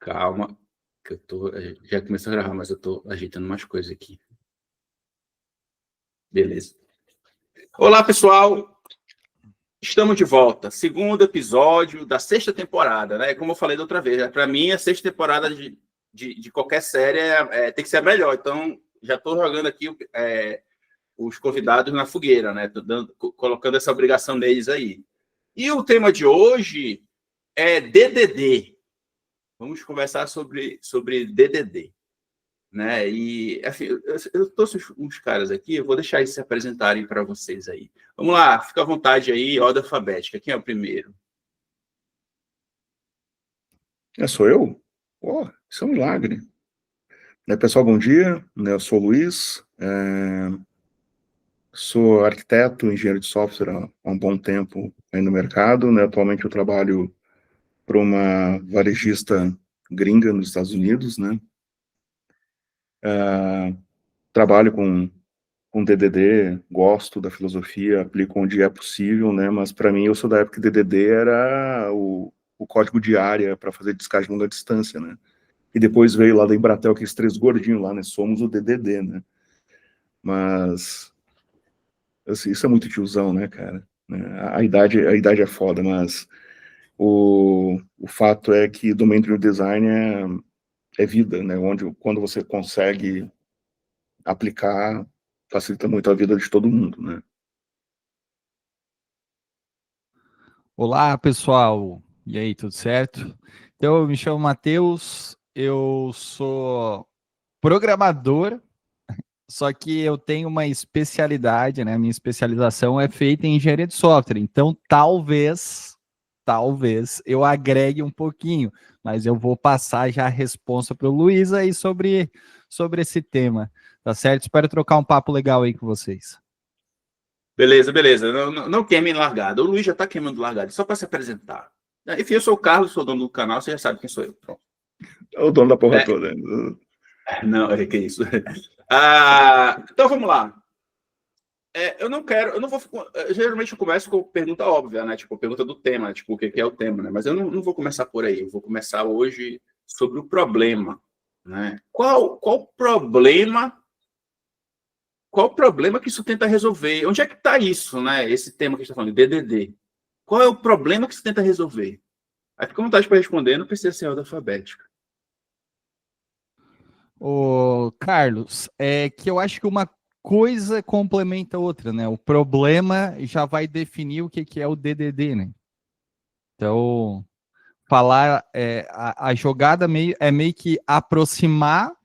Calma, que eu tô. Já começou a gravar, mas eu tô ajeitando umas coisas aqui. Beleza. Olá, pessoal! Estamos de volta. Segundo episódio da sexta temporada, né? Como eu falei da outra vez, para mim, a sexta temporada de qualquer série tem que ser a melhor. Então, já estou jogando aqui os convidados na fogueira, né? Colocando essa obrigação neles aí. E o tema de hoje é DDD. Vamos conversar sobre DDD, né? E assim, eu trouxe uns caras aqui, eu vou deixar eles se apresentarem para vocês aí. Vamos lá, fica à vontade aí, ordem alfabética. Quem é o primeiro? Sou eu? Isso é um milagre. Pessoal, bom dia. Eu sou o Luiz, sou arquiteto, engenheiro de software há um bom tempo aí no mercado. Atualmente eu trabalho para uma varejista gringa nos Estados Unidos, né? Trabalho com DDD, gosto da filosofia, aplico onde é possível, né? Mas para mim, eu sou da época que DDD era o código de área para fazer descagem de longa distância, né? E depois veio lá da Embratel, aqueles três gordinhos lá, né? Somos o DDD, né? Mas assim, isso é muito tiozão, né, cara? A idade é foda, mas o fato é que domain driven design é vida, né? Quando você consegue aplicar, facilita muito a vida de todo mundo, né? Olá, pessoal. E aí, tudo certo? Então, eu me chamo Matheus, eu sou programador, só que eu tenho uma especialidade, né? Minha especialização é feita em engenharia de software. Então, talvez eu agregue um pouquinho, mas eu vou passar já a resposta para o Luiz aí sobre esse tema, tá certo? Espero trocar um papo legal aí com vocês. Beleza. Não queimem largada. O Luiz já está queimando largada, só para se apresentar. Enfim, eu sou o Carlos, sou dono do canal, você já sabe quem sou eu. Pronto. É o dono da porra toda. Não, que isso. Então, vamos lá. Geralmente eu começo com pergunta óbvia, né? Tipo, pergunta do tema, tipo, o que é o tema, né? Mas eu não vou começar por aí. Eu vou começar hoje sobre o problema, né? Qual problema que isso tenta resolver? Onde é que está isso, né? Esse tema que a gente está falando, DDD. Qual é o problema que isso tenta resolver? Aí fica à vontade para responder, não precisa ser ordem alfabética. Ô, Carlos, é que eu acho que uma coisa complementa a outra, né? O problema já vai definir o que é o DDD, né? Então, falar a jogada meio que aproximar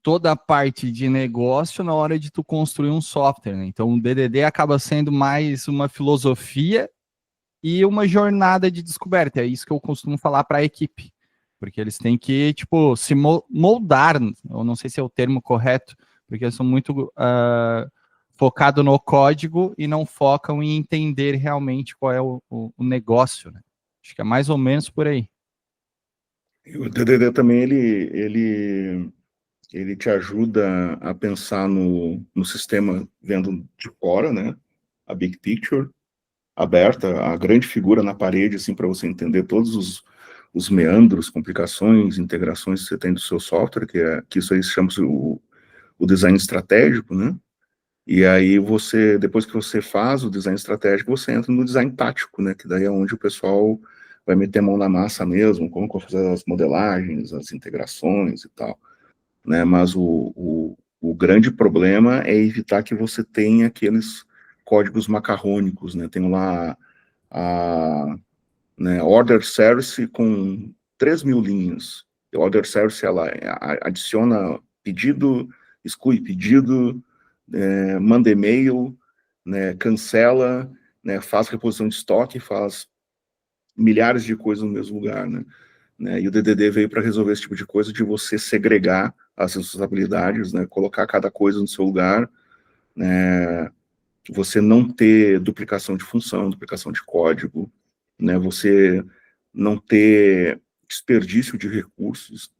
toda a parte de negócio na hora de tu construir um software, né? Então, o DDD acaba sendo mais uma filosofia e uma jornada de descoberta. É isso que eu costumo falar para a equipe, porque eles têm que, tipo, se moldar, eu não sei se é o termo correto, porque eles são muito focados no código e não focam em entender realmente qual é o negócio, né? Acho que é mais ou menos por aí. E o DDD também, ele te ajuda a pensar no sistema vendo de fora, né? A big picture aberta, a grande figura na parede, assim, para você entender todos os meandros, complicações, integrações que você tem do seu software, que isso aí se chama o design estratégico, né? E aí depois que você faz o design estratégico, você entra no design tático, né? Que daí é onde o pessoal vai meter a mão na massa mesmo, como que vai fazer as modelagens, as integrações e tal, né? Mas o grande problema é evitar que você tenha aqueles códigos macarrônicos, né? Tem lá né, order service com 3.000 linhas. A order service, ela adiciona pedido, exclui pedido, manda e-mail, né, cancela, né, faz reposição de estoque, faz milhares de coisas no mesmo lugar, né? E o DDD veio para resolver esse tipo de coisa, de você segregar as responsabilidades, né, colocar cada coisa no seu lugar, né, você não ter duplicação de função, duplicação de código, né, você não ter desperdício de recursos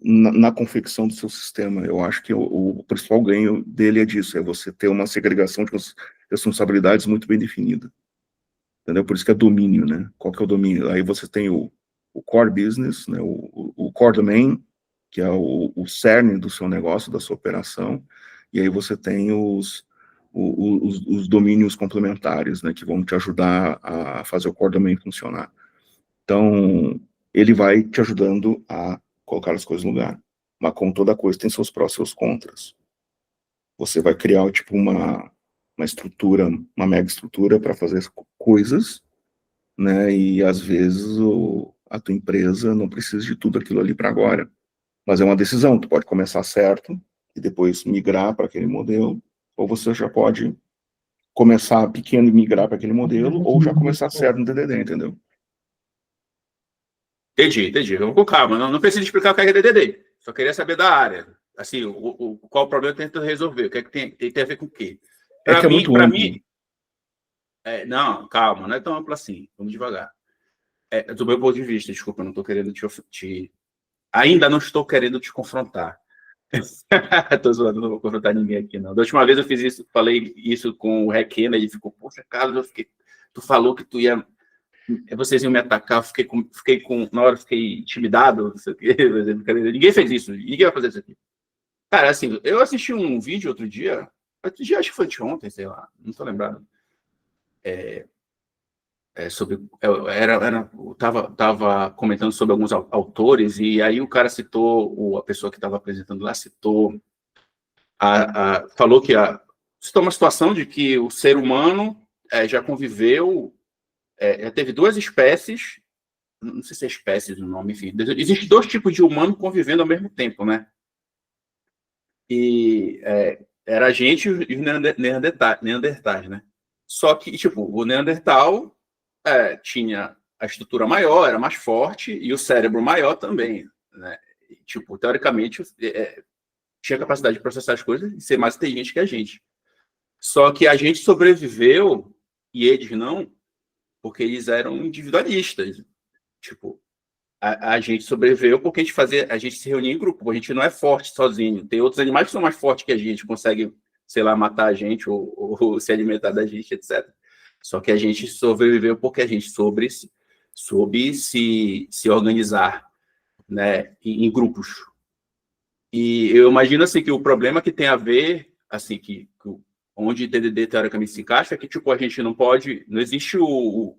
na confecção do seu sistema. Eu acho que o principal ganho dele é disso, é você ter uma segregação de responsabilidades muito bem definida. Entendeu? Por isso que é domínio, né? Qual que é o domínio? Aí você tem o core business, né, o core domain, que é o cerne do seu negócio, da sua operação, e aí você tem os domínios complementares, né, que vão te ajudar a fazer o core domain funcionar. Então, ele vai te ajudando a colocar as coisas no lugar. Mas como toda coisa tem seus prós e seus contras. Você vai criar, tipo, uma estrutura, uma mega estrutura para fazer as coisas, né, e às vezes a tua empresa não precisa de tudo aquilo ali para agora. Mas é uma decisão, tu pode começar certo e depois migrar para aquele modelo, ou você já pode começar pequeno e migrar para aquele modelo, ou já começar certo no DDD, entendeu? Entendi. Eu vou com calma. Não precisa explicar o que é DDD. Só queria saber da área. Assim, qual o problema que tenta resolver. O que é que tem a ver com o quê? É que é muito amplo. Não, calma. Não é tão amplo assim. Vamos devagar. Do meu ponto de vista, desculpa, eu não estou querendo ainda não estou querendo te confrontar. Estou zoando, não vou confrontar ninguém aqui, não. Da última vez eu fiz isso, falei isso com o Requena, ele ficou, poxa, Carlos, tu falou que vocês iam me atacar, na hora eu fiquei intimidado, não sei o quê, ninguém fez isso, ninguém vai fazer isso aqui. Cara, assim, eu assisti um vídeo outro dia, acho que foi de ontem, sei lá, não estou lembrado, tava comentando sobre alguns autores, e aí o cara citou, a pessoa que estava apresentando lá citou, falou que citou uma situação de que o ser humano já conviveu, já teve duas espécies, não sei se é espécies o nome, enfim, existem dois tipos de humano convivendo ao mesmo tempo, né? E era a gente e os neandertais, né? Só que, tipo, o Neandertal tinha a estrutura maior, era mais forte, e o cérebro maior também, né? E, tipo, teoricamente, tinha capacidade de processar as coisas e ser mais inteligente que a gente. Só que a gente sobreviveu, e eles não, porque eles eram individualistas. Tipo, a gente sobreviveu porque a gente se reunia em grupo, a gente não é forte sozinho. Tem outros animais que são mais fortes que a gente, conseguem, sei lá, matar a gente ou se alimentar da gente, etc. Só que a gente sobreviveu porque a gente soube se organizar, né, em grupos. E eu imagino assim, que o problema que tem a ver, assim, onde DDD teoricamente se encaixa, é que tipo, a gente não existe o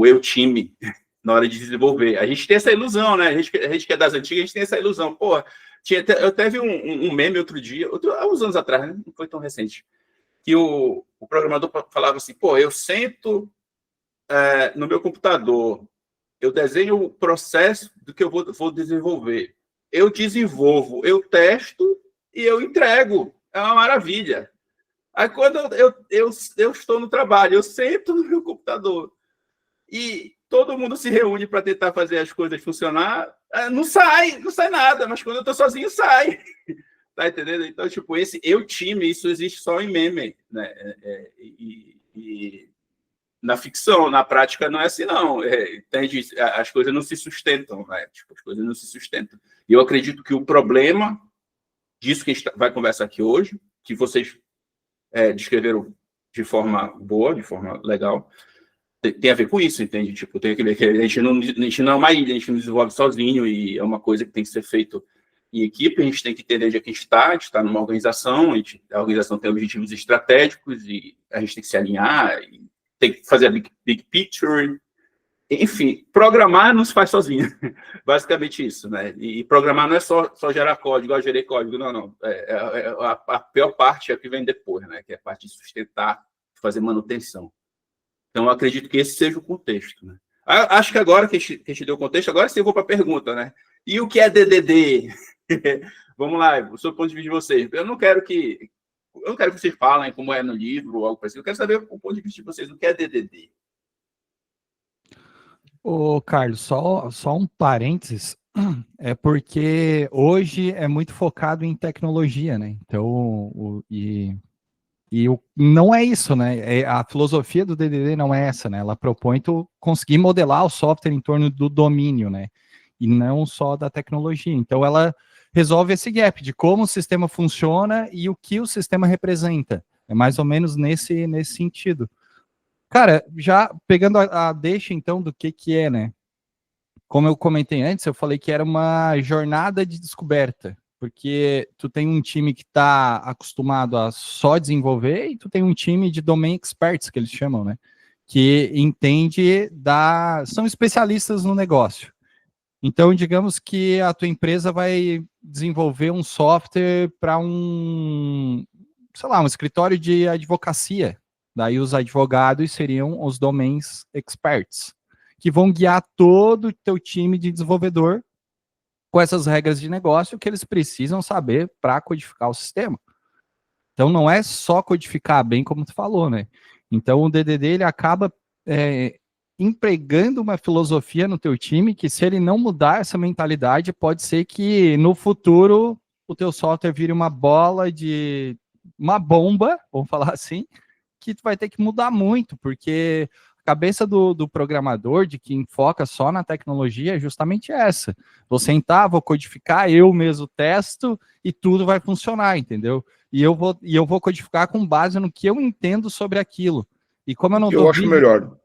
eu-time na hora de desenvolver. A gente tem essa ilusão, né? A gente que é das antigas, a gente tem essa ilusão. Pô, eu teve um meme outro dia, há uns anos atrás, né? Não foi tão recente, que o programador falava assim, pô, eu sento no meu computador, eu desenho o processo do que eu vou desenvolver. Eu desenvolvo, eu testo e eu entrego. É uma maravilha. Aí, quando eu estou no trabalho, eu sento no meu computador e todo mundo se reúne para tentar fazer as coisas funcionar, não sai nada, mas quando eu estou sozinho, sai. Tá entendendo? Então, tipo, esse time, isso existe só em meme, né? E na ficção, na prática, não é assim, não. As coisas não se sustentam, né? Tipo, as coisas não se sustentam. E eu acredito que o problema disso que a gente vai conversar aqui hoje, que vocês descreveram de forma boa, de forma legal, tem a ver com isso, entende? Tipo, tem que ver que a gente não é uma ilha, a gente não desenvolve sozinho, e é uma coisa que tem que ser feito em equipe. A gente tem que entender onde é que a gente está numa organização, a organização tem objetivos estratégicos, e a gente tem que se alinhar, e tem que fazer a big picture. Enfim, programar não se faz sozinho. Basicamente isso, né? E programar não é só gerar código, eu gerei código, não. A pior parte é a que vem depois, né? Que é a parte de sustentar, fazer manutenção. Então, eu acredito que esse seja o contexto, né? Acho que agora que a gente deu o contexto, agora sim eu vou para a pergunta, né? E o que é DDD? Vamos lá, do seu ponto de vista de vocês. Eu não quero que vocês falem como é no livro ou algo parecido. Eu quero saber o ponto de vista de vocês, o que é DDD? Ô, Carlos, só um parênteses, é porque hoje é muito focado em tecnologia, né? Então, não é isso, né? A filosofia do DDD não é essa, né? Ela propõe tu conseguir modelar o software em torno do domínio, né? E não só da tecnologia. Então, ela resolve esse gap de como o sistema funciona e o que o sistema representa. É mais ou menos nesse sentido. Cara, já pegando a deixa, então, do que é, né? como eu comentei antes, eu falei que era uma jornada de descoberta, porque tu tem um time que está acostumado a só desenvolver e tu tem um time de domain experts, que eles chamam, né? Que entende são especialistas no negócio. Então, digamos que a tua empresa vai desenvolver um software para sei lá, um escritório de advocacia. Daí os advogados seriam os domains experts, que vão guiar todo o teu time de desenvolvedor com essas regras de negócio que eles precisam saber para codificar o sistema. Então, não é só codificar bem, como tu falou, né? Então, o DDD, ele acaba empregando uma filosofia no teu time que, se ele não mudar essa mentalidade, pode ser que no futuro o teu software vire uma bomba, vamos falar assim, que tu vai ter que mudar muito, porque a cabeça do programador, de quem foca só na tecnologia, é justamente essa. Vou sentar, vou codificar, eu mesmo testo e tudo vai funcionar, entendeu? E eu vou codificar com base no que eu entendo sobre aquilo. E como eu não Eu acho melhor.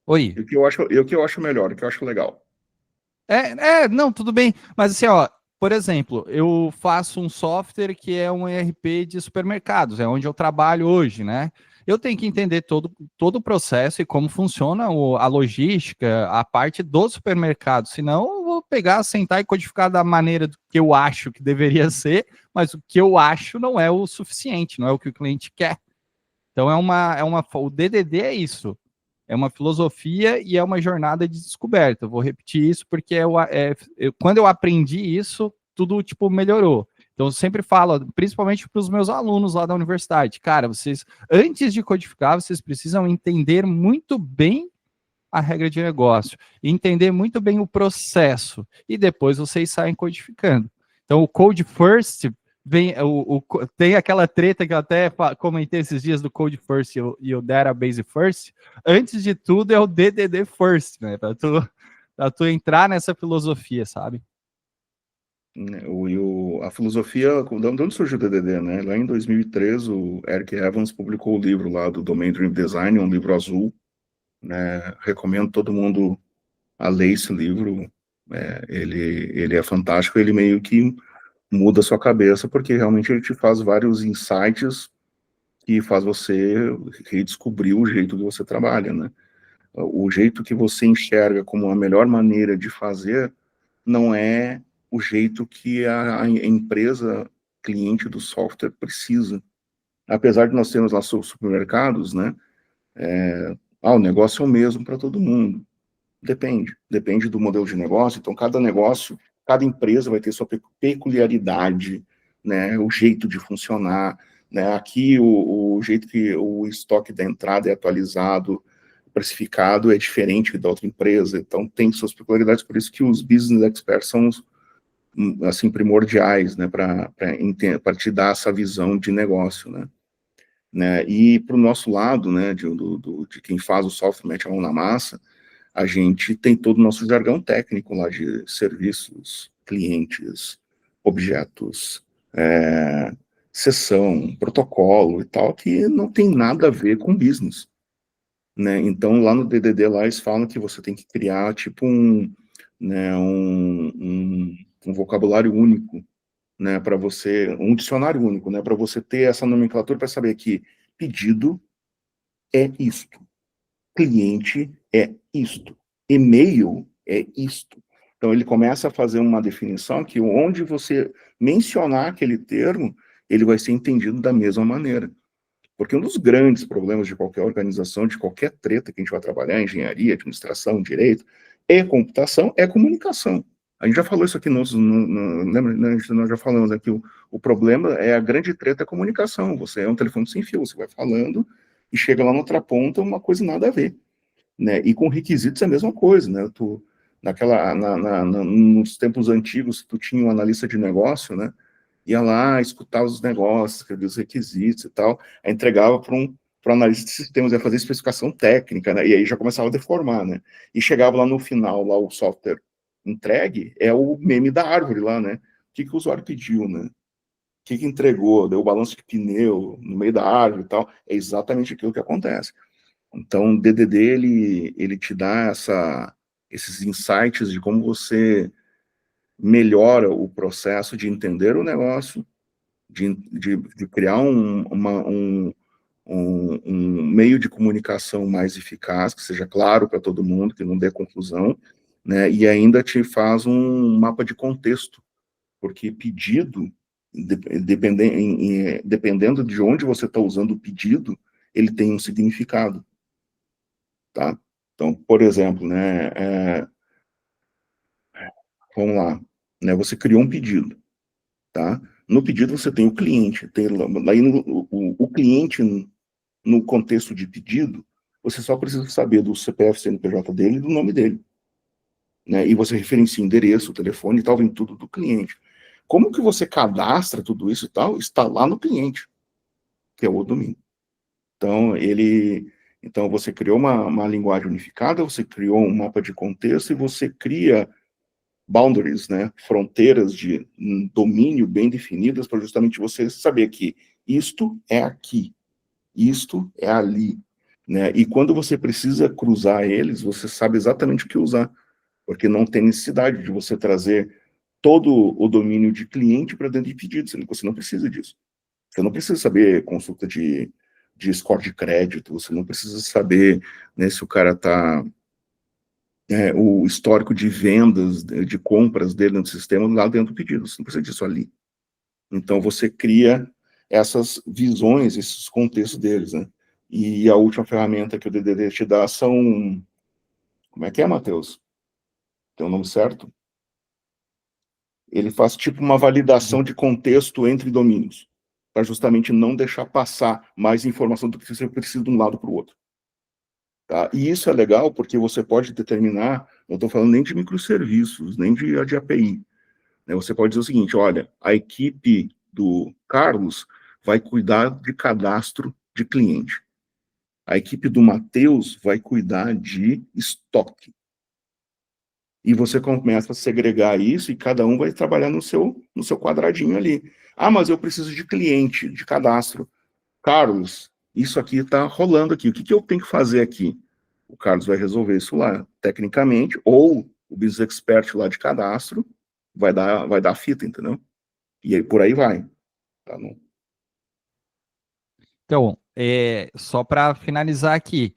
Oi. O que eu acho melhor, o que eu acho legal. Não, tudo bem. Mas assim, ó, por exemplo, eu faço um software que é um ERP de supermercados, é onde eu trabalho hoje, né? Eu tenho que entender todo o processo e como funciona a logística, a parte do supermercado. Senão, eu vou pegar, sentar e codificar da maneira que eu acho que deveria ser, mas o que eu acho não é o suficiente, não é o que o cliente quer. Então, o DDD é isso. É uma filosofia e é uma jornada de descoberta. Eu vou repetir isso porque quando eu aprendi isso, tudo tipo melhorou. Então eu sempre falo, principalmente para os meus alunos lá da universidade, cara, vocês, antes de codificar, vocês precisam entender muito bem a regra de negócio, entender muito bem o processo, e depois vocês saem codificando. Então o Code First tem aquela treta que eu até comentei esses dias do Code First e o Database First. Antes de tudo é o DDD First, né? Para tu entrar nessa filosofia, sabe? A filosofia, de onde surgiu o DDD, né? Lá em 2003, o Eric Evans publicou o livro lá do Domain Driven Design, um livro azul, né? Recomendo todo mundo a ler esse livro. Ele é fantástico, ele meio que muda a sua cabeça, porque realmente ele te faz vários insights que faz você redescobrir o jeito que você trabalha, né? O jeito que você enxerga como a melhor maneira de fazer não é o jeito que a empresa cliente do software precisa. Apesar de nós termos lá supermercados, né? O negócio é o mesmo para todo mundo. Depende do modelo de negócio. Então, cada empresa vai ter sua peculiaridade, né? O jeito de funcionar, né? Aqui, o jeito que o estoque da entrada é atualizado, precificado, é diferente da outra empresa. Então, tem suas peculiaridades. Por isso que os business experts são assim, primordiais, né? Para te dar essa visão de negócio, né? E para o nosso lado, né? De quem faz o software, mete a mão na massa, a gente tem todo o nosso jargão técnico lá de serviços, clientes, objetos, sessão, protocolo e tal, que não tem nada a ver com business, né? Então, lá no DDD, lá eles falam que você tem que criar, tipo, um vocabulário único, né, para você, um dicionário único, né, para você ter essa nomenclatura, para saber que pedido é isto, cliente é isto, e-mail é isto. Então, ele começa a fazer uma definição que onde você mencionar aquele termo, ele vai ser entendido da mesma maneira. Porque um dos grandes problemas de qualquer organização, de qualquer treta que a gente vai trabalhar, engenharia, administração, direito, computação, é comunicação. A gente já falou isso aqui, lembra? Nós já falamos aqui, o problema é a grande treta é a comunicação. Você é um telefone sem fio, você vai falando e chega lá na outra ponta, uma coisa nada a ver, né? E com requisitos é a mesma coisa, né? Nos tempos antigos, tu tinha um analista de negócio, né? Ia lá, escutava os negócios, escrevia os requisitos e tal, aí entregava para um analista de sistemas, ia fazer especificação técnica, né? E aí já começava a deformar, né? E chegava lá no final, lá o software entregue, é o meme da árvore lá, né? O que o usuário pediu, né? O que entregou, deu o balanço de pneu no meio da árvore e tal, é exatamente aquilo que acontece. Então, o DDD, ele te dá esses insights de como você melhora o processo de entender o negócio, de criar um meio de comunicação mais eficaz, que seja claro para todo mundo, que não dê confusão, né? E ainda te faz um mapa de contexto, porque pedido, dependendo de onde você está usando o pedido, ele tem um significado, tá? Então, por exemplo, né, vamos lá, né, você criou um pedido, tá? No pedido você tem o cliente, aí o cliente, no contexto de pedido, você só precisa saber do CPF, CNPJ dele e do nome dele, né? E você referencia o endereço, o telefone e tal, vem tudo do cliente. Como que você cadastra tudo isso e tal? Está lá no cliente, que é o domínio. Então você criou uma linguagem unificada, você criou um mapa de contexto e você cria boundaries, né, fronteiras de domínio bem definidas para justamente você saber que isto é aqui, isto é ali, né? E quando você precisa cruzar eles, você sabe exatamente o que usar, porque não tem necessidade de você trazer todo o domínio de cliente para dentro de pedido, você não precisa disso. Você não precisa saber consulta de score de crédito, você não precisa saber, né, se o cara está o histórico de vendas, de compras dele no sistema, lá dentro do pedido, você não precisa disso ali. Então, você cria essas visões, esses contextos deles, né? E a última ferramenta que o DDD te dá são... Como é que é, Matheus? Tem o nome certo? Ele faz tipo uma validação de contexto entre domínios, para justamente não deixar passar mais informação do que você precisa de um lado para o outro. Tá? E isso é legal porque você pode determinar, não estou falando nem de microserviços, nem de API. Né? Você pode dizer o seguinte, olha, a equipe do Carlos vai cuidar de cadastro de cliente. A equipe do Matheus vai cuidar de estoque. E você começa a segregar isso e cada um vai trabalhar no seu quadradinho ali. Ah, mas eu preciso de cliente, de cadastro. Carlos, isso aqui está rolando aqui. O que eu tenho que fazer aqui? O Carlos vai resolver isso lá, tecnicamente, ou o Business Expert lá de cadastro vai dar a fita, entendeu? E aí por aí vai. Tá, não? Então, só para finalizar aqui,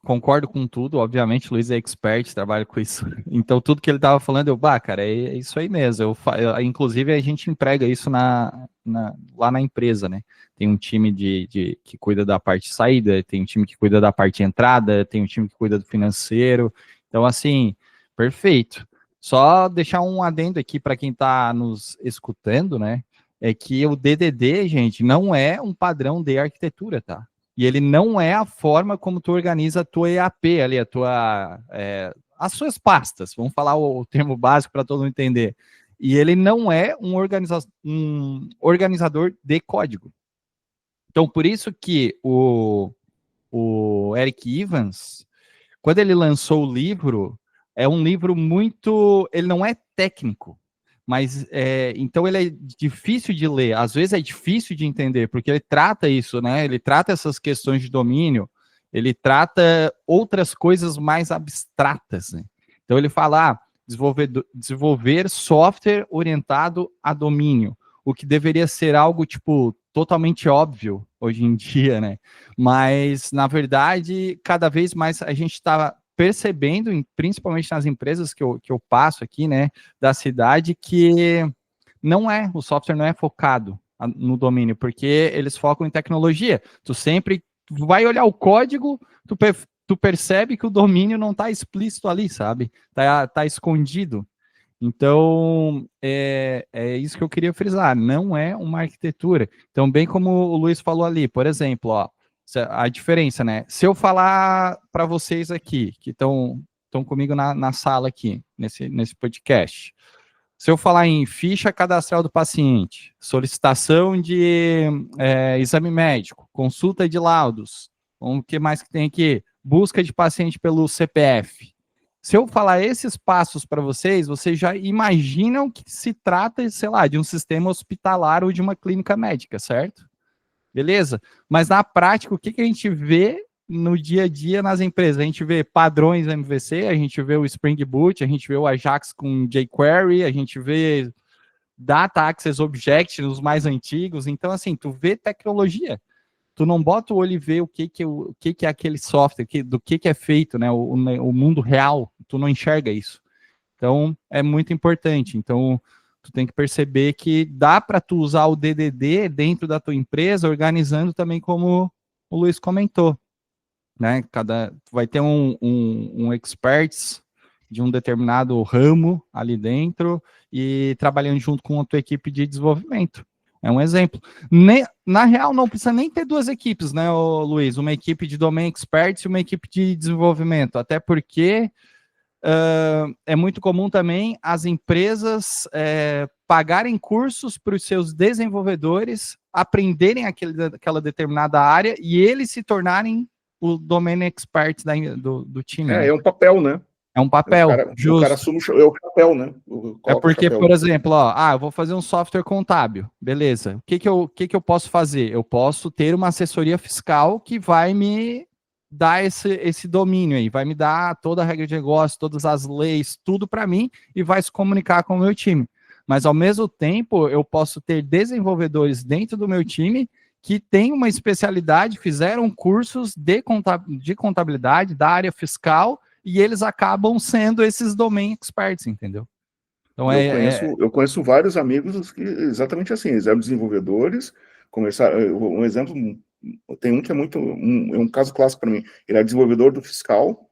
concordo com tudo, obviamente, o Luiz é expert, trabalha com isso, então tudo que ele estava falando, cara, é isso aí mesmo, inclusive a gente emprega isso lá na empresa, né, tem um time que cuida da parte de saída, tem um time que cuida da parte de entrada, tem um time que cuida do financeiro, então assim, perfeito, só deixar um adendo aqui para quem está nos escutando, né, é que o DDD, gente, não é um padrão de arquitetura, tá? E ele não é a forma como tu organiza a tua EAP ali, as suas pastas, vamos falar o termo básico para todo mundo entender. E ele não é um organizador de código. Então, por isso que o Eric Evans, quando ele lançou o livro, é um livro muito... Ele não é técnico, mas então ele é difícil de ler, às vezes é difícil de entender, porque ele trata isso, né? Ele trata essas questões de domínio, ele trata outras coisas mais abstratas, né? Então ele fala, desenvolver software orientado a domínio, o que deveria ser algo, tipo, totalmente óbvio hoje em dia, né? Mas, na verdade, cada vez mais a gente está percebendo, principalmente nas empresas que eu passo aqui, né, da cidade, que o software não é focado no domínio, porque eles focam em tecnologia. Tu sempre vai olhar o código, tu percebe que o domínio não está explícito ali, sabe? Tá escondido. Então, é isso que eu queria frisar, não é uma arquitetura. Então, bem como o Luiz falou ali, por exemplo, ó, a diferença, né? Se eu falar para vocês aqui, que estão comigo na sala aqui, nesse podcast, se eu falar em ficha cadastral do paciente, solicitação de exame médico, consulta de laudos, o que mais que tem aqui? Busca de paciente pelo CPF. Se eu falar esses passos para vocês já imaginam que se trata, sei lá, de um sistema hospitalar ou de uma clínica médica, certo? Beleza? Mas na prática, o que a gente vê no dia a dia nas empresas. A gente vê padrões MVC, a gente vê o Spring Boot, a gente vê o Ajax com jQuery, a gente vê Data Access Object nos mais antigos. Então, assim, tu vê tecnologia. Tu não bota o olho e vê o que é aquele software, do que é feito, né? O mundo real. Tu não enxerga isso. Então, é muito importante. Então, tu tem que perceber que dá para tu usar o DDD dentro da tua empresa, organizando também como o Luiz comentou, né? Tu vai ter um experts de um determinado ramo ali dentro e trabalhando junto com a tua equipe de desenvolvimento. É um exemplo. Na real, não precisa nem ter duas equipes, né, Luiz? Uma equipe de Domain Experts e uma equipe de desenvolvimento, até porque é muito comum também as empresas pagarem cursos para os seus desenvolvedores aprenderem aquela determinada área e eles se tornarem o Domain Expert do time. É um papel, né? É um papel, o cara assume o papel, né? É porque, por exemplo, eu vou fazer um software contábil, beleza. O que eu posso fazer? Eu posso ter uma assessoria fiscal que vai me dar esse domínio aí, vai me dar toda a regra de negócio, todas as leis, tudo para mim e vai se comunicar com o meu time. Mas, ao mesmo tempo, eu posso ter desenvolvedores dentro do meu time que têm uma especialidade, fizeram cursos de contabilidade da área fiscal e eles acabam sendo esses domain experts, entendeu? Então, eu conheço vários amigos que exatamente assim, eles eram desenvolvedores, começaram, um exemplo, tem um que é um caso clássico para mim, ele é desenvolvedor do fiscal,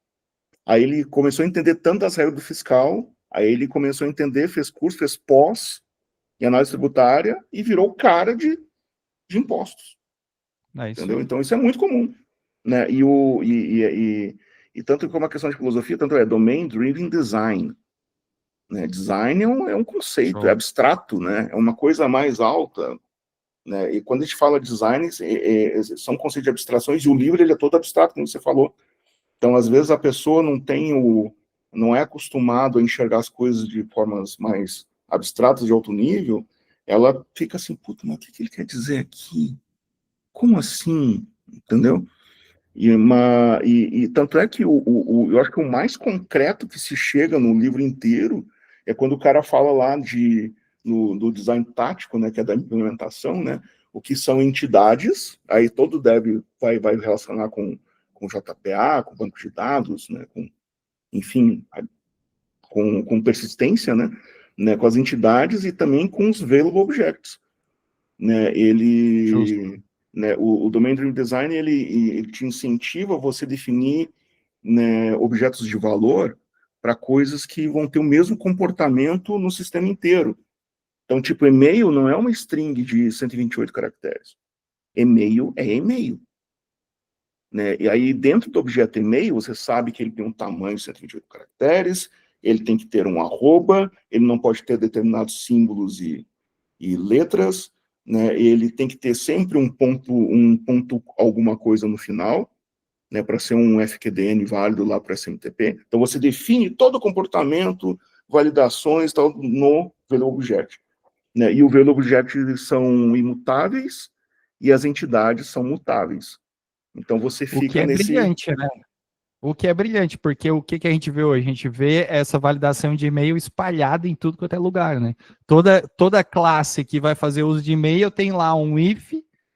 aí ele começou a entender tanto as regras do fiscal, aí ele começou a entender, fez curso, fez pós em análise tributária e virou o cara de impostos. Entendeu? Então isso é muito comum, né? E tanto como a questão de filosofia, tanto é Domain Driven Design, né? Design é um conceito, é abstrato, né? É uma coisa mais alta, né? E quando a gente fala de design, são conceitos de abstrações, e o livro ele é todo abstrato, como você falou. Então, às vezes, a pessoa não é acostumado a enxergar as coisas de formas mais abstratas, de alto nível, ela fica assim, puta, mas o que ele quer dizer aqui? Como assim? Entendeu? E tanto é que eu acho que o mais concreto que se chega no livro inteiro é quando o cara fala lá do design tático, né, que é da implementação, né, o que são entidades, aí todo dev vai relacionar com JPA, com banco de dados, né, enfim, com persistência, né, com as entidades e também com os Available Objects. Né, né, o Domain Driven Design, ele te incentiva a você definir, né, objetos de valor para coisas que vão ter o mesmo comportamento no sistema inteiro. Então, tipo, e-mail não é uma string de 128 caracteres. E-mail é e-mail. Né? E aí, dentro do objeto e-mail, você sabe que ele tem um tamanho de 128 caracteres, ele tem que ter um arroba, ele não pode ter determinados símbolos e letras, né? Ele tem que ter sempre um ponto alguma coisa no final, né, para ser um FQDN válido lá para SMTP. Então, você define todo o comportamento, validações, tal, no Available Object. Né? E o Available Object são imutáveis e as entidades são mutáveis. Então, você fica o que é brilhante, né? O que é brilhante, porque o que a gente vê hoje? A gente vê essa validação de e-mail espalhada em tudo quanto é lugar, né? Toda classe que vai fazer uso de e-mail tem lá um if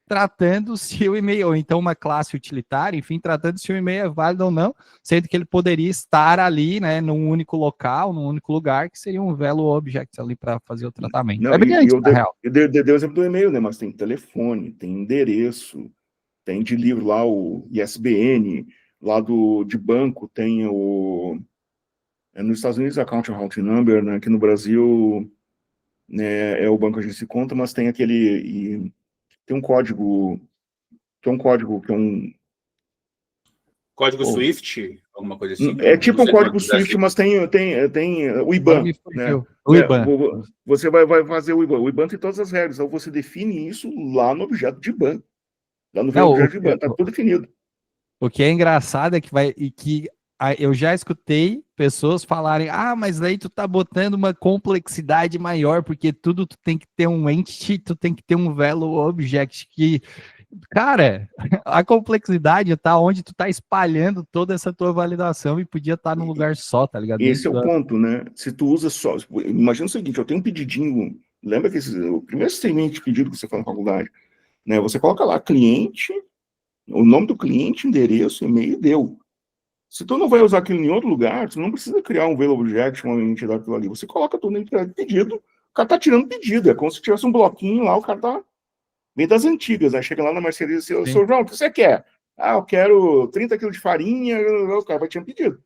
tratando se o e-mail, ou então uma classe utilitária, enfim, tratando se o e-mail é válido ou não, sendo que ele poderia estar ali, né, num único local, num único lugar, que seria um value object ali para fazer o tratamento. Não, é brilhante, na real. Eu dei o exemplo do e-mail, né, mas tem telefone, tem endereço, tem de livro lá o ISBN, lá de banco tem nos Estados Unidos Account Routing Number, né, aqui no Brasil, né, é o banco agência de conta, mas tem tem um código, que é um código Swift, alguma coisa assim? É tipo um código Swift, mas tem o IBAN, né? O IBAN. Você vai fazer o IBAN. O IBAN tem todas as regras, então você define isso lá no objeto de IBAN. Lá no objeto de IBAN, está tudo definido. O que é engraçado é que eu já escutei pessoas falarem, mas aí tu tá botando uma complexidade maior, porque tudo tu tem que ter um entity, tu tem que ter um value object, Cara, a complexidade tá onde tu tá espalhando toda essa tua validação e podia estar num lugar só, tá ligado? Esse é Dentro o da... ponto, né? Se tu usa só. Imagina o seguinte: eu tenho um pedidinho. Lembra que o primeiro segmento de pedido que você faz na faculdade, né? Você coloca lá cliente, o nome do cliente, endereço, e-mail e deu. Se tu não vai usar aquilo em outro lugar, tu não precisa criar um Veil Objection, uma entidade aquilo ali. Você coloca tudo dentro de pedido, o cara tá tirando pedido. É como se tivesse um bloquinho lá, o cara tá meio das antigas, né? Chega lá na mercearia e diz, seu João, o que você quer? Ah, eu quero 30 quilos de farinha, o cara vai te pedido.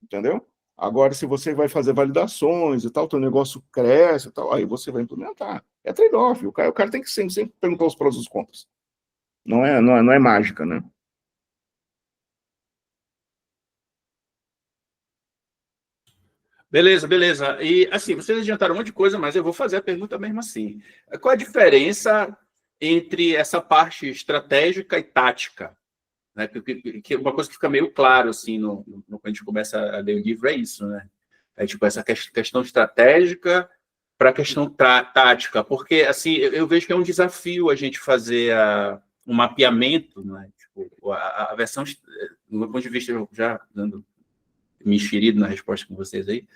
Entendeu? Agora, se você vai fazer validações e tal, teu negócio cresce e tal, aí você vai implementar. É trade-off. O cara tem que sempre perguntar os prós e os contras. Não é mágica, né? Beleza, beleza. E assim, vocês adiantaram um monte de coisa, mas eu vou fazer a pergunta mesmo assim. Qual a diferença entre essa parte estratégica e tática? Né? Que uma coisa que fica meio claro assim, quando a gente começa a ler o livro é isso, né? É tipo essa questão estratégica para a questão tática, porque assim eu vejo que é um desafio a gente fazer um mapeamento, né? Tipo, a versão, do meu ponto de vista, já dando me enxerido na resposta com vocês aí,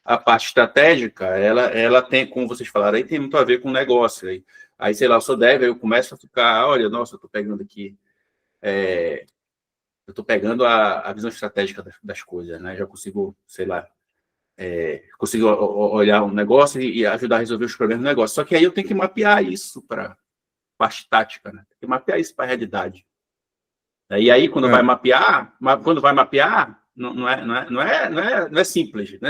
a parte estratégica, ela tem, como vocês falaram, aí tem muito a ver com o negócio. Aí sei lá, eu sou dev, aí eu começo a ficar, olha, nossa, eu estou pegando aqui, eu estou pegando a visão estratégica das coisas, né? Já consigo, sei lá, consigo olhar um negócio e ajudar a resolver os problemas do negócio. Só que aí eu tenho que mapear isso para parte tática, né? Tem que mapear isso para a realidade. E aí, quando vai mapear, não é simples. Né?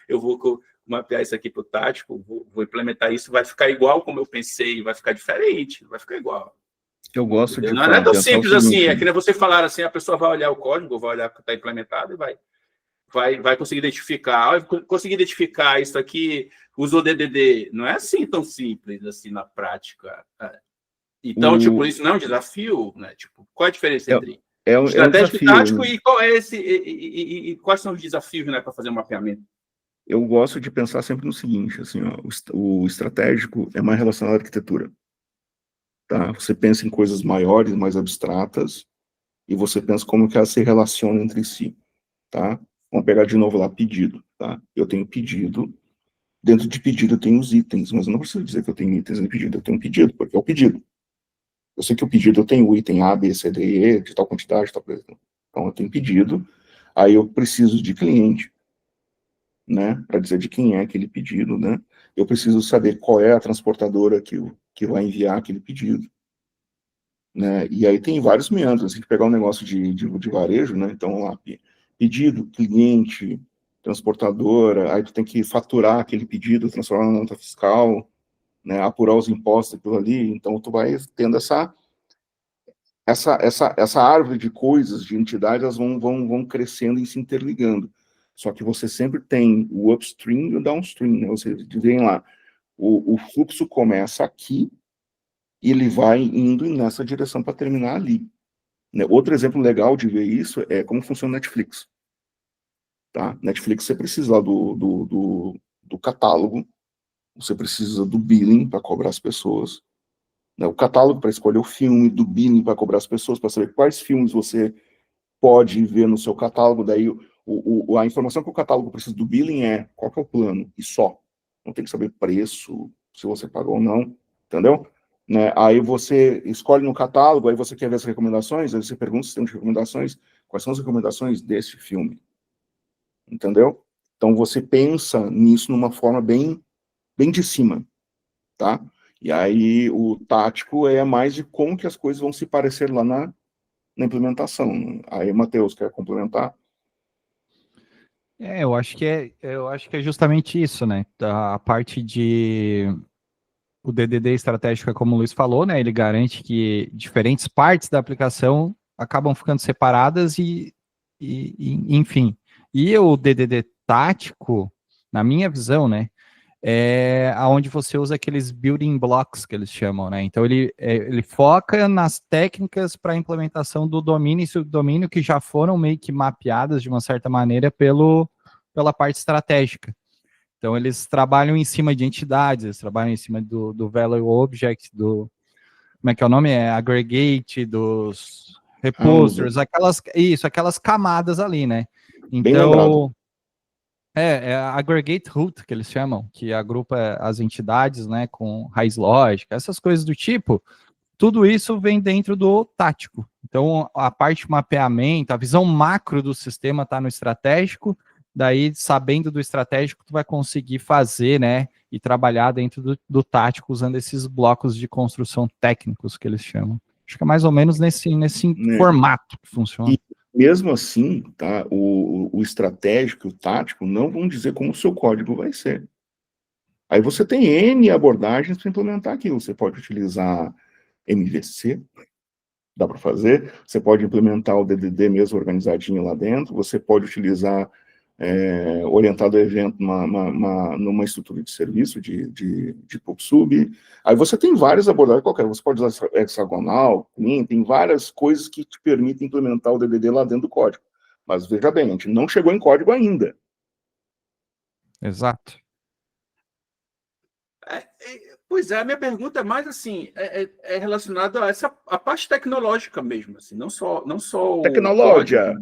Eu vou mapear isso aqui para o tático, vou implementar isso, vai ficar igual como eu pensei, vai ficar diferente, vai ficar igual. Eu gosto de Não é tão pensar o simples assim, seguinte, é que nem você falar assim, a pessoa vai olhar o código, vai olhar o que está implementado e vai conseguir identificar. Conseguir identificar isso aqui, usou DDD. Não é assim tão simples assim na prática. Então, tipo, isso não é um desafio, né? Tipo, qual é a diferença entre é um estratégico e desafio. tático e qual é e quais são os desafios, né, para fazer um mapeamento? Eu gosto de pensar sempre no seguinte, assim, ó, o estratégico é mais relacionado à arquitetura, tá? Você pensa em coisas maiores, mais abstratas, e você pensa como que elas se relacionam entre si, tá? Vamos pegar de novo lá pedido, tá? Eu tenho pedido, dentro de pedido eu tenho os itens, mas eu não preciso dizer que eu tenho itens no pedido, eu tenho um pedido, porque é o pedido. Eu sei que o pedido eu tenho o item A, B, C, D, E, de tal quantidade, tal coisa. Então eu tenho pedido, aí eu preciso de cliente, né, para dizer de quem é aquele pedido, né? Eu preciso saber qual é a transportadora que vai enviar aquele pedido, né? E aí tem vários meandros, se a gente pegar um negócio de varejo, né? Então lá, pedido, cliente, transportadora, aí tu tem que faturar aquele pedido, transformar na nota fiscal, né? Apurar os impostos, aquilo ali. Então tu vai tendo essa árvore de coisas, de entidades, elas vão crescendo e se interligando. Só que você sempre tem o upstream e o downstream, né? Você vem lá, o fluxo começa aqui e ele vai indo nessa direção para terminar ali. Né? Outro exemplo legal de ver isso é como funciona o Netflix. Tá? Netflix, você precisa lá do catálogo, você precisa do billing para cobrar as pessoas, né? O catálogo para escolher o filme, do billing para cobrar as pessoas, para saber quais filmes você pode ver no seu catálogo. Daí a informação que o catálogo precisa do billing é qual que é o plano, e só. Não tem que saber preço, se você pagou ou não, entendeu? Né? Aí você escolhe no catálogo, aí você quer ver as recomendações, aí você pergunta se tem recomendações, quais são as recomendações desse filme, entendeu? Então você pensa nisso numa forma bem de cima, tá? E aí o tático é mais de como que as coisas vão se parecer lá na implementação. Aí, Matheus, quer complementar? Eu acho que é justamente isso, né? A parte de o DDD estratégico, é como o Luiz falou, né? Ele garante que diferentes partes da aplicação acabam ficando separadas enfim. E o DDD tático, na minha visão, né? É aonde você usa aqueles building blocks que eles chamam, né? Então ele foca nas técnicas para a implementação do domínio e subdomínio que já foram meio que mapeadas de uma certa maneira pela parte estratégica. Então eles trabalham em cima de entidades, eles trabalham em cima do value object, como é que é o nome? É aggregate dos repositors, aquelas camadas ali, né? Bem lembrado. Então, é aggregate root, que eles chamam, que agrupa as entidades, né, com raiz lógica, essas coisas do tipo. Tudo isso vem dentro do tático. Então, a parte de mapeamento, a visão macro do sistema está no estratégico, daí, sabendo do estratégico, tu vai conseguir fazer, né, e trabalhar dentro do tático, usando esses blocos de construção técnicos, que eles chamam. Acho que é mais ou menos nesse formato que funciona. E mesmo assim, tá, o estratégico e o tático não vão dizer como o seu código vai ser. Aí você tem N abordagens para implementar aquilo. Você pode utilizar MVC, dá para fazer. Você pode implementar o DDD mesmo organizadinho lá dentro. Você pode utilizar orientado a evento numa estrutura de serviço de PubSub. Aí você tem várias abordagens qualquer. Você pode usar hexagonal, clean, tem várias coisas que te permitem implementar o DDD lá dentro do código. Mas veja bem, a gente não chegou em código ainda. Exato. Pois é, a minha pergunta é mais assim, é relacionada a parte tecnológica mesmo, assim, não só Tecnologia.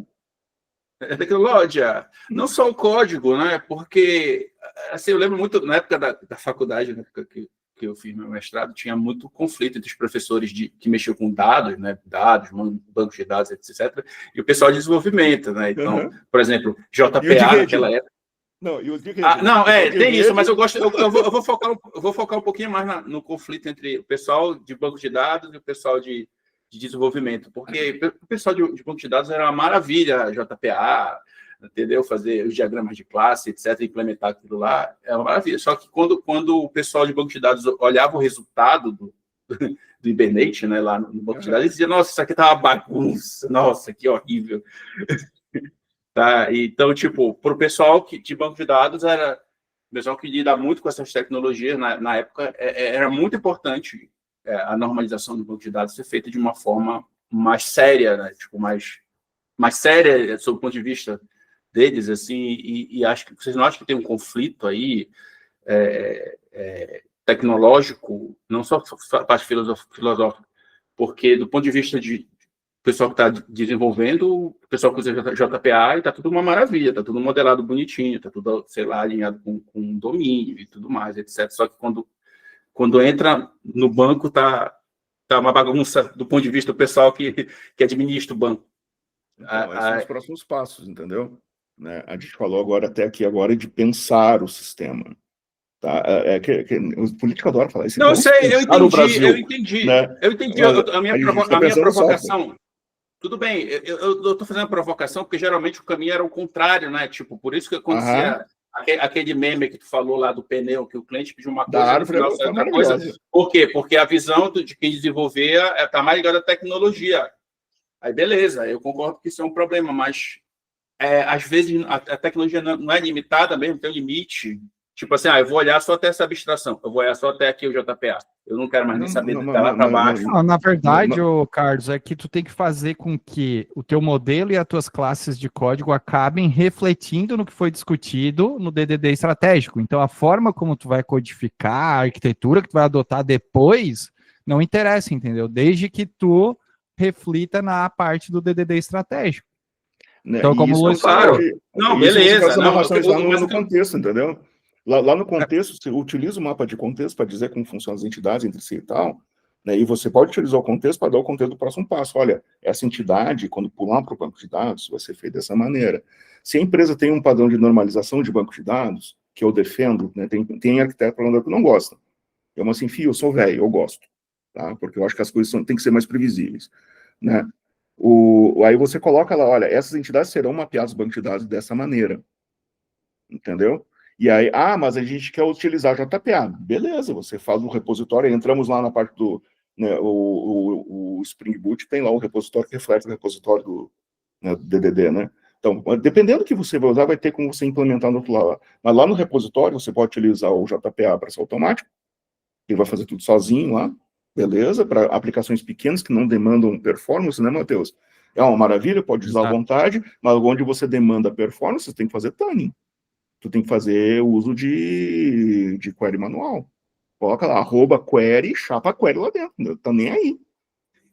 Tecnologia, não só o código, né? Porque assim, eu lembro muito na época da faculdade, na época que eu fiz meu mestrado, tinha muito conflito entre os professores que mexiam com dados, né? Dados, bancos de dados, etc., e o pessoal de desenvolvimento, né? Então, por exemplo, JPA naquela época. Não, e o tem isso, mas eu vou focar um pouquinho mais no conflito entre o pessoal de banco de dados e o pessoal de desenvolvimento, porque o pessoal de banco de dados era uma maravilha, JPA, entendeu? Fazer os diagramas de classe, etc., implementar aquilo lá, é uma maravilha. Só que quando o pessoal de banco de dados olhava o resultado do Hibernate, né, lá no banco de dados, eles diziam, nossa, isso aqui tá uma bagunça, nossa, que horrível. Tá? Então, tipo, para o pessoal de banco de dados, era o pessoal que lida muito com essas tecnologias, na época, era muito importante a normalização do banco de dados ser feita de uma forma mais séria, né? Tipo, mais séria, sob o ponto de vista deles, assim, e acho que vocês não acham que tem um conflito aí tecnológico, não só a parte filosófica, porque do ponto de vista de pessoal que está desenvolvendo, o pessoal que usa JPA, e está tudo uma maravilha, está tudo modelado bonitinho, está tudo, sei lá, alinhado com domínio e tudo mais, etc. Só que quando entra no banco, tá uma bagunça do ponto de vista do pessoal que administra o banco. Então, esses são os próximos passos, entendeu? Né? A gente falou agora, até aqui agora, de pensar o sistema. Tá? Os políticos adoram falar isso. Não, eu sei, eu entendi. Né? Eu entendi a minha provocação. Tudo bem, eu estou fazendo a provocação porque geralmente o caminho era o contrário, né? Tipo, por isso que acontecia aquele meme que tu falou lá do pneu, que o cliente pediu uma coisa e no final saiu outra coisa. Por quê? Porque a visão de quem desenvolvia está mais ligada à tecnologia. Aí, beleza, eu concordo que isso é um problema, mas às vezes a tecnologia não é limitada mesmo, tem um limite. Tipo assim, eu vou olhar só até essa abstração, eu vou olhar só até aqui o JPA. Eu não quero mais nem saber de lá para baixo. Não, na verdade, Carlos, é que tu tem que fazer com que o teu modelo e as tuas classes de código acabem refletindo no que foi discutido no DDD estratégico. Então, a forma como tu vai codificar, a arquitetura que tu vai adotar depois, não interessa, entendeu? Desde que tu reflita na parte do DDD estratégico. Então, como o Luiz falou... Não, beleza. No contexto, entendeu? Lá no contexto, você utiliza o mapa de contexto para dizer como funcionam as entidades entre si e tal, né? E você pode utilizar o contexto para dar o contexto do próximo passo. Olha, essa entidade, quando pular para o banco de dados, vai ser feito dessa maneira. Se a empresa tem um padrão de normalização de banco de dados, que eu defendo, né? Tem arquiteto falando que não gosta. Eu, assim, eu sou velho, eu gosto, tá? Porque eu acho que as coisas têm que ser mais previsíveis, né? Aí você coloca lá, olha, essas entidades serão mapeadas no banco de dados dessa maneira, entendeu? E aí, mas a gente quer utilizar JPA. Beleza, você faz o repositório, entramos lá na parte do... Né, o Spring Boot tem lá o repositório que reflete o repositório do DDD, né? Então, dependendo do que você vai usar, vai ter como você implementar no outro lado. Mas lá no repositório, você pode utilizar o JPA para ser automático, ele vai fazer tudo sozinho lá, beleza? Para aplicações pequenas que não demandam performance, né, Matheus? É uma maravilha, pode usar à vontade, mas onde você demanda performance, você tem que fazer tuning. Tu tem que fazer uso de query manual, Coloca lá, @query, chapa query lá dentro, não tá nem aí.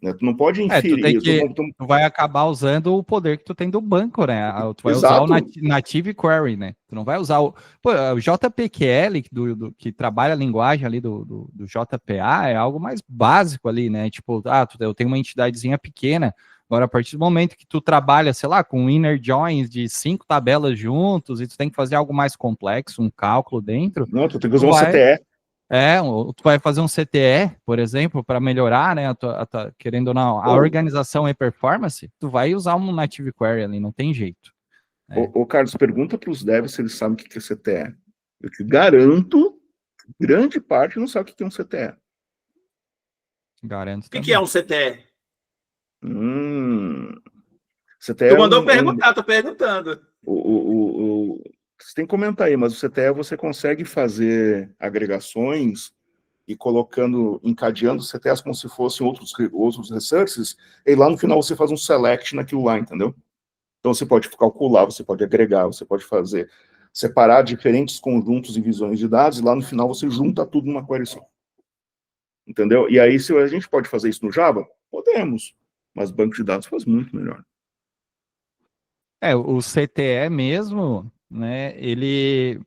Né? Tu não pode inferir. Tu tem que, tu vai acabar usando o poder que tu tem do banco, né? Tu vai usar o Native Query, né? Tu não vai usar o... Pô, o JPQL, que trabalha a linguagem ali do JPA, é algo mais básico ali, né? Tipo, eu tenho uma entidadezinha pequena, agora a partir do momento que tu trabalha, sei lá, com inner joins de 5 tabelas juntos, e tu tem que fazer algo mais complexo, um cálculo dentro... Não, tu tem que usar um CTE. Tu vai fazer um CTE, por exemplo, para melhorar, né, querendo ou não, a organização e performance, tu vai usar um Native Query ali, não tem jeito. Carlos, pergunta para os devs se eles sabem o que é CTE. Eu te garanto, grande parte não sabe o que é um CTE. Garanto. O que é um CTE? CTE tu mandou perguntar, tô perguntando. Você tem que comentar aí, mas o CTE você consegue fazer agregações e colocando, encadeando CTEs como se fossem outros resources, e lá no final você faz um select naquilo lá, entendeu? Então você pode calcular, você pode agregar, você pode separar diferentes conjuntos e visões de dados, e lá no final você junta tudo numa query só. Entendeu? E aí, se a gente pode fazer isso no Java, podemos, mas banco de dados faz muito melhor. O CTE mesmo, né, ele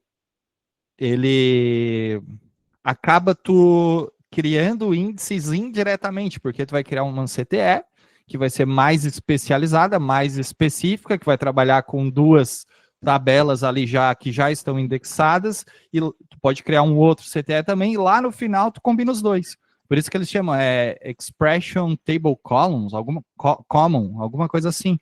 acaba tu criando índices indiretamente, porque tu vai criar uma CTE que vai ser mais especializada, mais específica, que vai trabalhar com 2 tabelas ali que já estão indexadas, e tu pode criar um outro CTE também, e lá no final tu combina os dois. Por isso que eles chamam Expression Table Columns, alguma coisa assim.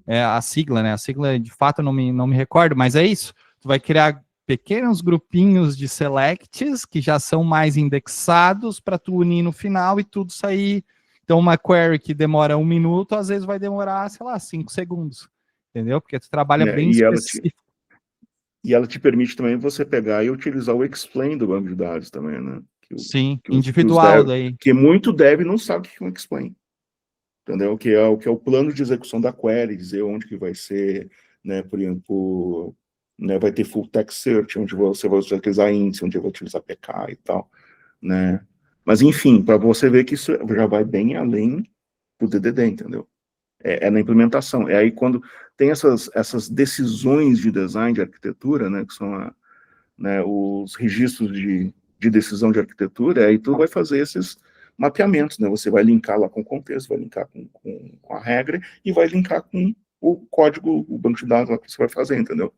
É a sigla, né? A sigla, de fato, não me recordo, mas é isso. Tu vai criar pequenos grupinhos de selects que já são mais indexados para tu unir no final e tudo sair. Então, uma query que demora 1 minuto, às vezes vai demorar, sei lá, 5 segundos. Entendeu? Porque tu trabalha bem específico. E ela te permite também você pegar e utilizar o explain do banco de dados também, né? Sim, individual daí. Que muito dev não sabe o que é um explain. Entendeu? Que é o plano de execução da query, dizer onde que vai ser, né? Por exemplo, né, vai ter full text search, onde você vai utilizar índice, onde vai utilizar PK e tal, né? Mas, enfim, para você ver que isso já vai bem além do DDD, entendeu? É na implementação. É aí quando tem essas decisões de design, de arquitetura, né, que são os registros de decisão de arquitetura, aí tu vai fazer esses mapeamentos, né? Você vai linkar lá com o contexto, vai linkar com a regra e vai linkar com o código, o banco de dados lá que você vai fazer, entendeu?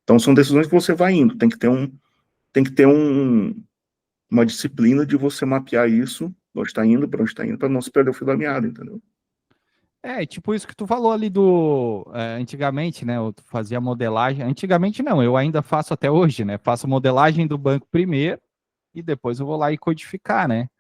Então são decisões que você vai indo, tem que ter uma disciplina de você mapear isso, onde está indo, para não se perder o fio da meada, entendeu? Tipo isso que tu falou ali antigamente, né, eu fazia modelagem, antigamente não, eu ainda faço até hoje, né, faço modelagem do banco primeiro e depois eu vou lá e codificar, né,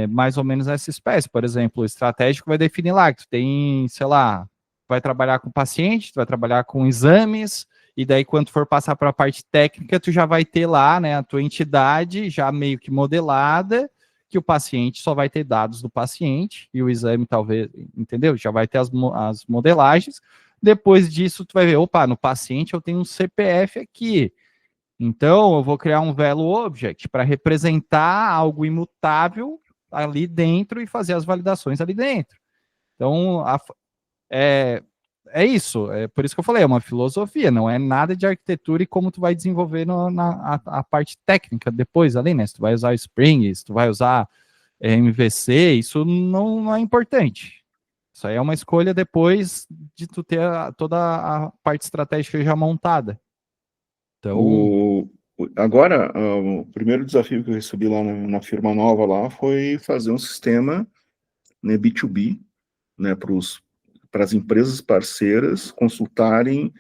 mais ou menos essa espécie. Por exemplo, o estratégico vai definir lá que tu tem, sei lá, vai trabalhar com paciente, tu vai trabalhar com exames, e daí quando for passar para a parte técnica, tu já vai ter lá, né, a tua entidade já meio que modelada, que o paciente só vai ter dados do paciente, e o exame talvez, entendeu? Já vai ter as modelagens. Depois disso, tu vai ver, opa, no paciente eu tenho um CPF aqui, então eu vou criar um value object para representar algo imutável ali dentro e fazer as validações ali dentro. Então, é isso, é por isso que eu falei, é uma filosofia, não é nada de arquitetura e como tu vai desenvolver a parte técnica depois ali, né? Se tu vai usar Spring, se tu vai usar MVC, isso não é importante. Isso aí é uma escolha depois de tu ter toda a parte estratégica já montada. Então... Agora, o primeiro desafio que eu recebi lá na firma nova lá foi fazer um sistema, né, B2B, né, para as empresas parceiras consultarem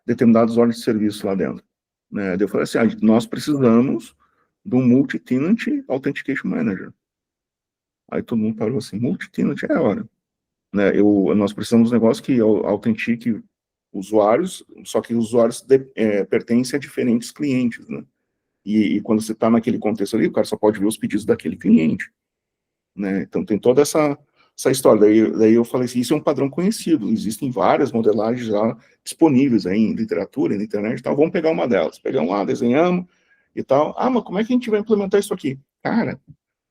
determinadas ordens de serviço lá dentro. Né? Eu falei assim, nós precisamos de um Multi-Tenant Authentication Manager. Aí todo mundo parou assim, Multi-Tenant é a hora. Né? Nós precisamos de um negócio que autentique usuários, só que os usuários pertencem a diferentes clientes, né? E quando você está naquele contexto ali, o cara só pode ver os pedidos daquele cliente, né? Então tem toda essa história. Daí eu falei assim, isso é um padrão conhecido, existem várias modelagens já disponíveis aí em literatura, na internet, então vamos pegar uma delas. Pegamos lá, desenhamos e tal. Mas como é que a gente vai implementar isso aqui? Cara,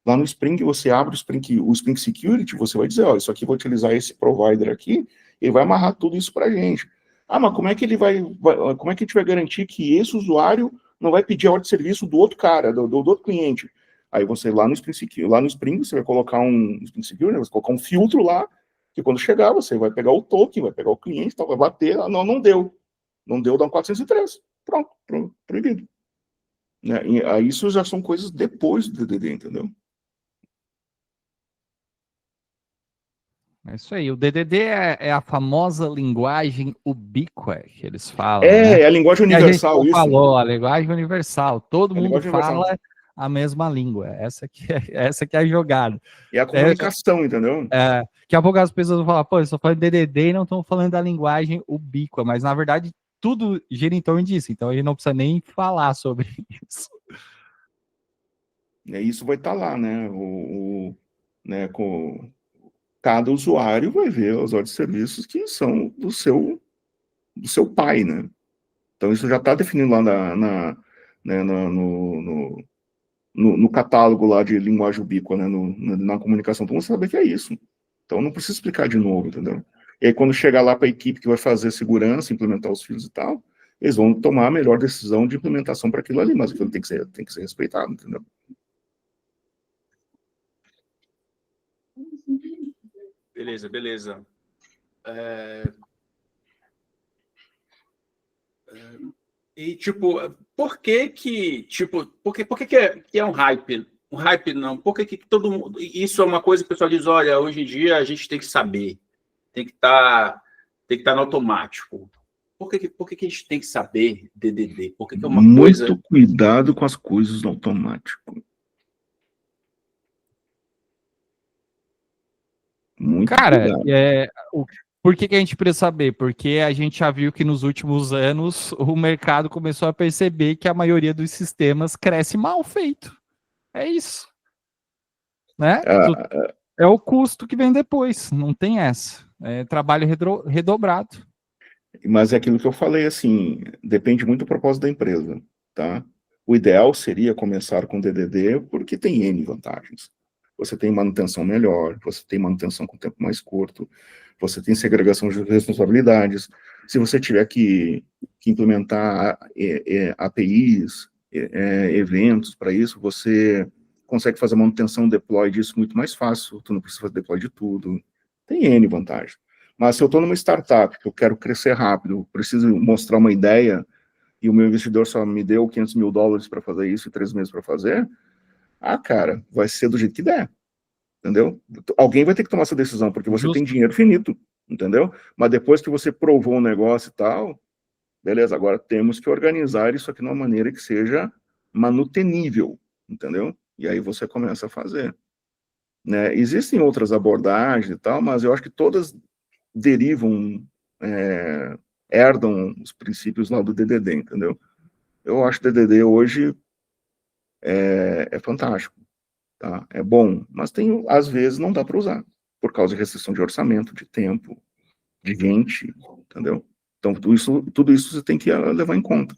lá no Spring, você abre o Spring Security, você vai dizer, ó, isso aqui, vou utilizar esse provider aqui, ele vai amarrar tudo isso pra gente. Ah, mas como é que como é que a gente vai garantir que esse usuário não vai pedir a ordem de serviço do outro cara, do outro cliente? Aí você, lá no Spring, você vai colocar um Spring Security, você vai colocar um filtro lá, que quando chegar, você vai pegar o token, vai pegar o cliente, vai bater, não deu. Não deu, dá um 403. Pronto, proibido. Né? E aí isso já são coisas depois do DDD, entendeu? É isso aí. O DDD é a famosa linguagem ubíqua que eles falam, É, né? é a linguagem E a gente universal, isso. falou, a linguagem universal. Todo É a mundo linguagem universal. fala a mesma língua. Essa que é a jogada. É a comunicação, entendeu? Daqui a pouco as pessoas vão falar, pô, eu só falando DDD e não estão falando da linguagem ubíqua, mas na verdade tudo gira em torno disso, então a gente não precisa nem falar sobre isso. Isso vai estar lá, né? Né, cada usuário vai ver os ordens de serviços que são do seu pai, né? Então isso já está definido lá né, no catálogo lá de linguagem ubíqua, né, na comunicação. Então você sabe que é isso. Então não precisa explicar de novo, entendeu? E aí quando chegar lá para a equipe que vai fazer segurança, implementar os fios e tal, eles vão tomar a melhor decisão de implementação para aquilo ali, mas aquilo tem que ser respeitado, entendeu? Beleza. E, tipo, por que que é um hype? Um hype não. Por que todo mundo... Isso é uma coisa que o pessoal diz, olha, hoje em dia a gente tem que saber. Tem que estar no automático. Por que a gente tem que saber DDD? Por que é uma coisa... Muito cuidado com as coisas no automático. Muito Cara, cuidado. por que a gente precisa saber? Porque a gente já viu que nos últimos anos o mercado começou a perceber que a maioria dos sistemas cresce mal feito. É isso. Né? É o custo que vem depois, não tem essa. É trabalho redobrado. Mas é aquilo que eu falei, assim, depende muito do propósito da empresa, tá? O ideal seria começar com DDD porque tem N vantagens. Você tem manutenção melhor, você tem manutenção com tempo mais curto, você tem segregação de responsabilidades. Se você tiver que implementar APIs, eventos para isso, você consegue fazer manutenção, deploy disso muito mais fácil, tu não precisa fazer deploy de tudo. Tem N vantagens. Mas se eu estou numa startup, que eu quero crescer rápido, preciso mostrar uma ideia, e o meu investidor só me deu $500 mil para fazer isso e 3 meses para fazer, cara, vai ser do jeito que der, entendeu? Alguém vai ter que tomar essa decisão, porque você tem dinheiro finito, entendeu? Mas depois que você provou um negócio e tal, beleza, agora temos que organizar isso aqui de uma maneira que seja manutenível, entendeu? E aí você começa a fazer. Né? Existem outras abordagens e tal, mas eu acho que todas derivam, herdam os princípios lá do DDD, entendeu? Eu acho que o DDD hoje é fantástico, tá? É bom, mas às vezes não dá para usar, por causa de restrição de orçamento, de tempo, de gente, entendeu? Então, tudo isso você tem que levar em conta.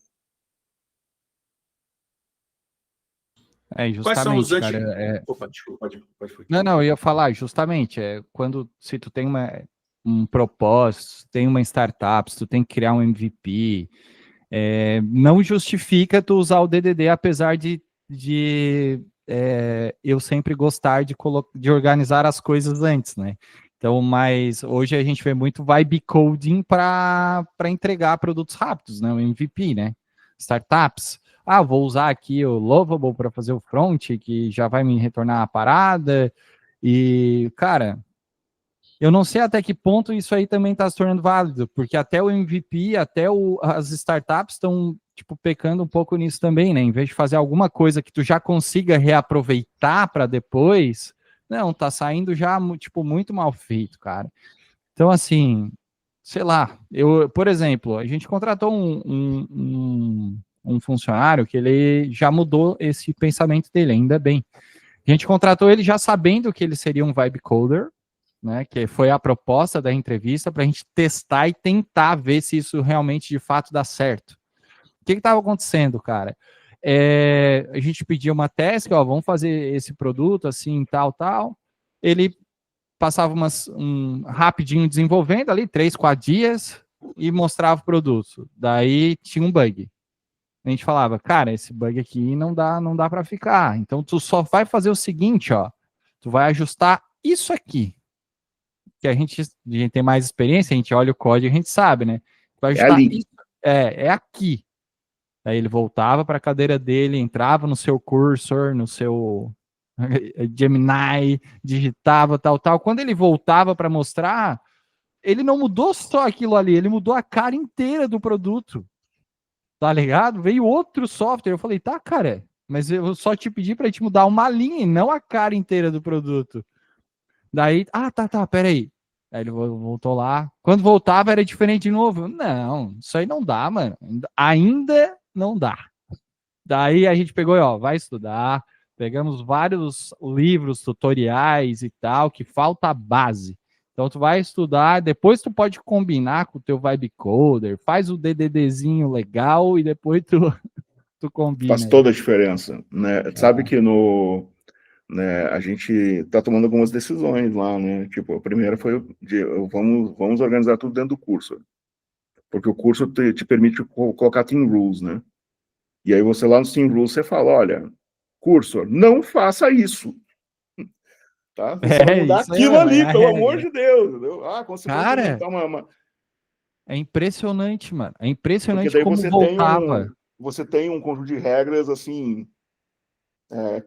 Justamente, quais são os cara. Opa, desculpa, pode. Não, eu ia falar, justamente, se tu tem um propósito, tem uma startup, se tu tem que criar um MVP, não justifica tu usar o DDD, apesar de eu sempre gostar de organizar as coisas antes, né? Então, mas hoje a gente vê muito vibe coding para entregar produtos rápidos, né? O MVP, né? Startups. Vou usar aqui o Lovable para fazer o front, que já vai me retornar a parada. E, cara, eu não sei até que ponto isso aí também está se tornando válido, porque até o MVP, as startups estão, tipo, pecando um pouco nisso também, né? Em vez de fazer alguma coisa que tu já consiga reaproveitar para depois, não, tá saindo já, tipo, muito mal feito, cara. Então, assim, sei lá, por exemplo, a gente contratou um funcionário que ele já mudou esse pensamento dele, ainda bem. A gente contratou ele já sabendo que ele seria um vibe coder, né, que foi a proposta da entrevista para a gente testar e tentar ver se isso realmente de fato dá certo. O que estava acontecendo, cara? a gente pedia uma task, ó, vamos fazer esse produto assim, tal. Ele passava rapidinho desenvolvendo ali, 3, 4 dias, e mostrava o produto. Daí tinha um bug. A gente falava, cara, esse bug aqui não dá para ficar. Então tu só vai fazer o seguinte, ó, tu vai ajustar isso aqui. Que a gente tem mais experiência, a gente olha o código, a gente sabe, né? Vai ajustar isso, é aqui. Aí ele voltava para a cadeira dele, entrava no seu cursor, no seu Gemini, digitava tal. Quando ele voltava para mostrar, ele não mudou só aquilo ali, ele mudou a cara inteira do produto. Tá ligado? Veio outro software. Eu falei, tá, cara, mas eu só te pedi para te mudar uma linha e não a cara inteira do produto. Daí, tá, peraí. Aí ele voltou lá. Quando voltava era diferente de novo. Não, isso aí não dá, mano. Ainda não dá. Daí a gente pegou, ó, vai estudar. Pegamos vários livros, tutoriais e tal, que falta a base. Então tu vai estudar, depois tu pode combinar com o teu vibe coder, faz o DDDzinho legal e depois tu combina. Faz toda a diferença, né? Sabe que né, a gente está tomando algumas decisões lá, né? Tipo, a primeira foi vamos organizar tudo dentro do curso, porque o curso te permite colocar team rules, né? E aí você lá no team rules você fala, olha, cursor, não faça isso. Tá? Você vai mudar aquilo ali, pelo amor de Deus. Entendeu? Quando você cara, é impressionante, mano. É impressionante como voltava. Você tem um conjunto de regras, assim,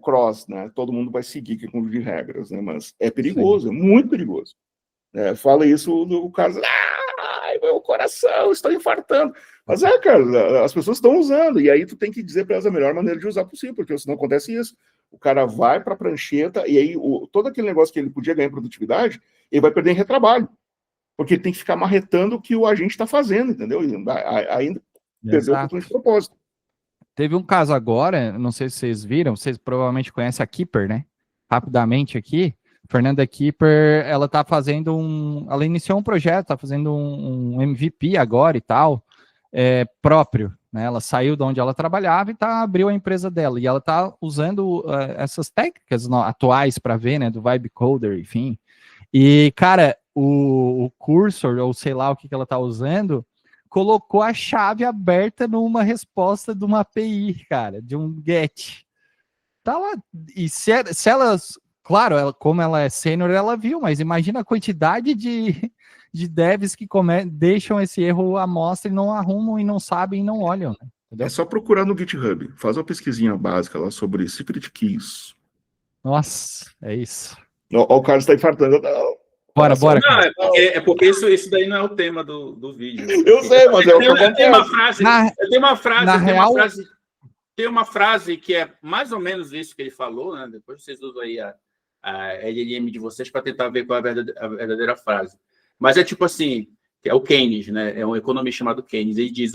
cross, né? Todo mundo vai seguir aquele conjunto de regras, né? Mas é perigoso, é muito perigoso. Fala isso, o cara diz, ai, meu coração, estou infartando. Mas cara, as pessoas estão usando, e aí tu tem que dizer para elas a melhor maneira de usar possível, porque senão acontece isso. O cara vai para a prancheta, e aí todo aquele negócio que ele podia ganhar em produtividade, ele vai perder em retrabalho. Porque ele tem que ficar marretando o que o agente está fazendo, entendeu? E ainda perdeu o ponto de propósito. Teve um caso agora, não sei se vocês viram, vocês provavelmente conhecem a Keeper, né? Rapidamente aqui, Fernanda Keeper, ela tá fazendo ela iniciou um projeto, tá fazendo um MVP agora e tal, próprio, né? Ela saiu de onde ela trabalhava e abriu a empresa dela, e ela tá usando essas técnicas atuais para ver, né, do Vibe Coder, enfim. E, cara, o cursor, ou sei lá o que ela tá usando, colocou a chave aberta numa resposta de uma API, cara, de um GET. Tá lá, e se elas, claro, como ela é sênior, ela viu, mas imagina a quantidade de devs que deixam esse erro à mostra e não arrumam e não sabem e não olham. Né? É só procurar no GitHub, faz uma pesquisinha básica lá sobre secret keys. Nossa, é isso. O Carlos está infartando. Bora. Não, é porque isso daí não é o tema do vídeo. Eu sei, mas tem uma frase. Tem uma frase que é mais ou menos isso que ele falou, né? Depois vocês usam aí a LLM de vocês para tentar ver qual é a verdadeira frase. Mas é tipo assim, que é o Keynes, né? É um economista chamado Keynes. Ele diz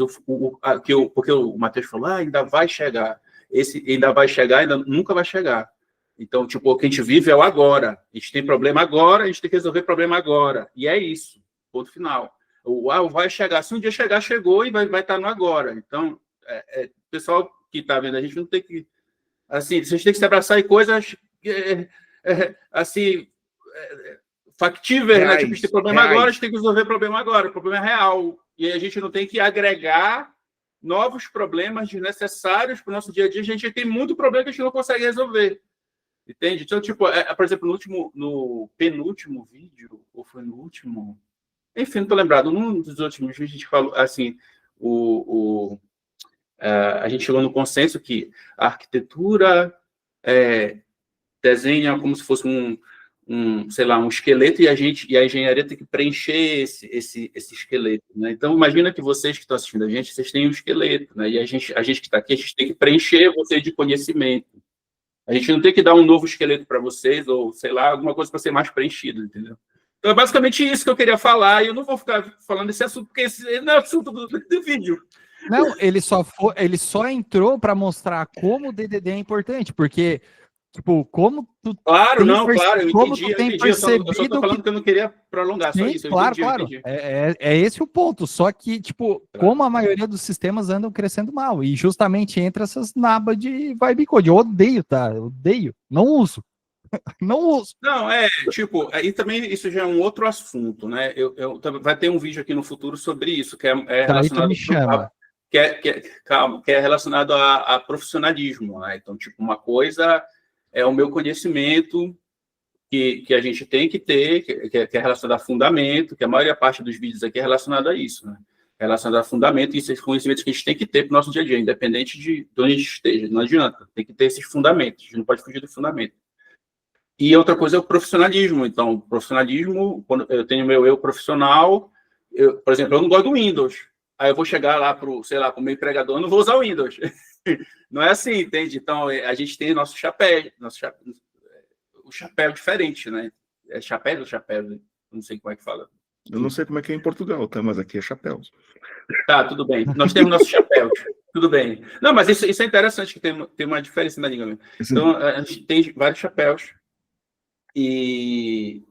porque o Matheus falou, ainda vai chegar. Esse ainda vai chegar, ainda nunca vai chegar. Então, tipo, o que a gente vive é o agora. A gente tem problema agora, a gente tem que resolver problema agora. E é isso. Ponto final. O vai chegar. Se um dia chegar, chegou e vai estar no agora. Então, pessoal que está vendo, a gente não tem que... Assim, a gente tem que se abraçar em coisas assim, factíveis, né? Tipo, a gente tem problema agora, a gente tem que resolver problema agora. O problema é real. E a gente não tem que agregar novos problemas desnecessários para o nosso dia a dia. A gente tem muito problema que a gente não consegue resolver. Entende? Então, tipo, por exemplo, no penúltimo vídeo, ou foi no último... Enfim, não estou lembrado. Num dos últimos vídeos, a gente falou, assim, a gente chegou no consenso que a arquitetura desenha como se fosse sei lá, um esqueleto e a engenharia tem que preencher esse esqueleto, né? Então, imagina que vocês que estão assistindo a gente, vocês têm um esqueleto, né? E a gente que está aqui, a gente tem que preencher vocês de conhecimento. A gente não tem que dar um novo esqueleto para vocês, ou, sei lá, alguma coisa para ser mais preenchido, entendeu? Então, é basicamente isso que eu queria falar, e eu não vou ficar falando desse assunto, porque esse não é o assunto do vídeo. Não, ele só entrou para mostrar como o DDD é importante, porque Tipo, como tu Claro, tem, não, claro, eu como entendi, tu tem eu só tô percebido falando que eu não queria prolongar, só sim, isso, eu claro, entendi, eu claro. entendi. É esse o ponto. Só que, tipo, Claro. como a maioria dos sistemas andam crescendo mal, e justamente entra essas nabas de vibe code. Eu odeio, tá? Eu odeio. Não uso. Não uso. Não, tipo, aí também isso já é um outro assunto, né? Vai ter um vídeo aqui no futuro sobre isso, que é Daí tu me relacionado chama. calma, que é relacionado a profissionalismo, né? Então, tipo, uma coisa é o meu conhecimento que a gente tem que ter, que é relacionado a fundamento, que a maior parte dos vídeos aqui é relacionado a isso, né? É relacionado a fundamento e esses conhecimentos que a gente tem que ter para o nosso dia a dia, independente de onde a gente esteja. Não adianta, tem que ter esses fundamentos, a gente não pode fugir do fundamento. E outra coisa é o profissionalismo. Então, profissionalismo, quando eu tenho meu eu profissional, por exemplo, eu não gosto do Windows. Aí eu vou chegar lá para o meu empregador, eu não vou usar o Windows. Não é assim, entende? Então, a gente tem o chapéu diferente, né? É chapéu ou chapéu? Não sei como é que fala. Eu não sei como é que é em Portugal, tá? Mas aqui é chapéus. Tá, tudo bem. Nós temos nossos chapéus. Tudo bem. Não, mas isso é interessante, que tem uma diferença na língua. Então, a gente tem vários chapéus. E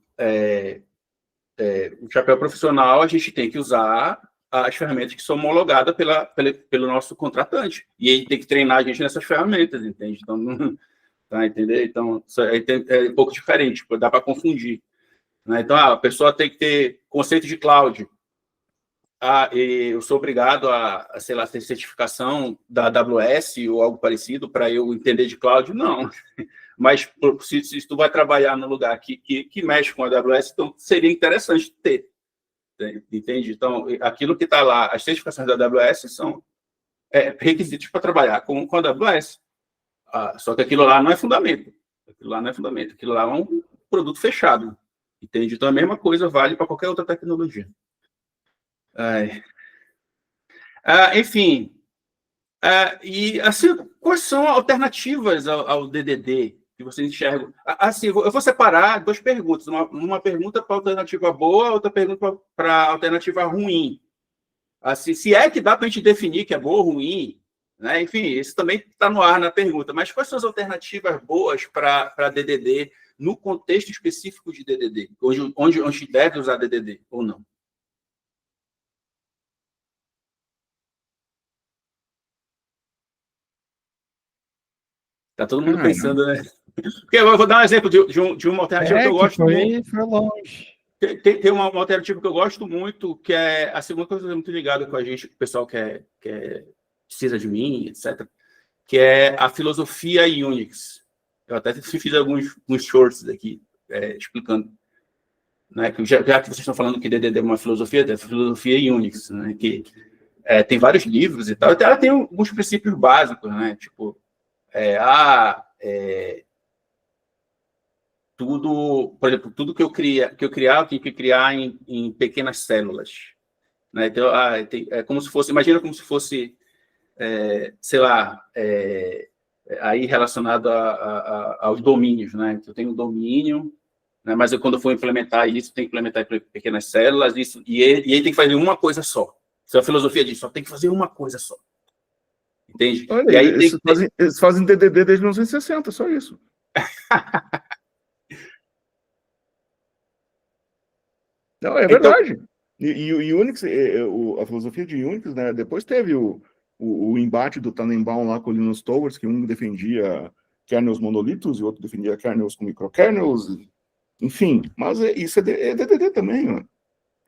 o chapéu profissional, a gente tem que usar as ferramentas que são homologadas pelo nosso contratante. E ele tem que treinar a gente nessas ferramentas, entende? Então, tá, entender? Então, isso é um pouco diferente, dá para confundir. Né? Então, a pessoa tem que ter conceito de cloud. Eu sou obrigado sei lá, ter certificação da AWS ou algo parecido para eu entender de cloud? Não. Mas se tu vai trabalhar num lugar que mexe com a AWS, então seria interessante ter. Entende? Então, aquilo que está lá, as certificações da AWS são requisitos para trabalhar com a AWS. Só que aquilo lá não é fundamento. Aquilo lá não é fundamento. Aquilo lá é um produto fechado. Entende? Então, a mesma coisa vale para qualquer outra tecnologia. Enfim, e assim, quais são alternativas ao DDD que vocês enxergam? Assim, eu vou separar duas perguntas. Uma pergunta para alternativa boa, outra pergunta para alternativa ruim. Assim, se é que dá para a gente definir que é boa ou ruim, né? Enfim, isso também está no ar na pergunta. Mas quais são as alternativas boas para DDD no contexto específico de DDD? Onde deve usar DDD ou não? Tá todo mundo pensando, né? Porque eu vou dar um exemplo de uma alternativa que eu gosto muito. Foi longe. Tem uma alternativa que eu gosto muito, que é a segunda coisa muito ligada com a gente, o pessoal que precisa de mim, etc., que é a filosofia Unix. Eu até fiz alguns shorts aqui explicando. Né, que já que vocês estão falando que DDD é uma filosofia, é a filosofia Unix, né, que tem vários livros e tal, ela tem alguns princípios básicos, né, tipo, tudo, por exemplo, tudo que eu criar, eu tenho que criar em pequenas células. Né? Então, é como se fosse, imagina como se fosse, sei lá, aí relacionado aos domínios. Né? Eu tenho um domínio, né? Mas quando eu for implementar isso, tem que implementar em pequenas células, e ele tem que fazer uma coisa só. Isso é a filosofia disso, só tem que fazer uma coisa só. Entende? Olha, E aí eles fazem DDD desde 1960, só isso. Não, é verdade. Então, e Unix, a filosofia de Unix, né, depois teve o embate do Tannenbaum lá com o Linus Torvalds, que um defendia kernels monolitos e o outro defendia kernels com microkernels, enfim, mas isso é DDD também, né?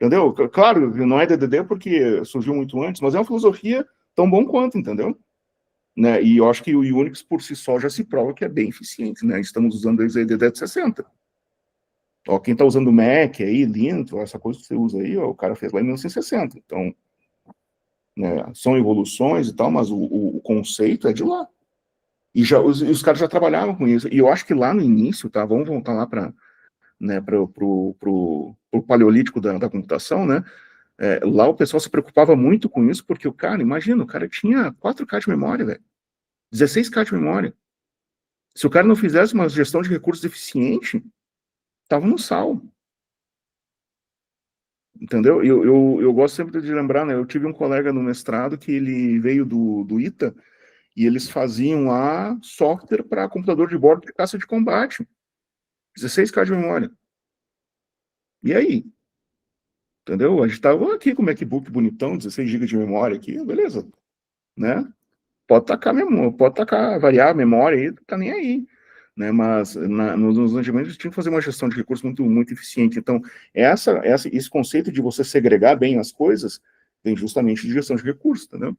Entendeu? Claro, não é DDD porque surgiu muito antes, mas é uma filosofia tão bom quanto, entendeu? Né? E eu acho que o Unix por si só já se prova que é bem eficiente, né? Estamos usando desde DDD de 60. Ó, quem está usando Mac aí, Linux, essa coisa que você usa aí, ó, o cara fez lá em 1960. Então, né, são evoluções e tal, mas o conceito é de lá. E os caras já trabalhavam com isso. E eu acho que lá no início, tá? Vamos voltar lá para né, pro paleolítico da computação, né? Lá o pessoal se preocupava muito com isso, porque imagina, o cara tinha 4K de memória, velho. 16K de memória. Se o cara não fizesse uma gestão de recursos eficiente, tava no sal. Entendeu? Eu gosto sempre de lembrar, né? Eu tive um colega no mestrado que ele veio do ITA e eles faziam lá software para computador de bordo de caça de combate. 16K de memória. E aí? Entendeu? A gente estava aqui com o MacBook bonitão, 16 GB de memória aqui, beleza, né? Pode tacar, variar a memória aí, não tá nem aí. Né, mas nos lançamentos tinha que fazer uma gestão de recursos muito eficiente. Então, esse conceito de você segregar bem as coisas vem justamente de gestão de recursos, entendeu?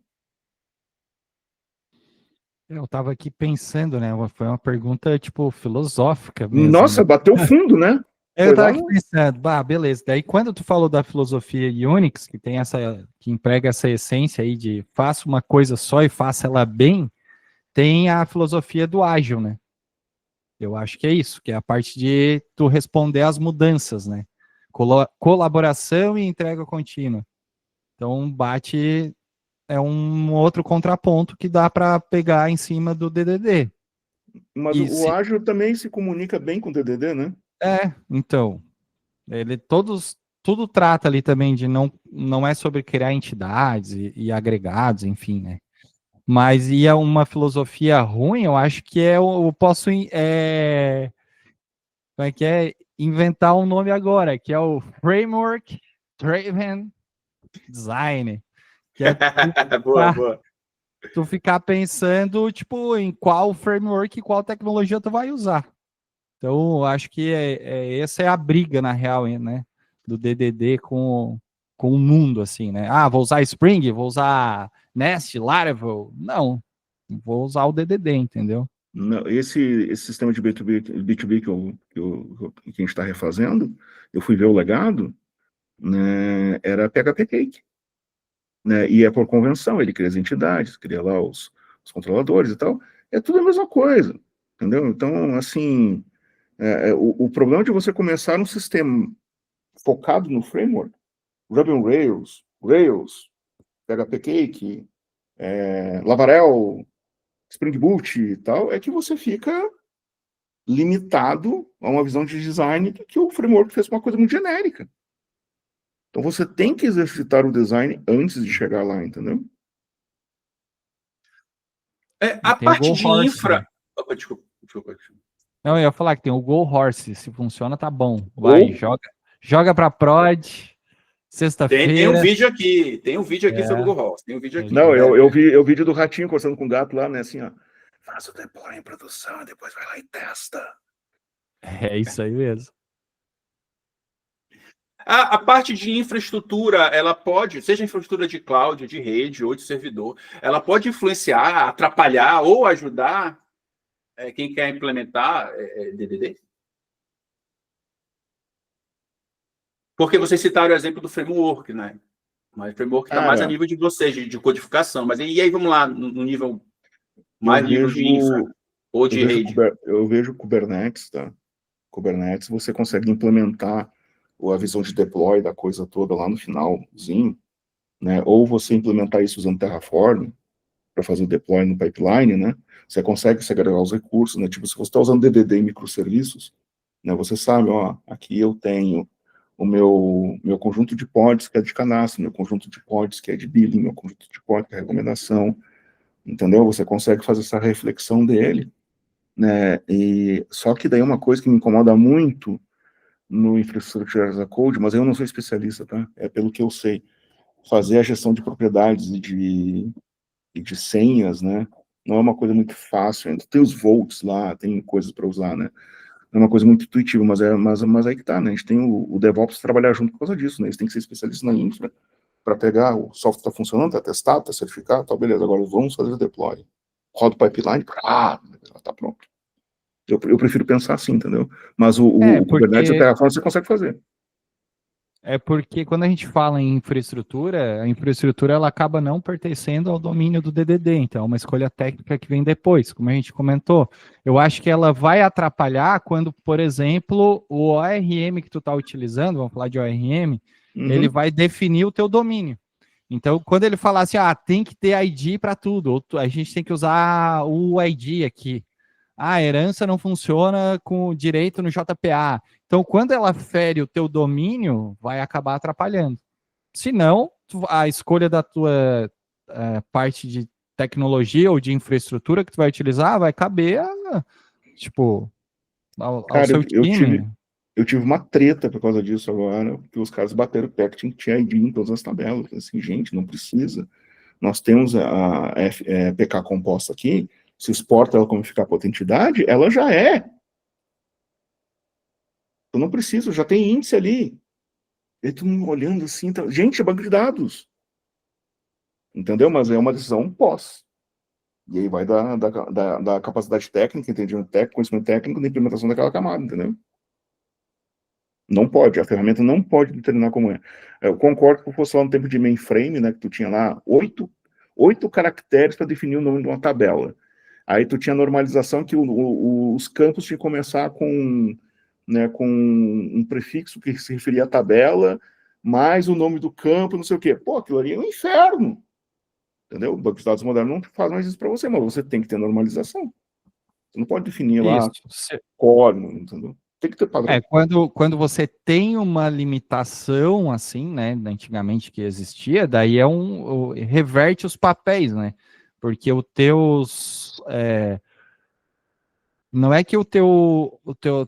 Eu estava aqui pensando, né? Foi uma pergunta, tipo, filosófica mesmo. Nossa, né? bateu fundo, né? Eu estava aqui pensando, beleza. Daí, quando tu falou da filosofia Unix, que emprega essa essência aí de faça uma coisa só e faça ela bem, tem a filosofia do ágil, né? Eu acho que é isso, que é a parte de tu responder às mudanças, né? Colaboração e entrega contínua. Então, é um outro contraponto que dá para pegar em cima do DDD. Mas o ágil também se comunica bem com o DDD, né? Então, tudo trata ali também de não é sobre criar entidades e agregados, enfim, né? Mas uma filosofia ruim, eu acho que eu posso como é que é? Inventar um nome agora, que é o Framework Driven Design, que é boa. Tu ficar pensando, tipo, em qual framework e qual tecnologia tu vai usar. Então, eu acho que essa é a briga, na real, né? Do DDD com o mundo, assim, né? Vou usar Spring, vou usar Nest, Laravel. Não, vou usar o DDD, entendeu? Não, esse sistema de B2B que a gente está refazendo, eu fui ver o legado, né, era PHP Cake. Né, e é por convenção, ele cria as entidades, cria lá os controladores e tal, é tudo a mesma coisa, entendeu? Então, assim, o problema de você começar um sistema focado no framework, Ruby on Rails, PHP Cake, Laravel, Spring Boot e tal, é que você fica limitado a uma visão de design que o framework fez uma coisa muito genérica. Então você tem que exercitar o design antes de chegar lá, entendeu? A parte de Horse, infra... né? Opa, desculpa. Não, eu ia falar que tem o Go Horse, se funciona, tá bom. Vai, joga pra prod, sexta-feira. Tem um vídeo aqui sobre o Go Horse. Tem um vídeo aqui. Não, eu vi o vídeo do ratinho conversando com o gato lá, né, assim, ó. Faz o deploy em produção, depois vai lá e testa. É isso aí mesmo. A parte de infraestrutura, ela pode, seja infraestrutura de cloud, de rede ou de servidor, ela pode influenciar, atrapalhar ou ajudar quem quer implementar DDD? Porque vocês citaram o exemplo do framework, né? Mas o framework está mais a nível de vocês, de codificação. Mas e aí, vamos lá, no nível mais nível de infra ou de rede? Eu vejo Kubernetes, tá? Kubernetes, você consegue implementar a visão de deploy da coisa toda lá no finalzinho, né? Ou você implementar isso usando Terraform para fazer o deploy no pipeline, né? Você consegue segregar os recursos, né? Tipo, se você está usando DDD em microserviços, né? Você sabe, ó, aqui eu tenho o meu conjunto de pods que é de cadastro, meu conjunto de pods que é de billing, meu conjunto de pods que é recomendação, entendeu? Você consegue fazer essa reflexão dele, né? E só que daí uma coisa que me incomoda muito no Infrastructure as a Code, mas eu não sou especialista, tá? É pelo que eu sei. Fazer a gestão de propriedades e de senhas, né? Não é uma coisa muito fácil ainda. Tem os volts lá, tem coisas para usar, né? Não é uma coisa muito intuitiva, mas aí que tá, né? A gente tem o DevOps trabalhar junto por causa disso, né? Eles têm que ser especialistas na infra para pegar o software está funcionando, está testado, está certificado, tá, beleza, agora vamos fazer o deploy. Roda o pipeline, tá pronto. Eu prefiro pensar assim, entendeu? Mas o Kubernetes e o Terraform você consegue fazer. É porque quando a gente fala em infraestrutura, a infraestrutura ela acaba não pertencendo ao domínio do DDD, então é uma escolha técnica que vem depois, como a gente comentou. Eu acho que ela vai atrapalhar quando, por exemplo, o ORM que tu está utilizando, vamos falar de ORM, ele vai definir o teu domínio. Então, quando ele falar assim, tem que ter ID para tudo, ou a gente tem que usar o ID aqui. A herança não funciona com direito no JPA. Então, quando ela fere o teu domínio, vai acabar atrapalhando. Se não, a escolha da tua parte de tecnologia ou de infraestrutura que tu vai utilizar vai caber, tipo, ao Cara, seu time. eu tive uma treta por causa disso agora, porque os caras bateram o pé que tinha ID em todas as tabelas. Assim, gente, não precisa. Nós temos a PK composta aqui, se exporta ela como ficar por entidade, ela já é. Eu não preciso, já tem índice ali. E todo mundo olhando assim, tá... gente, é banco de dados. Entendeu? Mas é uma decisão pós. E aí vai da capacidade técnica, entendimento técnico, conhecimento técnico da implementação daquela camada, entendeu? Não pode, a ferramenta não pode determinar como é. Eu concordo que fosse lá no tempo de mainframe, né, que tu tinha lá oito caracteres para definir o nome de uma tabela. Aí tu tinha normalização que os campos tinham que começar com, né, com um prefixo que se referia à tabela, mais o nome do campo, não sei o quê. Pô, aquilo ali é um inferno. Entendeu? O banco de dados moderno não faz mais isso para você, mas você tem que ter normalização. Você não pode definir lá código, entendeu? Tem que ter padrão. Quando você tem uma limitação assim, né, antigamente que existia, daí reverte os papéis, né? Porque não é que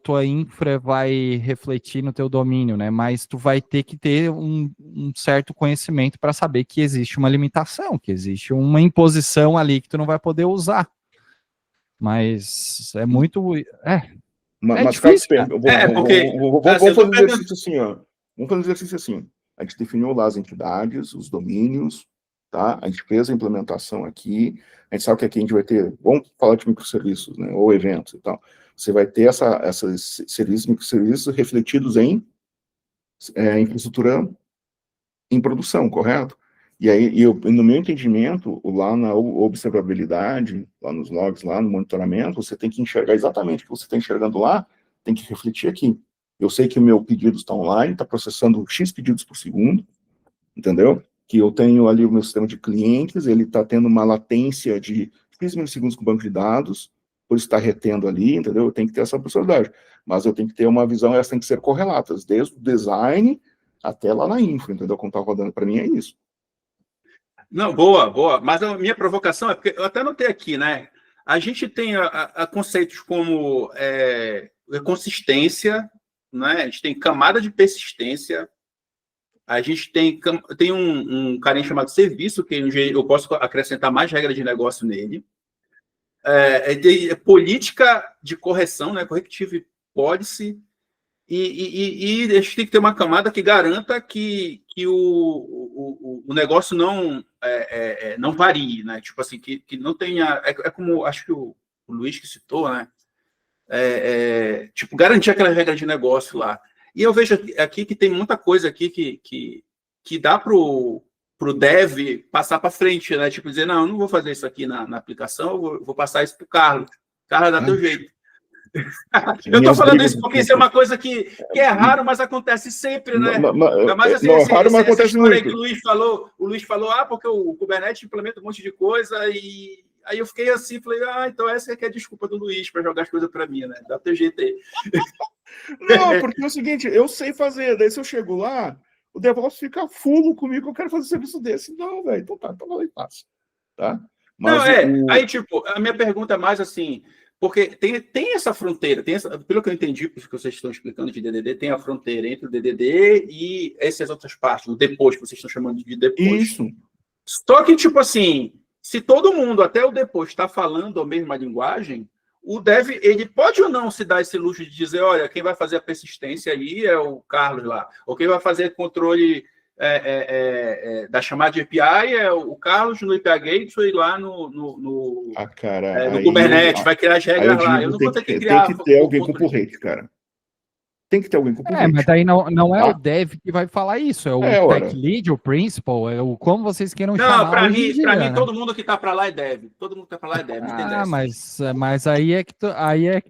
tua infra vai refletir no teu domínio, né? Mas tu vai ter que ter um certo conhecimento para saber que existe uma limitação, que existe uma imposição ali que tu não vai poder usar. Mas é muito... Mas difícil, né? Vamos fazer um exercício assim, ó. Vamos fazer um exercício assim. A gente definiu lá as entidades, os domínios, tá? A gente fez a implementação aqui. A gente sabe que aqui a gente vai ter... Vamos falar de microserviços, né? Ou eventos e tal. Você vai ter esses serviços, microserviços refletidos em infraestrutura em produção, correto? E aí, no meu entendimento, lá na observabilidade, lá nos logs, lá no monitoramento, você tem que enxergar exatamente o que você está enxergando lá, tem que refletir aqui. Eu sei que o meu pedido está online, está processando X pedidos por segundo, entendeu? Que eu tenho ali o meu sistema de clientes, ele está tendo uma latência de X milissegundos com o banco de dados, por estar retendo ali, entendeu? Eu tenho que ter essa possibilidade. Mas eu tenho que ter uma visão, elas têm que ser correlatas, desde o design até lá na infra, entendeu? Como está rodando para mim é isso. Não, boa. Mas a minha provocação é porque eu até notei aqui, né? A gente tem conceitos como consistência, né? A gente tem camada de persistência, a gente tem um carinha chamado serviço, que eu posso acrescentar mais regras de negócio nele. Política de correção, né? Corrective policy. E a gente tem que ter uma camada que garanta que o negócio não varie, né? Tipo assim, que não tenha... É como, acho que o Luiz que citou, né? Tipo, garantir aquela regra de negócio lá. E eu vejo aqui que tem muita coisa aqui que dá para o dev passar para frente, né? Tipo, dizer, não, eu não vou fazer isso aqui na aplicação, eu vou passar isso para o Carlos. Carlos, dá teu jeito. Eu estou falando isso porque isso é uma coisa que é raro, mas acontece sempre, né? Mas assim, não é raro, mas acontece muito. Que o Luiz falou, porque o Kubernetes implementa um monte de coisa, e aí eu fiquei assim, falei, então essa é a desculpa do Luiz para jogar as coisas para mim, né? Dá teu jeito aí. Não, porque é o seguinte, eu sei fazer, daí se eu chego lá, o DevOps fica fulo comigo, eu quero fazer serviço desse. Não, velho, então tá, então eu faço. Tá? Mas aí, tipo, a minha pergunta é mais assim, porque tem essa fronteira, pelo que eu entendi, que vocês estão explicando de DDD, tem a fronteira entre o DDD e essas outras partes, o depois, que vocês estão chamando de depois. Isso. Só que, tipo assim, se todo mundo, até o depois, está falando a mesma linguagem, o dev, ele pode ou não se dar esse luxo de dizer, olha, quem vai fazer a persistência aí é o Carlos lá, ou quem vai fazer controle da chamada de API é o Carlos no API Gateway lá no Kubernetes, vai criar as regras lá. Eu não vou ter que criar... Tem que ter alguém com porrete, cara. Tem que ter alguém com porrete. Mas daí não é o dev que vai falar isso, é o tech lead, o principal, é como vocês queiram chamar. Não, para mim, todo mundo que tá para lá é dev. Todo mundo que tá para lá é dev. Mas aí é que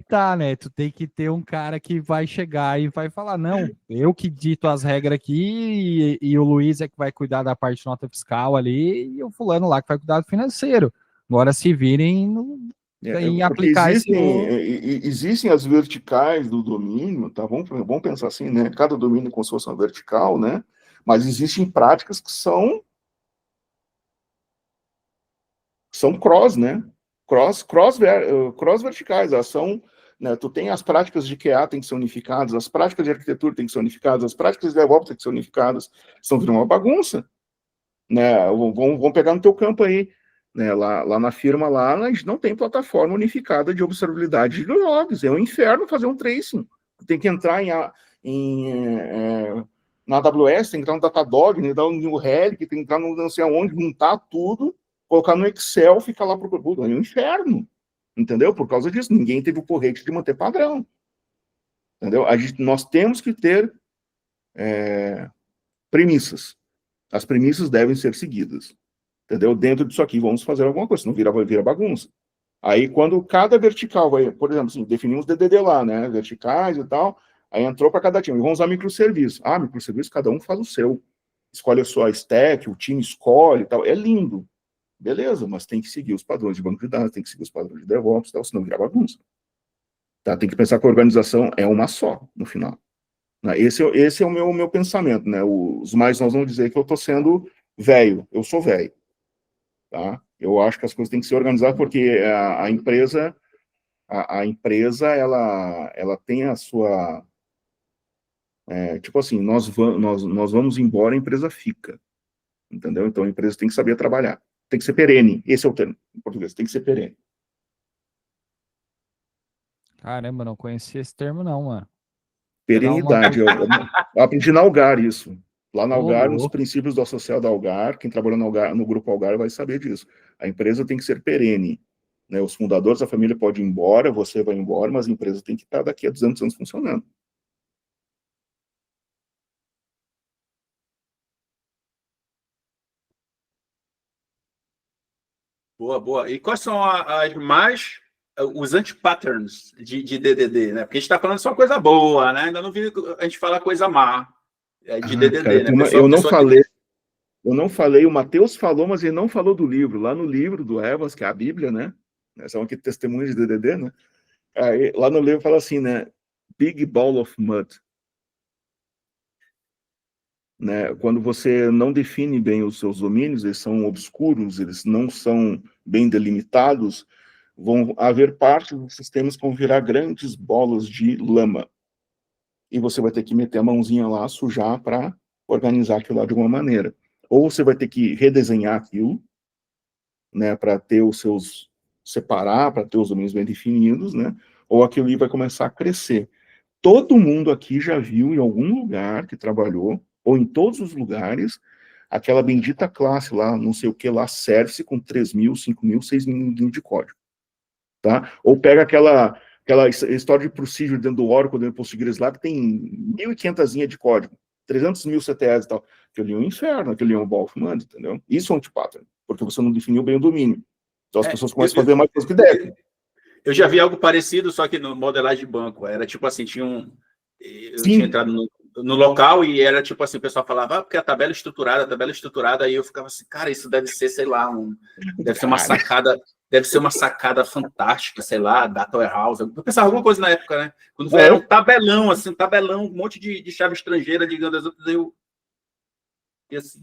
tá, né? Tu tem que ter um cara que vai chegar e vai falar, não, eu que dito as regras aqui e o Luiz é que vai cuidar da parte de nota fiscal ali e o fulano lá que vai cuidar do financeiro. Agora se virem em aplicar existem as verticais do domínio, tá? Vamos pensar assim, né? Cada domínio com sua vertical, né? Mas existem práticas que são são cross, né? Cross verticais, elas são, né, tu tem as práticas de QA tem que ser unificadas, as práticas de arquitetura tem que ser unificadas, as práticas de DevOps tem que ser unificadas, estão virando uma bagunça, né? Vamos pegar no teu campo aí, né? Lá na firma, lá, a gente não tem plataforma unificada de observabilidade de logs, é um inferno fazer um tracing, tem que entrar na AWS, tem que entrar no Datadog, tem que entrar no Relic, tem que entrar no não sei aonde, juntar tudo, colocar no Excel, ficar lá procurando. É um inferno, entendeu? Por causa disso, ninguém teve o porrete de manter padrão, entendeu? Nós temos que ter premissas. As premissas devem ser seguidas, entendeu? Dentro disso aqui, vamos fazer alguma coisa, senão vira bagunça. Aí, quando cada vertical vai, por exemplo, assim, definimos DDD lá, né? Verticais e tal, aí entrou para cada time. Vamos usar microserviço. Microserviço, cada um faz o seu. Escolhe a sua stack, o time escolhe e tal. É lindo. Beleza, mas tem que seguir os padrões de banco de dados, tem que seguir os padrões de DevOps e tal, senão vira bagunça. Tá? Tem que pensar que a organização é uma só, no final. Esse é o meu pensamento, né? Os mais nós vamos dizer que eu estou sendo velho. Eu sou velho. Tá? Eu acho que as coisas têm que ser organizadas porque a empresa ela tem a sua tipo assim, nós vamos embora, a empresa fica, entendeu? Então a empresa tem que saber trabalhar, tem que ser perene, esse é o termo em português, tem que ser perene. Caramba, não conhecia esse termo não, mano. Perenidade, eu aprendi na Algar isso. Lá na Algar, nos louco. princípios do associado da Algar, quem trabalhou no grupo Algar vai saber disso. A empresa tem que ser perene. Né? Os fundadores da família podem ir embora, você vai embora, mas a empresa tem que estar daqui a 200 anos funcionando. Boa, boa. E quais são os anti-patterns de DDD, né? Porque a gente está falando só coisa boa, né? Ainda não vi a gente falar coisa má de DDD, cara, né? Eu não falei, o Matheus falou, mas ele não falou do livro. Lá no livro do Evans, que é a Bíblia, né? São aqui testemunhos de DDD, né? Aí, lá no livro fala assim, né? Big Ball of Mud. Né? Quando você não define bem os seus domínios, eles são obscuros, eles não são bem delimitados, vão haver partes dos sistemas que vão virar grandes bolas de lama. E você vai ter que meter a mãozinha lá, sujar para organizar aquilo lá de alguma maneira. Ou você vai ter que redesenhar aquilo, né, para ter os seus separar, para ter os domínios bem definidos, né? Ou aquilo ali vai começar a crescer. Todo mundo aqui já viu em algum lugar que trabalhou, ou em todos os lugares, aquela bendita classe lá, não sei o que lá, Service com 3.000, 5.000, 6.000 linhas de código. Tá? Ou pega aquela história de procedure dentro do Oracle, dentro do Postgres lá, que tem 1.500 linhas de código, 300.000 CTS e tal. Aquilo ali é um inferno, aquilo ali é um ball of money, entendeu? Isso é um anti-pattern, porque você não definiu bem o domínio. Então as pessoas começam a fazer mais coisas que devem. Eu já vi algo parecido, só que no modelagem de banco. Era tipo assim, eu tinha entrado no local e era tipo assim, o pessoal falava, porque a tabela estruturada, aí eu ficava assim, cara, isso deve ser, sei lá, deve ser uma sacada fantástica, sei lá, data warehouse. Eu pensava alguma coisa na época, né? Quando era um tabelão, assim, um monte de chave estrangeira, digamos, as outras, e assim.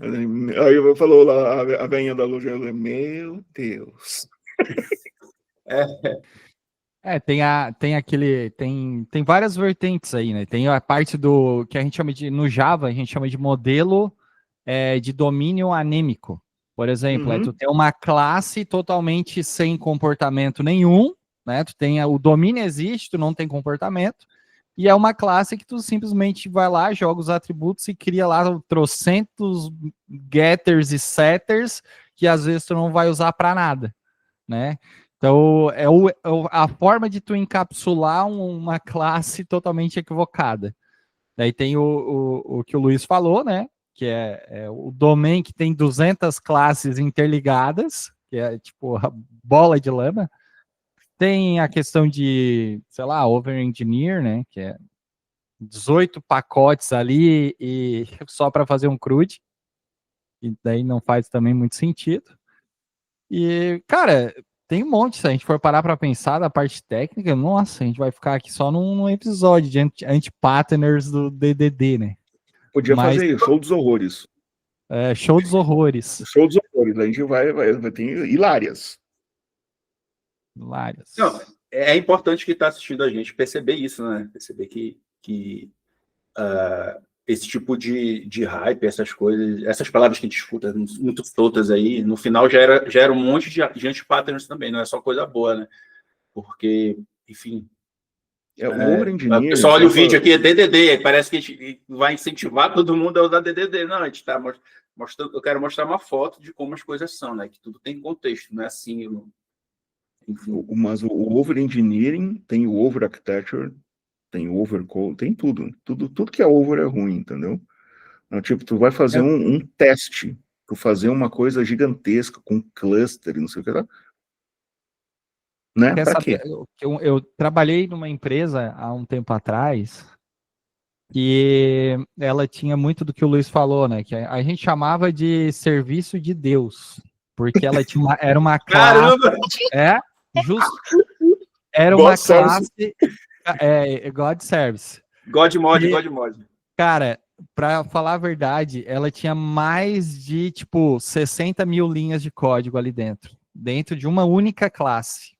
Aí falou lá, a velhinha da loja, meu Deus. Tem várias vertentes aí, né? Tem a parte do que a gente chama no Java, a gente chama de modelo de domínio anêmico. Por exemplo, tu tem uma classe totalmente sem comportamento nenhum, né? O domínio existe, tu não tem comportamento, e é uma classe que tu simplesmente vai lá, joga os atributos e cria lá trocentos getters e setters que às vezes tu não vai usar para nada, né? Então, a forma de tu encapsular uma classe totalmente equivocada. Daí tem o que o Luiz falou, né? Que é o domain que tem 200 classes interligadas, que é tipo a bola de lama. Tem a questão de, sei lá, over-engineer, né? Que é 18 pacotes ali e só para fazer um CRUD. E daí não faz também muito sentido. E, cara, tem um monte, se a gente for parar para pensar da parte técnica, nossa, a gente vai ficar aqui só num episódio de anti-patterners do DDD, né? Podia fazer isso, show dos horrores. Show dos horrores. Show dos horrores, a gente vai ter hilárias. Várias. Não, é importante que está assistindo a gente perceber isso, né? Perceber que esse tipo de hype, essas coisas, essas palavras que a gente escuta muito soltas aí, no final gera um monte de anti-patterns também, não é só coisa boa, né? Porque, enfim... O over-engineering... O pessoal olha o vídeo aqui, é DDD, parece que a gente vai incentivar todo mundo a usar DDD. Não, a gente está mostrando... Eu quero mostrar uma foto de como as coisas são, né? Que tudo tem contexto, não é assim... Enfim. Mas o over-engineering tem o over-architecture, tem o overcode, tem tudo. Tudo que é over é ruim, entendeu? Então, tipo, tu vai fazer um teste, tu fazer uma coisa gigantesca com cluster, não sei o que lá. Né? Pra quê? Eu trabalhei numa empresa há um tempo atrás que ela tinha muito do que o Luiz falou, né? Que a gente chamava de serviço de Deus, porque ela era uma classe... Caramba! Justo. Era uma classe... God Service. God Mod. Cara, para falar a verdade, ela tinha mais de, 60 mil linhas de código ali dentro de uma única classe.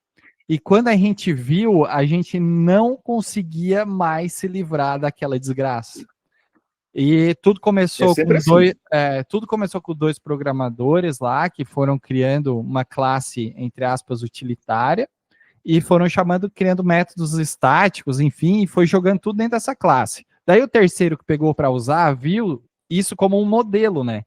E quando a gente viu, a gente não conseguia mais se livrar daquela desgraça. E tudo começou com dois programadores lá que foram criando uma classe, entre aspas, utilitária, e foram criando métodos estáticos, enfim, e foi jogando tudo dentro dessa classe. Daí o terceiro que pegou para usar viu isso como um modelo, né?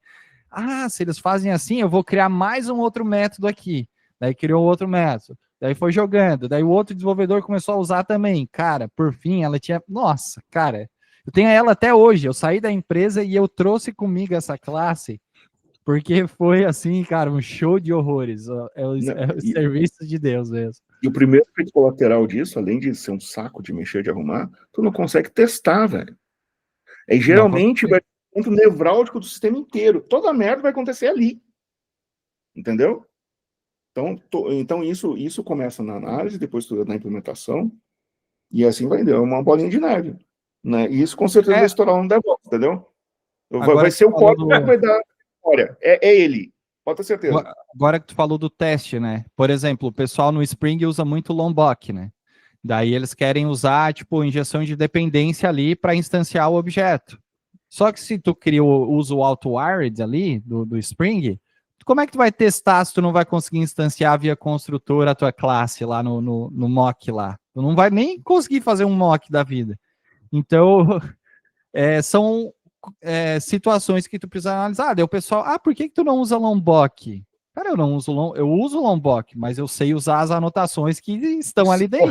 Se eles fazem assim, eu vou criar mais um outro método aqui. Daí criou outro método. Daí foi jogando. Daí o outro desenvolvedor começou a usar também. Cara, por fim, ela tinha... Nossa, cara, eu tenho ela até hoje. Eu saí da empresa e eu trouxe comigo essa classe, porque foi assim, cara, um show de horrores. É o serviço de Deus mesmo. E o primeiro efeito colateral disso, além de ser um saco de mexer, de arrumar, tu não consegue testar, velho. Geralmente vai ser um ponto nevrálgico do sistema inteiro. Toda merda vai acontecer ali. Entendeu? Então isso começa na análise, depois tudo na implementação, e assim vai dar uma bolinha de neve. Né? E isso com certeza vai estourar um DevOps, entendeu? Vai ser o código que vai dar história. É ele, pode ter certeza. Agora que tu falou do teste, né? Por exemplo, o pessoal no Spring usa muito Lombok, né? Daí eles querem usar, injeção de dependência ali para instanciar o objeto. Só que se tu usa o auto-wired ali, do Spring, como é que tu vai testar se tu não vai conseguir instanciar via construtor a tua classe lá no mock lá? Tu não vai nem conseguir fazer um mock da vida. Então, são situações que tu precisa analisar. Daí o pessoal, por que tu não usa Lombok? Cara, eu uso Lombok, mas eu sei usar as anotações que estão ali dentro.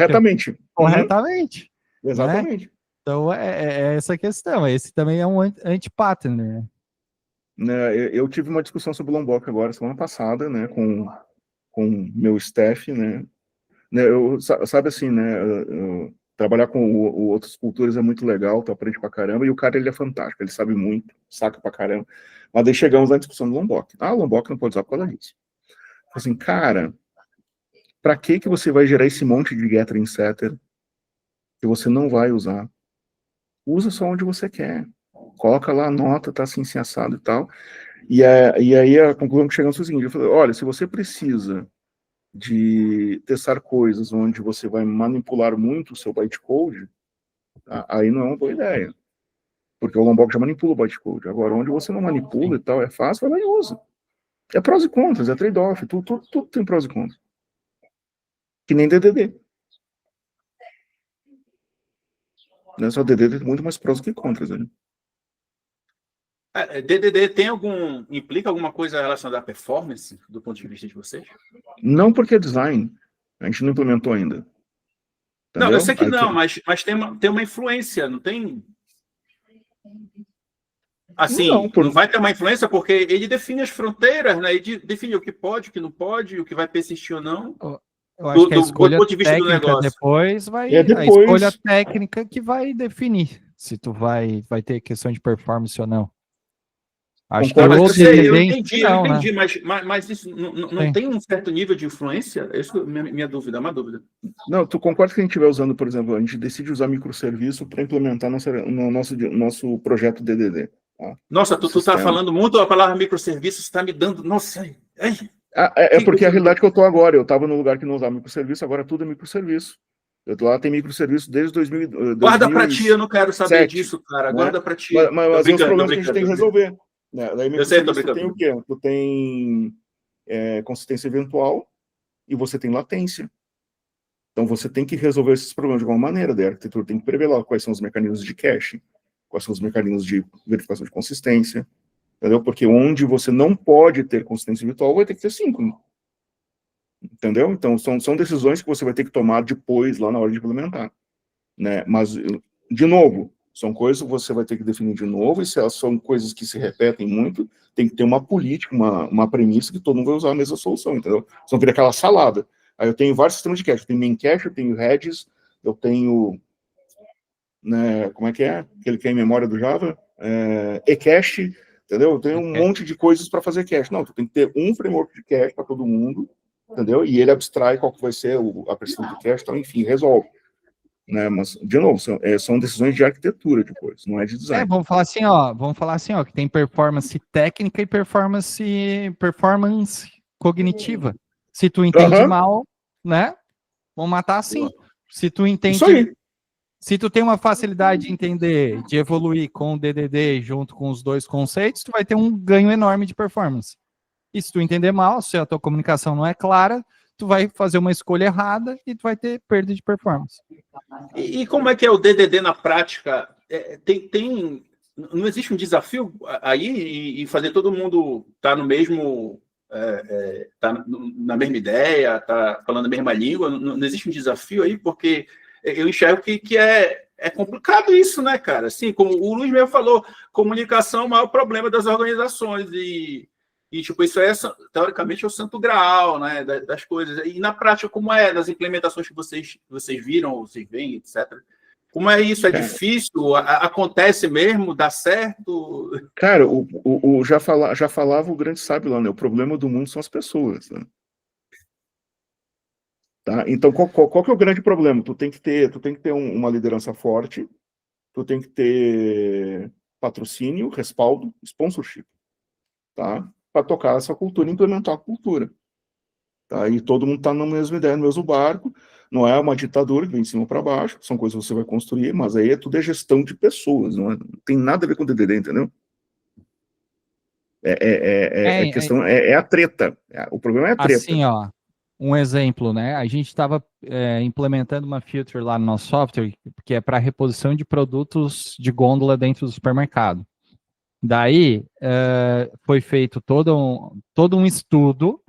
Corretamente. Exatamente. Né? Então, é essa questão. Esse também é um anti-pattern, né? Eu tive uma discussão sobre o Lombok agora, semana passada, né, com meu staff, né, sabe assim, né, trabalhar com outras culturas é muito legal, tu aprende pra caramba, e o cara, ele é fantástico, ele sabe muito, saca pra caramba, mas daí chegamos na discussão do Lombok. O Lombok não pode usar por causa disso. Assim, cara, pra que você vai gerar esse monte de getter e setter que você não vai usar? Usa só onde você quer. Coloca lá a nota, tá assim, assado e tal. E aí a conclusão que chegamos foi o seguinte, eu falei, olha, se você precisa de testar coisas onde você vai manipular muito o seu bytecode, aí não é uma boa ideia. Porque o Lombok já manipula o bytecode. Agora, onde você não manipula e tal, é fácil, vai lá e usa. É prós e contras, é trade-off, tudo tem prós e contras. Que nem DDD. Não é só DDD, tem muito mais prós do que contras, né? DDD implica alguma coisa relacionada à performance, do ponto de vista de vocês? Não, porque é design. A gente não implementou ainda. Entendeu? Não, eu sei que não, mas tem uma influência, não tem? Assim, não vai ter uma influência porque ele define as fronteiras, né? Ele define o que pode, o que não pode, o que vai persistir ou não. Eu acho que a escolha técnica depois a escolha técnica que vai definir se tu vai ter questão de performance ou não. Acho que eu entendi, mas isso não tem um certo nível de influência? Isso é minha dúvida, é uma dúvida. Não, tu concorda que a gente estiver usando, por exemplo, a gente decide usar microserviço para implementar no nosso projeto DDD. Tá? Nossa, tu tá falando muito a palavra microserviço, você está me dando... Nossa, É porque a realidade que eu estou agora, eu estava num lugar que não usava microserviço, agora tudo é microserviço. Eu tô lá, tem microserviço desde 2000, Guarda para ti, eu não quero saber disso, cara. Né? Guarda para ti. Mas é os problemas que a gente tem que resolver. Né? Daí eu sei, tô tu tem o quê? Tu tem consistência eventual e você tem latência. Então você tem que resolver esses problemas de alguma maneira. Daí a arquitetura tem que prever lá quais são os mecanismos de cache, quais são os mecanismos de verificação de consistência, entendeu? Porque onde você não pode ter consistência virtual, vai ter que ter síncrono. Entendeu? Então, são decisões que você vai ter que tomar depois, lá na hora de implementar. Né? Mas, de novo, são coisas que você vai ter que definir de novo, e se elas são coisas que se repetem muito, tem que ter uma política, uma premissa que todo mundo vai usar a mesma solução, entendeu? Senão vira aquela salada. Aí eu tenho vários sistemas de cache. Eu tenho main cache, eu tenho Redis, eu tenho... Né, como é que é? Aquele que é em memória do Java? eCache, entendeu? Eu tenho um monte de coisas para fazer cache. Não, tu tem que ter um framework de cache para todo mundo, entendeu? E ele abstrai qual que vai ser a pressão do cache, então, enfim, resolve. Né? Mas, de novo, são decisões de arquitetura depois, não é de design. Vamos falar assim, ó, que tem performance técnica e performance cognitiva. Se tu entende mal, né? Vamos matar assim. Se tu entende... Isso aí. Se tu tem uma facilidade de entender, de evoluir com o DDD junto com os dois conceitos, tu vai ter um ganho enorme de performance. E se tu entender mal, se a tua comunicação não é clara, tu vai fazer uma escolha errada e tu vai ter perda de performance. E como é que é o DDD na prática? Não existe um desafio aí e fazer todo mundo estar no mesmo... tá na mesma ideia, tá falando a mesma língua? Não existe um desafio aí? Porque eu enxergo que é complicado isso, né, cara? Assim, como o Luiz mesmo falou, comunicação é o maior problema das organizações e tipo, isso teoricamente é o santo graal, né, das coisas. E na prática, como é nas implementações que vocês viram, vocês veem, etc., como é isso? É difícil? Acontece mesmo? Dá certo? Cara, já falava o grande sábio lá, né? O problema do mundo são as pessoas, né? Tá? Então, qual que é o grande problema? Tu tem que ter uma liderança forte, tu tem que ter patrocínio, respaldo, sponsorship, tá? Para tocar essa cultura e implementar a cultura. Tá? E todo mundo está na mesma ideia, no mesmo barco. Não é uma ditadura que vem de cima para baixo, são coisas que você vai construir, mas aí tudo é gestão de pessoas, não tem nada a ver com o DDD, entendeu? É a treta. O problema é a treta. Assim, ó, um exemplo, né? A gente estava implementando uma feature lá no nosso software, que é para reposição de produtos de gôndola dentro do supermercado. Daí, foi feito todo um estudo,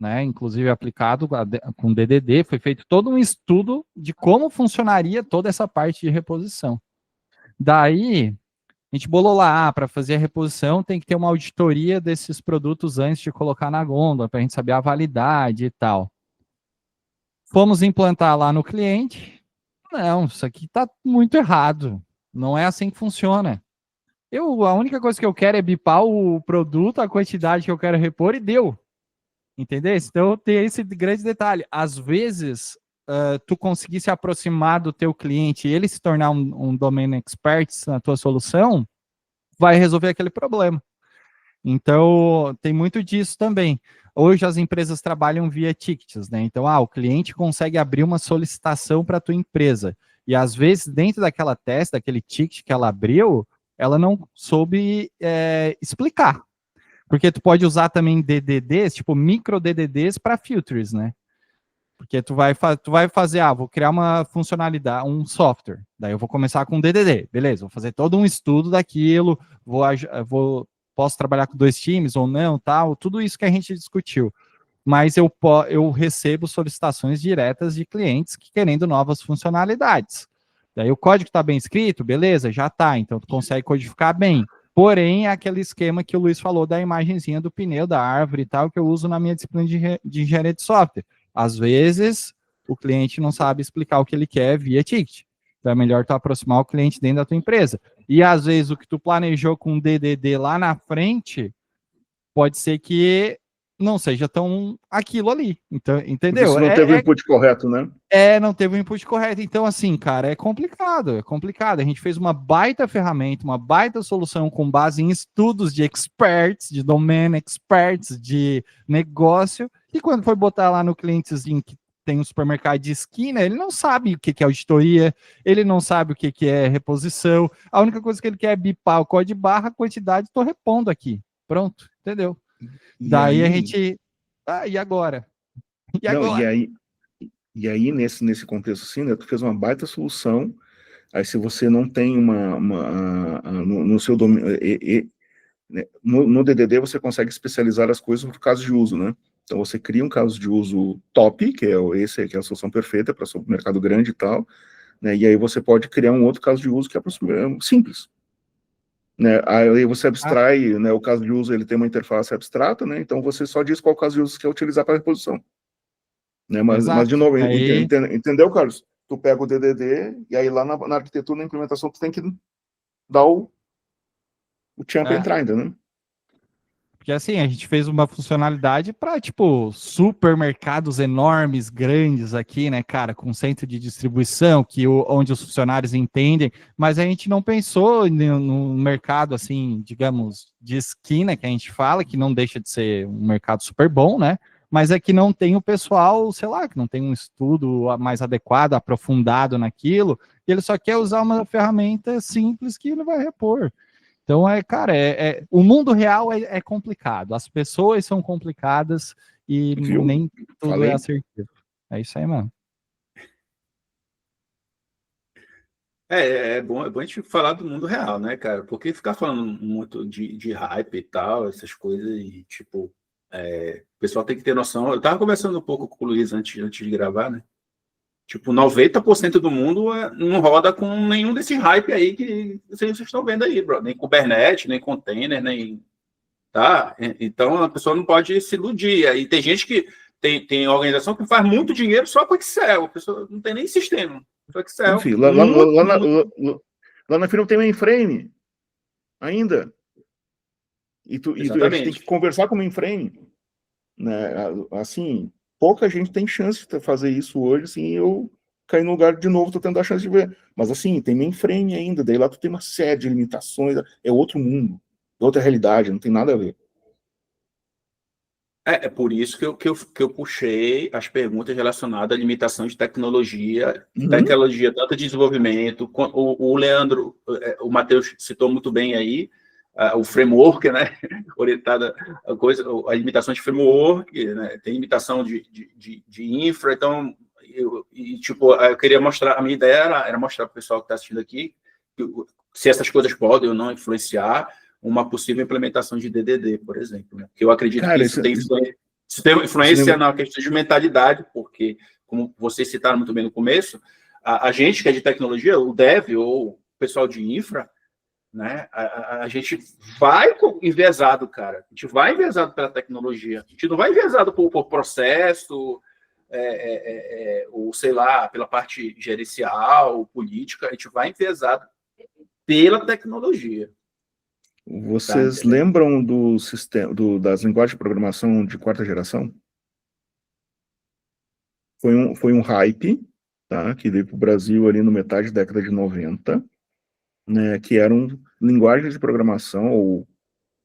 né, inclusive aplicado com DDD, foi feito todo um estudo de como funcionaria toda essa parte de reposição. Daí, a gente bolou lá, para fazer a reposição, tem que ter uma auditoria desses produtos antes de colocar na gôndola, para a gente saber a validade e tal. Fomos implantar lá no cliente. Não, isso aqui está muito errado. Não é assim que funciona. A única coisa que eu quero é bipar o produto, a quantidade que eu quero repor e deu. Entendeu? Então tem esse grande detalhe. Às vezes, tu conseguir se aproximar do teu cliente e ele se tornar um domain expert na tua solução, vai resolver aquele problema. Então, tem muito disso também. Hoje as empresas trabalham via tickets, né? Então, o cliente consegue abrir uma solicitação para a tua empresa. E às vezes, dentro daquela teste, daquele ticket que ela abriu, ela não soube explicar. Porque tu pode usar também DDDs, tipo micro DDDs para filters, né? Porque tu vai fazer, vou criar uma funcionalidade, um software. Daí eu vou começar com DDD, beleza? Vou fazer todo um estudo daquilo, posso trabalhar com 2 times ou não, tal, tudo isso que a gente discutiu. Mas eu recebo solicitações diretas de clientes querendo novas funcionalidades. Daí o código está bem escrito, beleza, já está, então tu consegue codificar bem. Porém, é aquele esquema que o Luiz falou da imagenzinha do pneu, da árvore e tal, que eu uso na minha disciplina de engenharia de software. Às vezes, o cliente não sabe explicar o que ele quer via ticket. Então, é melhor tu aproximar o cliente dentro da tua empresa. E, às vezes, o que tu planejou com DDD lá na frente, pode ser que não seja tão aquilo ali. Então, Porque entendeu? você não teve o input correto, né? Não teve o input correto. Então, assim, cara, é complicado, é complicado. A gente fez uma baita ferramenta, uma baita solução com base em estudos de experts, de domain experts, de negócio, e quando foi botar lá no clientezinho que tem um supermercado de esquina, ele não sabe o que é auditoria, ele não sabe o que é reposição. A única coisa que ele quer é bipar o código de barra, a quantidade, estou repondo aqui. Pronto, entendeu? Daí a gente. E agora? E Não, agora? e aí nesse contexto assim, né, tu fez uma baita solução. Aí se você não tem no seu domínio, né, no DDD você consegue especializar as coisas por caso de uso, né? Então você cria um caso de uso top, que é esse que é a solução perfeita para o mercado grande e tal, né? E aí você pode criar um outro caso de uso que é simples, né? Aí você abstrai, né? O caso de uso ele tem uma interface abstrata, né? Então você só diz qual caso de uso você quer utilizar para reposição, né? Mas de Exato. novo, Aí, entendeu, Carlos? Tu pega o DDD e aí lá na arquitetura, na implementação, tu tem que dar o tchan para entrar ainda, né? porque assim, a gente fez uma funcionalidade para, tipo, supermercados enormes, grandes aqui, né, cara, com centro de distribuição, onde os funcionários entendem, mas a gente não pensou no mercado, assim, digamos, de esquina, que a gente fala, que não deixa de ser um mercado super bom, né, mas é que não tem o pessoal, sei lá, que não tem um estudo mais adequado, aprofundado naquilo, e ele só quer usar uma ferramenta simples que ele vai repor. Então, cara, o mundo real é complicado, as pessoas são complicadas e Viu? nem tudo Falei. é assertivo. É isso aí, mano. É bom a gente falar do mundo real, né, cara? Porque ficar falando muito de hype e tal, essas coisas, e tipo, o pessoal tem que ter noção. Eu tava conversando um pouco com o Luiz antes de gravar, né? Tipo, 90% do mundo não roda com nenhum desses hype aí que vocês estão vendo aí, bro. Nem Kubernetes, nem container, nem. Tá? Então a pessoa não pode se iludir. E tem gente que tem organização que faz muito dinheiro só com Excel. A pessoa não tem nem sistema. Só Não, Excel. filho, lá na firma tem mainframe ainda. E a gente tem que Exatamente. conversar com o mainframe. Né? Assim, pouca gente tem chance de fazer isso hoje, assim, eu cair no lugar de novo, tô tendo a chance de ver. Mas assim, tem mainframe ainda, daí lá tu tem uma série de limitações, é outro mundo, outra realidade, não tem nada a ver. É por isso que eu puxei as perguntas relacionadas à limitação de tecnologia, tanto de desenvolvimento, o Leandro, o Matheus citou muito bem aí, o framework, né? Orientada a limitação de framework, né? Tem limitação de infra, então, eu queria mostrar, a minha ideia era mostrar para o pessoal que está assistindo aqui se essas coisas podem ou não influenciar uma possível implementação de DDD, por exemplo. Né? Eu acredito que Cara, isso tem esse influência na questão de mentalidade, porque, como vocês citaram muito bem no começo, a gente que é de tecnologia, o dev ou o pessoal de infra, né, a gente vai enviesado, cara. A gente vai enviesado pela tecnologia. A gente não vai enviesado por processo, ou sei lá, pela parte gerencial, política. A gente vai enviesado pela tecnologia. Vocês Tá, lembram do sistema, das linguagens de programação de quarta geração? Foi um hype, tá, que veio para o Brasil ali no metade da década de 90, né, que eram linguagens de programação ou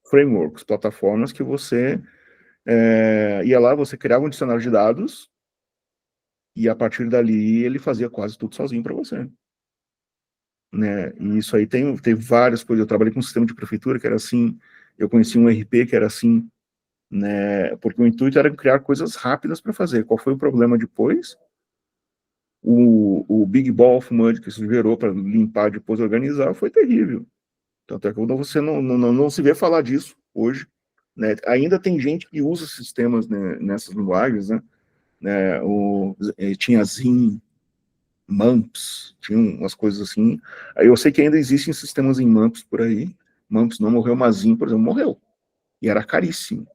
frameworks, plataformas que você ia lá, você criava um dicionário de dados e a partir dali ele fazia quase tudo sozinho para você. Né? E isso aí tem várias coisas. Eu trabalhei com um sistema de prefeitura que era assim, eu conheci um RP que era assim, né? Porque o intuito era criar coisas rápidas para fazer. Qual foi o problema depois? O Big Ball of Mud que isso gerou para limpar depois organizar foi terrível. Tanto é que você não se vê falar disso hoje. Né? Ainda tem gente que usa sistemas, né, nessas linguagens, né? Tinha Zin, Mumps, tinha umas coisas assim. Aí eu sei que ainda existem sistemas em Mumps por aí. Mumps não morreu, mas Zin, por exemplo, morreu. E era caríssimo.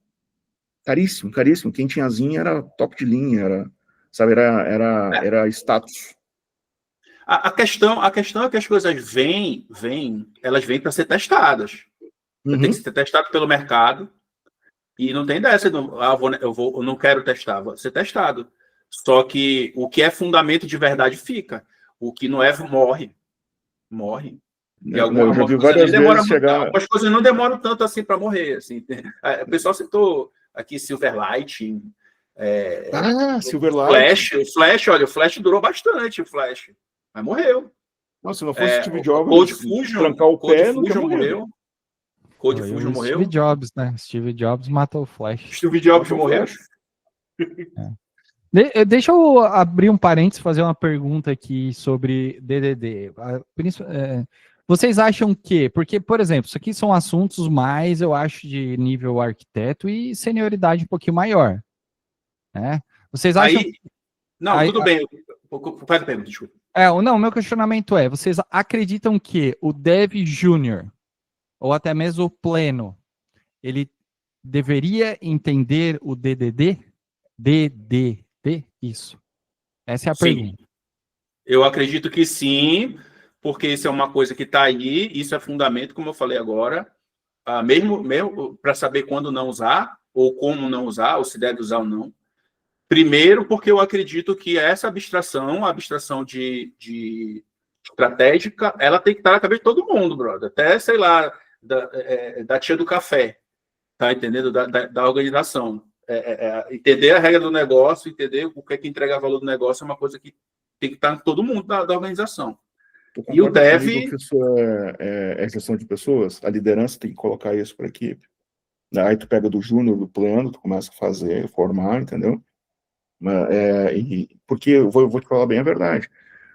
Caríssimo, caríssimo. Quem tinha Zin era top de linha, sabe, era status. A questão é que as coisas elas vêm para ser testadas. Tem que ser testado pelo mercado. E não tem dessa, eu não quero testar, vou ser testado. Só que o que é fundamento de verdade fica. O que não é, morre. Morre. E Eu já vi várias vezes chegar... Algumas coisas não demoram tanto assim para morrer. Assim. O pessoal citou aqui Silverlight. Silverlight. O Flash durou bastante, o Flash. Mas morreu. Não, se não fosse Steve Jobs, Cold Fusion, trancar o pé, Cold Fusion morreu. Cold Fusion morreu. Steve Jobs, né? Steve Jobs matou o Flash. Steve Jobs morreu. Deixa eu abrir um parênteses e fazer uma pergunta aqui sobre DDD. Vocês acham que... Porque, por exemplo, isso aqui são assuntos mais, eu acho, de nível arquiteto e senioridade um pouquinho maior. Né? Vocês acham... Tudo bem. Faz a pergunta, desculpa. Não, meu questionamento é, vocês acreditam que o Dev Júnior, ou até mesmo o Pleno, ele deveria entender o DDD? DDD? Isso. Essa é a pergunta. Eu acredito que sim, porque isso é uma coisa que está aí, isso é fundamento, como eu falei agora, mesmo para saber quando não usar, ou como não usar, ou se deve usar ou não. Primeiro, porque eu acredito que essa abstração, a abstração de estratégica, ela tem que estar na cabeça de todo mundo, brother. Até, sei lá, da tia do café, tá entendendo? Da organização. Entender a regra do negócio, entender o que é que entrega valor do negócio é uma coisa que tem que estar em todo mundo da organização. E o Dev... que isso é gestão de pessoas, a liderança tem que colocar isso para a equipe. Aí tu pega do júnior, do plano, tu começa a fazer, formar, entendeu? Porque eu vou te falar bem a verdade,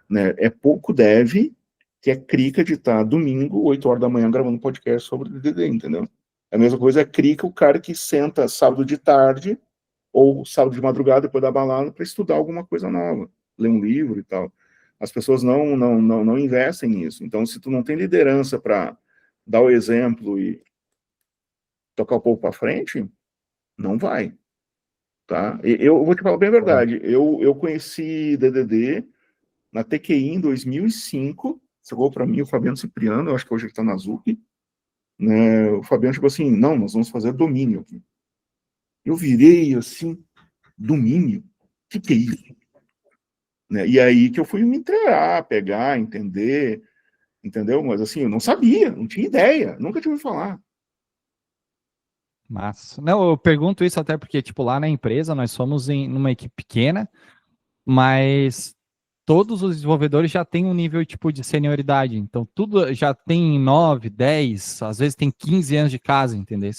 né? É pouco Dev que é crica de estar domingo, 8 horas da manhã, gravando podcast sobre o DDD, entendeu? A mesma coisa é crica o cara que senta sábado de tarde ou sábado de madrugada depois da balada para estudar alguma coisa nova, ler um livro e tal. As pessoas não investem nisso. Então, se tu não tem liderança para dar o exemplo e tocar o povo para frente, não vai. Tá? Eu vou te falar bem a verdade. Eu conheci DDD na TQI em 2005. Chegou para mim o Fabiano Cipriano, eu acho que hoje ele está na ZUP. Né? O Fabiano chegou assim, não, nós vamos fazer domínio aqui. Eu virei assim, domínio? O que é isso? Né? E aí que eu fui me inteirar, pegar, entender, entendeu? Mas assim, eu não sabia, não tinha ideia, nunca tinha ouvido falar. Massa. Não, eu pergunto isso até porque, tipo, lá na empresa nós somos numa equipe pequena, mas todos os desenvolvedores já têm um nível, tipo, de senioridade. Então, tudo já tem 9, 10, às vezes tem 15 anos de casa, entendeu?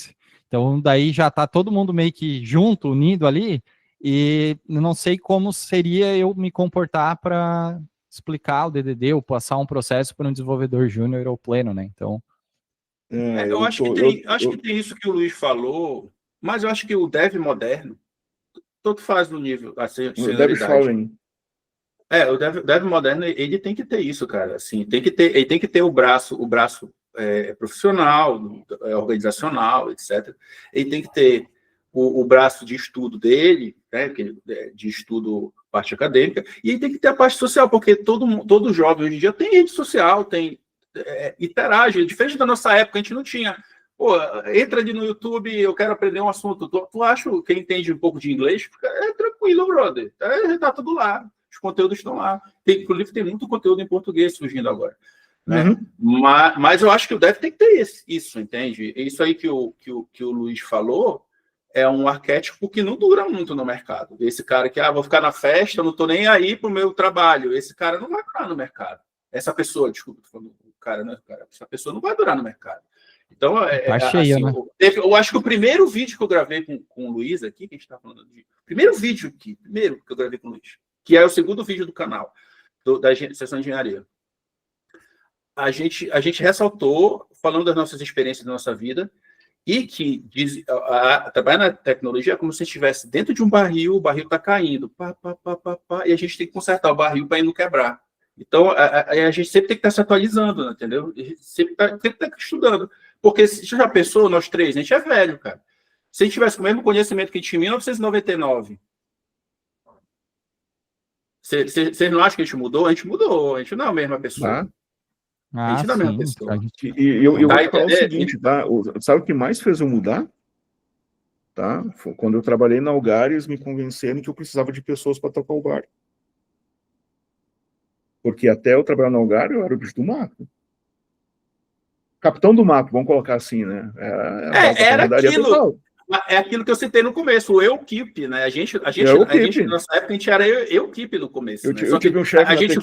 Então, daí já tá todo mundo meio que junto, unido ali, e não sei como seria eu me comportar para explicar o DDD ou passar um processo para um desenvolvedor júnior ou pleno, né? Então... eu acho que tem isso que o Luiz falou, mas eu acho que o Dev moderno, todo faz no nível, assim, o Dev Scholem. O Dev moderno, ele tem que ter isso, cara, assim, ele tem que ter o braço profissional, organizacional, etc. Ele tem que ter o braço de estudo dele, né, de estudo, parte acadêmica, e ele tem que ter a parte social, porque todo jovem hoje em dia tem rede social, interage, diferente da nossa época, a gente não tinha. Pô, entra ali no YouTube, eu quero aprender um assunto. Tu acha que quem entende um pouco de inglês? É tranquilo, brother. Tá tudo lá. Os conteúdos estão lá. Inclusive, tem muito conteúdo em português surgindo agora. Né? Uhum. Mas eu acho que o Dev tem que ter isso, entende? Isso aí que o Luiz falou é um arquétipo que não dura muito no mercado. Esse cara que, vou ficar na festa, não estou nem aí para o meu trabalho. Esse cara não vai durar no mercado. Essa pessoa, desculpa, essa pessoa não vai durar no mercado. Então, tá cheia, assim, né? eu acho que o primeiro vídeo que eu gravei com o Luiz aqui, que a gente está falando de... Primeiro que eu gravei com o Luiz, que é o segundo vídeo do canal, da sessão de engenharia. A gente ressaltou, falando das nossas experiências da nossa vida, e que trabalhar na tecnologia é como se estivesse dentro de um barril, o barril está caindo, e a gente tem que consertar o barril para ele não quebrar. Então, a gente sempre tem que estar se atualizando, entendeu? Sempre tá estudando. Porque você já pensou, nós três, a gente é velho, cara. Se a gente tivesse o mesmo conhecimento que a gente tinha em 1999, vocês não acham que a gente mudou? A gente mudou, a gente não é a mesma pessoa. A gente não é a mesma pessoa. E eu vou te falar o seguinte, tá? Sabe o que mais fez eu mudar? tá? Quando eu trabalhei na Algares, me convenceram que eu precisava de pessoas para tocar o barco. Porque até eu trabalhar na Algares, eu era o bicho do mato. Capitão do mato, vamos colocar assim, né? Era aquilo. É aquilo que eu citei no começo, o eu-keep, né? A gente, na nossa época, a gente era eu-keep no começo. Eu tive um chefe a gente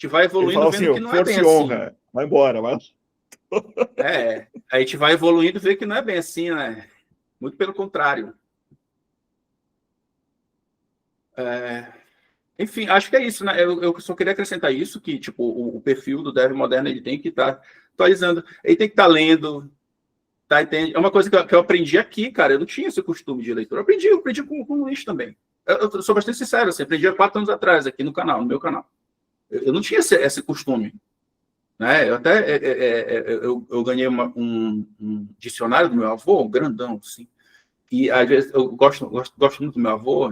vai evoluindo vendo assim, que não é bem honra, assim. Vai embora, vai. A gente vai evoluindo e vê que não é bem assim, né? Muito pelo contrário. Enfim, acho que é isso, né? Eu só queria acrescentar isso, que tipo, o perfil do dev moderno ele tem que estar atualizando, ele tem que estar lendo. Tá, entende? É uma coisa que eu aprendi aqui, cara. Eu não tinha esse costume de leitura. Eu aprendi com o Luiz também. Eu sou bastante sincero, assim, aprendi há 4 anos atrás aqui no meu canal. Eu não tinha esse costume. Né? Eu até eu ganhei um dicionário do meu avô, grandão, assim. E às vezes eu gosto muito do meu avô,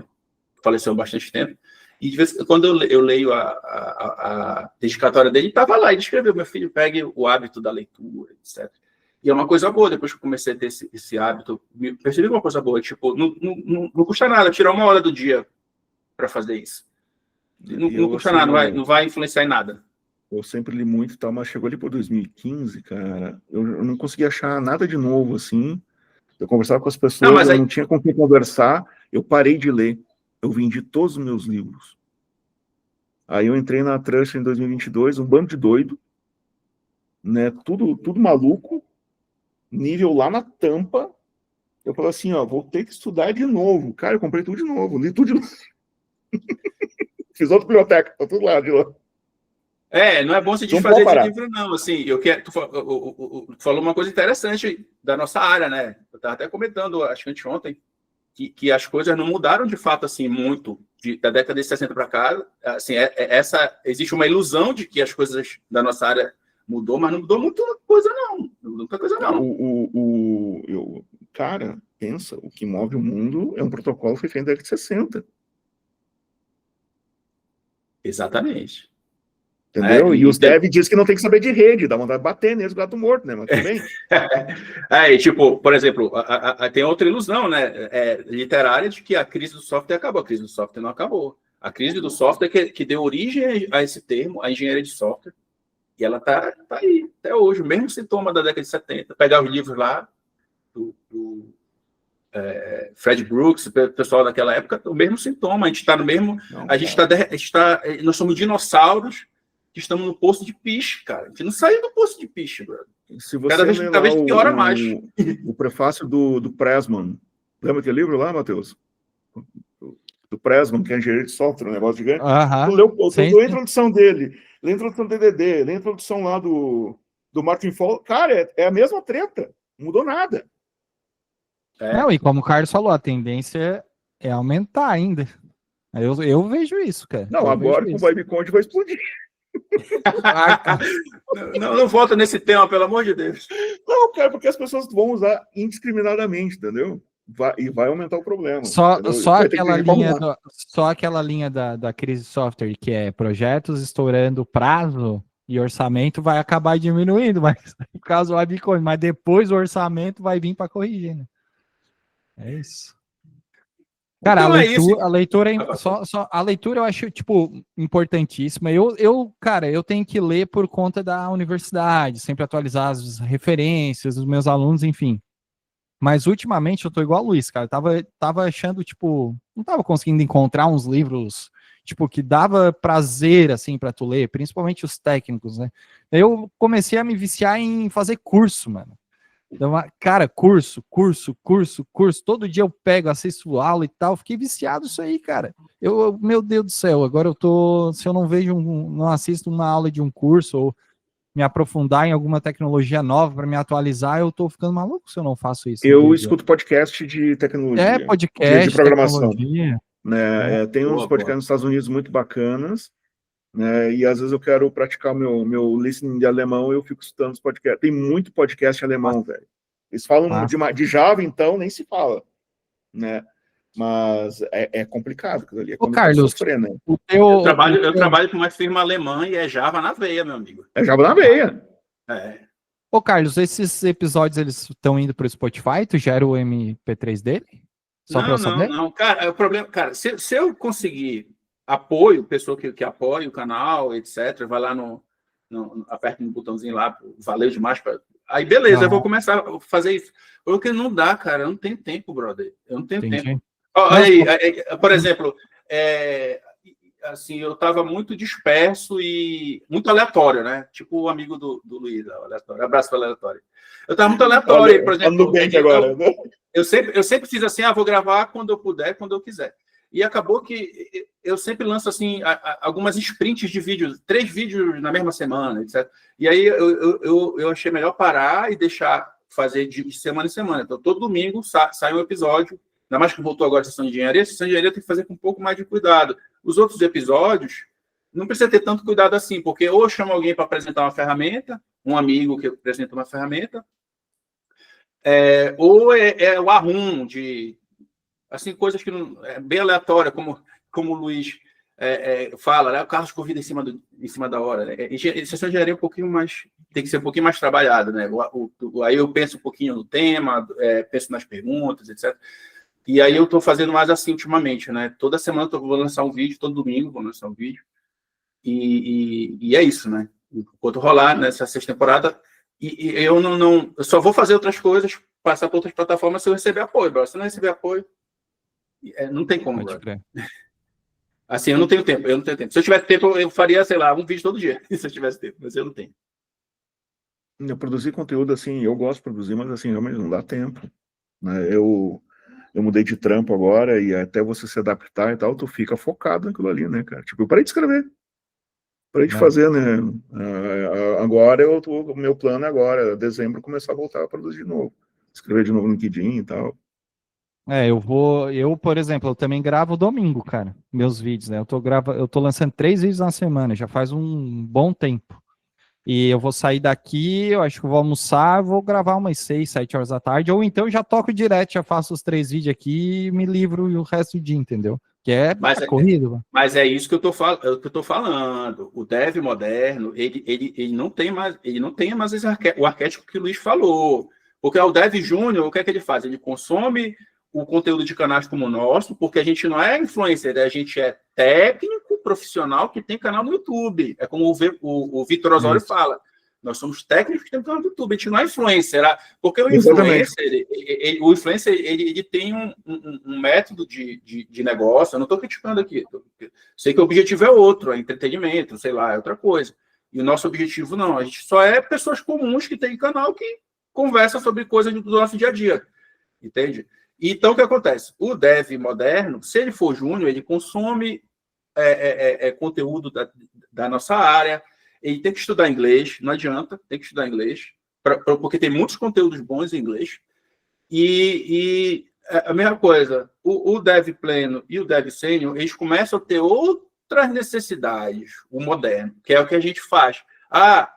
faleceu há bastante tempo. E de vez quando eu leio a dedicatória dele, estava lá, ele escreveu: meu filho, pegue o hábito da leitura, etc. E é uma coisa boa, depois que eu comecei a ter esse hábito, percebi uma coisa boa, tipo, não custa nada tirar 1 hora do dia para fazer isso. Não custa nada, não vai influenciar em nada. Eu sempre li muito e tal, mas chegou ali por 2015, cara, eu não conseguia achar nada de novo, assim. Eu conversava com as pessoas, eu não tinha com quem conversar, eu parei de ler. Eu vendi todos os meus livros. Aí eu entrei na Trust em 2022, um bando de doido, né, tudo maluco, nível lá na tampa. Eu falei assim, ó, vou ter que estudar de novo. Cara, eu comprei tudo de novo, li tudo de novo. Fiz outra biblioteca, tá tudo lá de novo. Não é bom se desfazer de livro, não. Assim, tu falou uma coisa interessante da nossa área, né? Eu estava até comentando, acho que anteontem, que as coisas não mudaram de fato assim muito da década de 60 para cá. Assim, existe uma ilusão de que as coisas da nossa área mudou, mas não mudou muita coisa, não. Não mudou muita coisa, não. Cara, pensa, o que move o mundo é um protocolo que foi feito na década de 60. Exatamente. Entendeu? E os devs dizem que não tem que saber de rede, dá vontade de bater neles, gato morto, né? Mas tudo bem. E tipo, por exemplo, tem outra ilusão, né? Literária de que a crise do software acabou. A crise do software não acabou. A crise do software que deu origem a esse termo, a engenharia de software, e ela tá aí, até hoje, o mesmo sintoma da década de 70. Pegar os livros lá, do Fred Brooks, o pessoal daquela época, o mesmo sintoma. A gente está no mesmo. Nós somos dinossauros que estamos no poço de piche, cara. A gente não saiu do poço de piche, brother. Se você cada vez piora mais. O prefácio do Pressman, lembra aquele livro lá, Matheus? Do Pressman, que é engenheiro de software, um negócio gigante. Tu leu a introdução dele, lê a introdução do DDD, lê a introdução lá do Martin Fowler. Cara, é a mesma treta, não mudou nada. Não, e como o Carlos falou, a tendência é aumentar ainda. Eu vejo isso, cara. Não, agora com o VibeConde vai explodir. Não volta nesse tema, pelo amor de Deus. Não, cara, porque as pessoas vão usar indiscriminadamente, entendeu? Vai aumentar o problema. Só aquela linha da crise de software, que é projetos estourando prazo e orçamento, vai acabar diminuindo, mas no caso o Bitcoin, mas depois o orçamento vai vir para corrigir, né? É isso. Cara, então a leitura eu acho, tipo, importantíssima. Cara, eu tenho que ler por conta da universidade, sempre atualizar as referências dos meus alunos, enfim. Mas ultimamente eu tô igual a Luiz, cara. Tava achando, tipo, não tava conseguindo encontrar uns livros, tipo, que dava prazer, assim, pra tu ler, principalmente os técnicos, né? Eu comecei a me viciar em fazer curso, mano. Então, cara, curso. Todo dia eu pego, assisto aula e tal. Fiquei viciado nisso aí, cara. Meu Deus do céu, agora se eu não não assisto uma aula de um curso ou me aprofundar em alguma tecnologia nova para me atualizar, eu tô ficando maluco se eu não faço isso. Eu escuto podcast de tecnologia. Podcast de programação. Né? Tem uns podcasts nos Estados Unidos muito bacanas. Né, e às vezes eu quero praticar meu listening de alemão e eu fico escutando os podcasts. Tem muito podcast alemão, velho. Eles falam de Java, então nem se fala, né? Mas é complicado. Ali, Ô, Carlos, sofrer, né? Eu trabalho com uma firma alemã e é Java na veia, meu amigo. É Java na veia. Ô, Carlos, esses episódios, eles estão indo para o Spotify? Tu gera o MP3 dele? Só para eu saber? Não. Cara, o problema... Cara, se eu conseguir apoio, pessoa que apoia o canal, etc., vai lá aperta um botãozinho lá, valeu demais. Aí, beleza, eu vou começar a fazer isso. Porque não dá, cara, eu não tenho tempo, brother. Eu não tenho tempo. Aí, por exemplo, assim, eu estava muito disperso e muito aleatório, né? Tipo o amigo do Luiz, aleatório. Abraço para aleatório. Eu estava muito aleatório. Olha, por exemplo, agora, né? eu sempre fiz assim, vou gravar quando eu puder, quando eu quiser. E acabou que eu sempre lanço assim algumas sprints de vídeos, 3 vídeos na mesma semana, etc. E aí eu achei melhor parar e deixar fazer de semana em semana. Então, todo domingo sai um episódio. Ainda mais que voltou agora a sessão de engenharia. A sessão de engenharia tem que fazer com um pouco mais de cuidado. Os outros episódios não precisa ter tanto cuidado assim, porque ou chama alguém para apresentar uma ferramenta, um amigo que apresenta uma ferramenta, ou é o arrum de assim, coisas que não, é bem aleatória, como o Luiz fala, né? O Carlos convida em cima da hora. Né? Sessão de engenharia é um pouquinho mais, tem que ser um pouquinho mais trabalhada, né? Aí eu penso um pouquinho no tema, penso nas perguntas, etc. E aí eu estou fazendo mais assim ultimamente, né? Toda semana eu vou lançar um vídeo, todo domingo vou lançar um vídeo. E é isso, né? Enquanto rolar nessa 6ª temporada, e eu eu só vou fazer outras coisas, passar para outras plataformas se eu receber apoio, bro. Se não receber apoio, não tem como, bro. Assim, eu não tenho tempo. Se eu tivesse tempo, eu faria, sei lá, um vídeo todo dia, se eu tivesse tempo, mas eu não tenho. Eu produzir conteúdo, assim, eu gosto de produzir, mas assim, realmente não dá tempo. Né? Eu mudei de trampo agora e até você se adaptar e tal, tu fica focado naquilo ali, né, cara? Tipo, eu parei de escrever. Parei de fazer, né? Agora o meu plano é agora, dezembro, começar a voltar a produzir de novo. Escrever de novo no LinkedIn e tal. Eu, por exemplo, eu também gravo domingo, cara, meus vídeos, né? Eu tô lançando 3 vídeos na semana, já faz um bom tempo. E eu vou sair daqui, eu acho que eu vou almoçar, vou gravar umas 6, 7 horas da tarde, ou então já toco direto, já faço os 3 vídeos aqui e me livro o resto do dia, entendeu? Que corrido. Mas é isso que eu tô falando. O dev moderno, ele não tem mais o arquétipo que o Luiz falou. Porque o dev júnior, o que é que ele faz? Ele consome o conteúdo de canais como o nosso, porque a gente não é influencer, a gente é técnico, profissional que tem canal no YouTube. É como o Vitor Osório fala. Nós somos técnicos que temos canal no YouTube, a gente não é influencer. Porque o influencer, ele tem um método de negócio. Eu não estou criticando aqui. Sei que o objetivo é outro, é entretenimento, sei lá, é outra coisa. E o nosso objetivo não. A gente só é pessoas comuns que têm canal que conversa sobre coisas do nosso dia a dia. Entende? Então, o que acontece? O dev moderno, se ele for júnior, ele consome conteúdo da nossa área, ele tem que estudar inglês, não adianta, tem que estudar inglês, porque tem muitos conteúdos bons em inglês. E a mesma coisa, o dev pleno e o dev sênior, eles começam a ter outras necessidades, o moderno, que é o que a gente faz.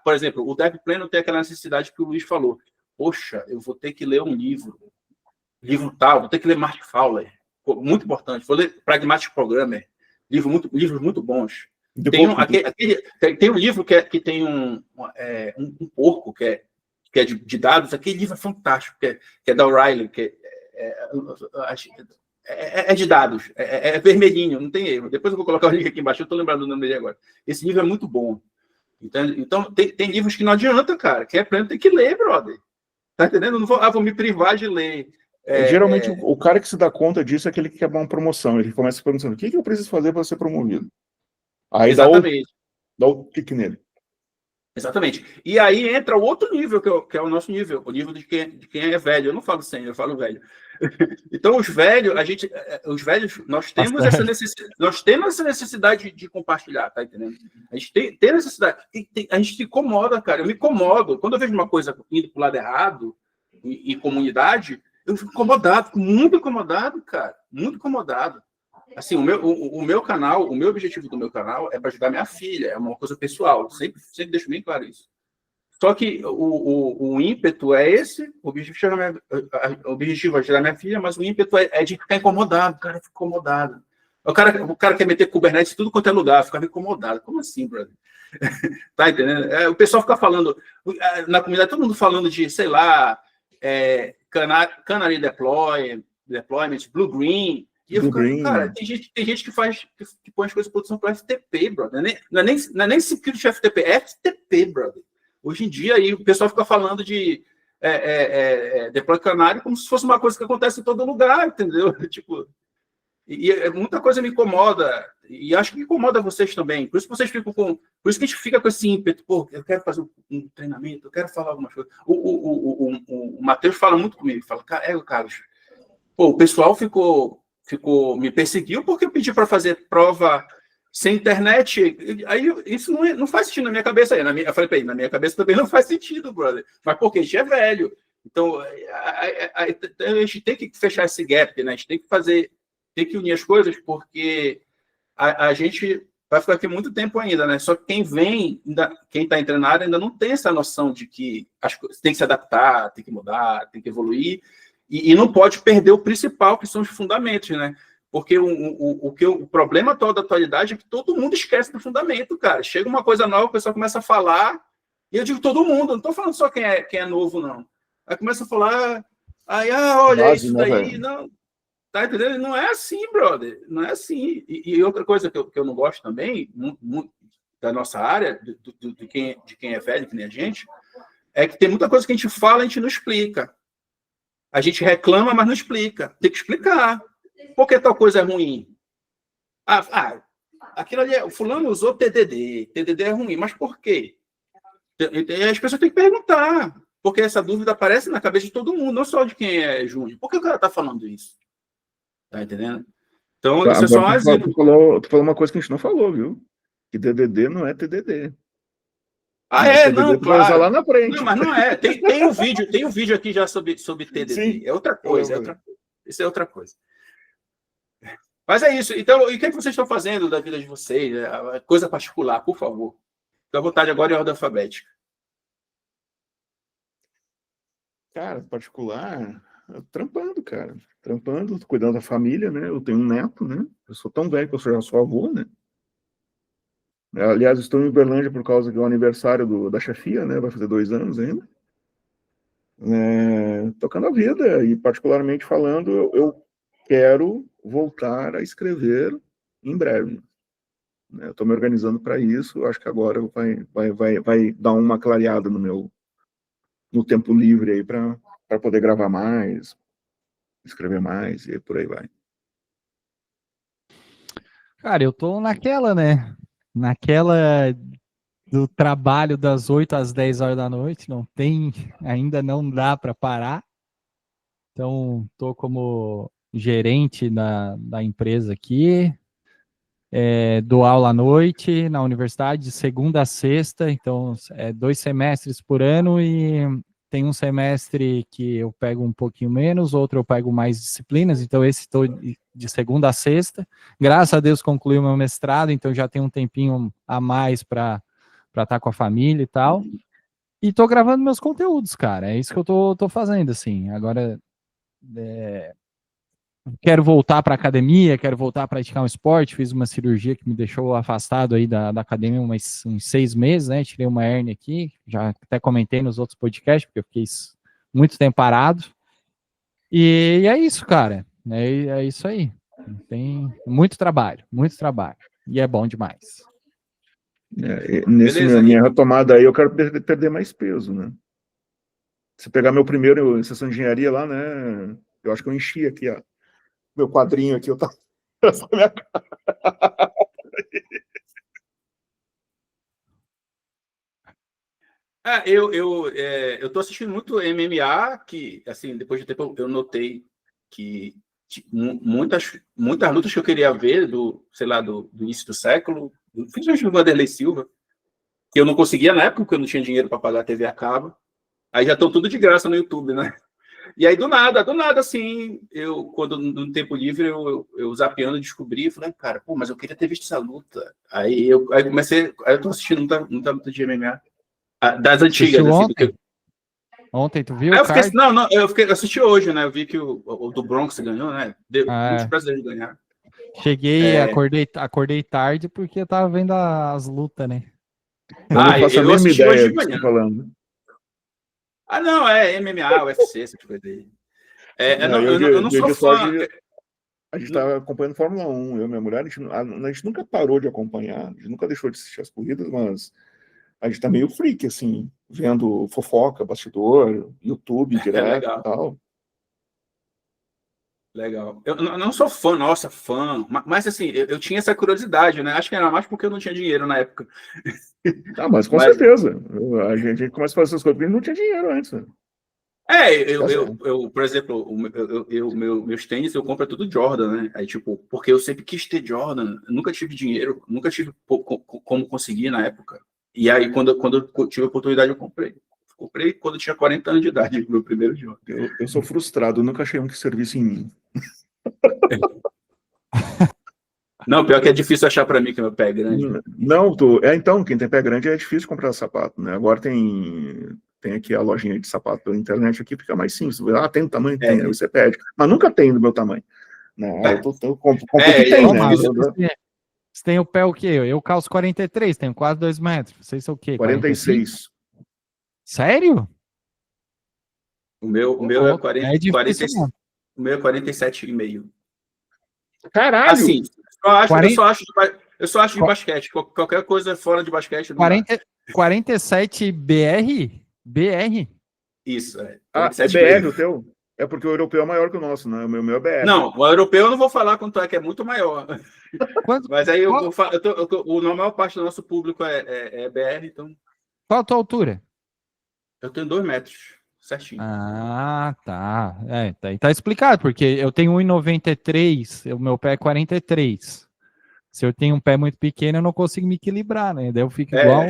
Por exemplo, o dev pleno tem aquela necessidade que o Luiz falou. Poxa, eu vou ter que ler um livro tal, vou ter que ler Mark Fowler, muito importante, vou ler Pragmatic Programmer, livros muito bons. Tem um livro que tem um porco que é de dados, aquele livro é fantástico, que é da O'Reilly, que é de dados, é vermelhinho, não tem erro. Depois eu vou colocar o link aqui embaixo, eu estou lembrando o nome dele agora. Esse livro é muito bom. Então tem livros que não adianta, cara, quem é pleno tem que ler, brother. Tá entendendo? Não vou me privar de ler. Geralmente, o cara que se dá conta disso é aquele que quer uma promoção. Ele começa perguntando, o que eu preciso fazer para ser promovido? Aí exatamente. Dá o clique nele. Exatamente. E aí entra o outro nível, que é o nosso nível, o nível de quem é velho. Eu não falo sênior, eu falo velho. Então, os velhos, nós temos essa necessidade de compartilhar, tá entendendo? A gente tem necessidade. A gente se incomoda, cara. Eu me incomodo. Quando eu vejo uma coisa indo pro lado errado, em comunidade, eu fico incomodado, fico muito incomodado, cara. Muito incomodado. Assim, o meu canal, o meu objetivo do meu canal é para ajudar minha filha, é uma coisa pessoal. Sempre deixo bem claro isso. Só que o ímpeto é esse, o objetivo é ajudar minha filha, mas o ímpeto é de ficar incomodado, cara, fica incomodado. O cara quer meter Kubernetes em tudo quanto é lugar, fica incomodado. Como assim, brother? Tá entendendo? O pessoal fica falando, na comunidade, todo mundo falando de, sei lá, Canary Deployment, Blue Green. E eu fico, cara, tem gente que põe as coisas de produção para FTP, brother. Não é nem security FTP, é FTP, brother. Hoje em dia, aí, o pessoal fica falando de deploy Canary como se fosse uma coisa que acontece em todo lugar, entendeu? Tipo, e muita coisa me incomoda, e acho que incomoda vocês também. Por isso que vocês ficam por isso que a gente fica com esse ímpeto, pô, eu quero fazer um treinamento, eu quero falar algumas coisas. O Matheus fala muito comigo, fala, Carlos, pô, o pessoal me perseguiu porque eu pedi para fazer prova sem internet. Aí isso não faz sentido na minha cabeça. Eu falei, na minha cabeça também não faz sentido, brother. Mas porque a gente é velho. Então, a gente tem que fechar esse gap, né? A gente tem que unir as coisas, porque a gente vai ficar aqui muito tempo ainda, né? Só que quem está entrando na área ainda não tem essa noção de que as coisas tem que se adaptar, tem que mudar, tem que evoluir, e não pode perder o principal, que são os fundamentos, né? Porque o problema atual da atualidade é que todo mundo esquece do fundamento, cara. Chega uma coisa nova, o pessoal começa a falar, e eu digo todo mundo, não estou falando só quem é novo, não. Aí começa a falar, olha, base, isso daí, não... Tá entendendo? Não é assim, brother. Não é assim. E outra coisa que eu não gosto também, da nossa área, de quem é velho, que nem a gente, é que tem muita coisa que a gente fala e a gente não explica. A gente reclama, mas não explica. Tem que explicar. Por que tal coisa é ruim? Aquilo ali, o fulano usou TDD. TDD é ruim, mas por quê? E as pessoas têm que perguntar. Porque essa dúvida aparece na cabeça de todo mundo, não só de quem é júnior. Por que o cara está falando isso? Tá entendendo? Então, isso é só um exemplo. Tu falou uma coisa que a gente não falou, viu? Que DDD não é TDD. Não, claro. Vai usar lá na frente. Não, mas não é. Tem um vídeo aqui já sobre TDD. Sim. É outra coisa. Isso é outra coisa. Mas é isso. Então, e o que vocês estão fazendo da vida de vocês? Coisa particular, por favor. Fica à vontade agora em ordem alfabética. Cara, particular... Trampando, cara. Trampando, cuidando da família, né? Eu tenho um neto, né? Eu sou tão velho que eu já sou avô, né? Aliás, estou em Uberlândia por causa do aniversário da chefia, né? Vai fazer 2 anos ainda. Tocando a vida. E, particularmente falando, eu quero voltar a escrever em breve. Estou me organizando para isso. Acho que agora vai dar uma clareada no tempo livre aí para poder gravar mais, escrever mais e por aí vai. Cara, eu tô naquela, né? Naquela do trabalho das 8 às 10 horas da noite, ainda não dá para parar. Então, tô como gerente da empresa aqui, dou aula à noite na universidade, de segunda a sexta, então 2 semestres por ano e tem um semestre que eu pego um pouquinho menos, outro eu pego mais disciplinas, então esse estou de segunda a sexta. Graças a Deus concluí o meu mestrado, então já tenho um tempinho a mais para estar com a família e tal. E estou gravando meus conteúdos, cara, é isso que eu tô fazendo, assim. Agora, quero voltar para a academia, quero voltar a praticar um esporte, fiz uma cirurgia que me deixou afastado aí da academia uns 6 meses, né, tirei uma hérnia aqui, já até comentei nos outros podcasts, porque eu fiquei muito tempo parado, e é isso, cara, é isso aí, tem muito trabalho, e é bom demais. Minha retomada aí, eu quero perder mais peso, né, se pegar meu primeiro sessão de engenharia lá, né, eu acho que eu enchi aqui, ó, meu quadrinho aqui, eu tava... Eu tô assistindo muito MMA, que, assim, depois de tempo eu notei que muitas lutas que eu queria ver do início do século, principalmente do Vanderlei Silva, que eu não conseguia na época, porque eu não tinha dinheiro para pagar a TV a cabo, aí já estão tudo de graça no YouTube, né? E aí, do nada, assim, quando no tempo livre, eu zapeando, descobri, falei, cara, pô, mas eu queria ter visto essa luta. Aí eu tô assistindo muita luta de MMA. Das antigas, assim. Ontem? Ontem, tu viu? Eu assisti hoje, né? Eu vi que o do Bronx ganhou, né? Muitos brasileiros ganharam. Cheguei, acordei tarde porque eu tava vendo as lutas, né? Eu não faço a eu mínima assisti hoje ideia de do que você manhã. está falando. Não, é MMA, UFC, essas coisas aí. Não, Eu não sou de fã. esporte, a gente está acompanhando Fórmula 1, eu e minha mulher, a gente nunca parou de acompanhar, a gente nunca deixou de assistir as corridas, mas a gente está meio freak, assim, vendo fofoca, bastidor, YouTube direto e Legal, tal. legal. Eu não sou fã, nossa, fã, mas assim, eu tinha essa curiosidade, né? Acho que era mais porque eu não tinha dinheiro na época. Mas com Mas, certeza. A gente começa a fazer essas coisas porque a gente não tinha dinheiro antes. Né? Tá certo. por exemplo, meus tênis eu compro tudo Jordan, né? Aí, tipo, porque eu sempre quis ter Jordan, nunca tive dinheiro, nunca tive como conseguir na época. E aí, quando eu tive a oportunidade, eu comprei. Comprei quando eu tinha 40 anos de idade, meu primeiro Jordan. Eu sou frustrado, eu nunca achei um que servisse em mim. Não, pior que é difícil achar para mim que meu pé é grande. Não, então, quem tem pé grande é difícil comprar sapato, né? Agora tem aqui a lojinha de sapato pela internet aqui, fica mais simples. Tem o tamanho? Tem, aí você pede. Mas nunca tem do meu tamanho. Né? Eu compro o que tem, né? Você tem o pé o quê? Eu calço 43, tenho quase 2 metros. Vocês são o quê? 46. Sério? O meu é 40, é difícil, o meu é 47,5. Caralho! Assim, eu só acho de basquete. Qualquer coisa fora de basquete. 47 BR? BR? Isso, é. É BR o teu? É porque o europeu é maior que o nosso, né? O meu é BR. Não, o europeu eu não vou falar quanto é, que é muito maior. Mas aí a maior parte do nosso público é BR, então. Qual a tua altura? Eu tenho 2 metros, certinho. Ah, tá. Tá explicado, porque eu tenho 1,93, o meu pé é 43. Se eu tenho um pé muito pequeno, eu não consigo me equilibrar, né? Daí eu fico igual.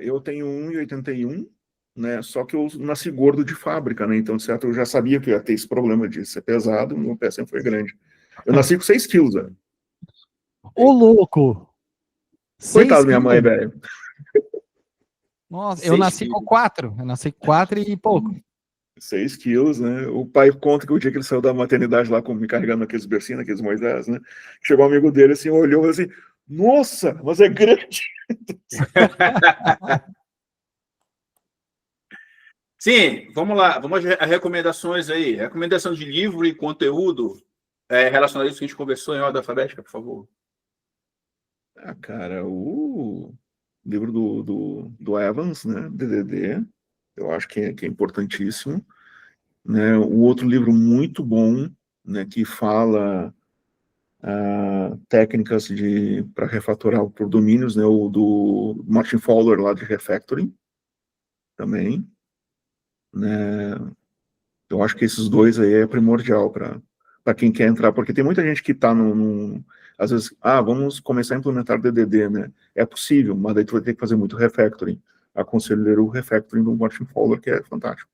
Eu tenho 1,81, né? Só que eu nasci gordo de fábrica, né? Então, de certo, eu já sabia que ia ter esse problema de ser pesado, meu pé sempre foi grande. Eu nasci com 6 quilos, velho. Ô, louco! Coitado minha mãe, velho. Nossa, eu nasci com 4. Eu nasci com 4 e pouco. 6 quilos, né? O pai conta que o dia que ele saiu da maternidade lá, me carregando aqueles bercinhos, aqueles Moisés, né? Chegou um amigo dele assim, olhou e falou assim: nossa, mas é grande. Sim, vamos lá. Vamos às recomendações aí. Recomendação de livro e conteúdo relacionado a isso que a gente conversou em ordem alfabética, por favor. Cara, o livro do Evans, né? DDD, eu acho que é importantíssimo. Né? O outro livro muito bom, né? Que fala técnicas para refatorar por domínios, né? O do Martin Fowler, lá de Refactoring, também. Né? Eu acho que esses dois aí é primordial para quem quer entrar, porque tem muita gente que está às vezes, vamos começar a implementar DDD, né? É possível, mas daí tu vai ter que fazer muito refactoring. Aconselho ler o refactoring do Martin Fowler, que é fantástico.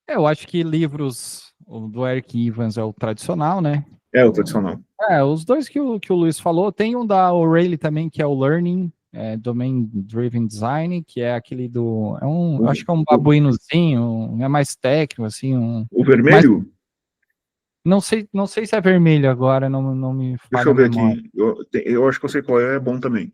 Eu acho que livros do Eric Evans é o tradicional, né? É o tradicional. Os dois que o Luiz falou. Tem um da O'Reilly também, que é o Learning, Domain Driven Design, que é aquele acho que é um babuínozinho, é mais técnico, assim. O vermelho? Não sei se é vermelho agora, não me fala. Deixa eu ver aqui. Eu acho que eu sei qual é bom também.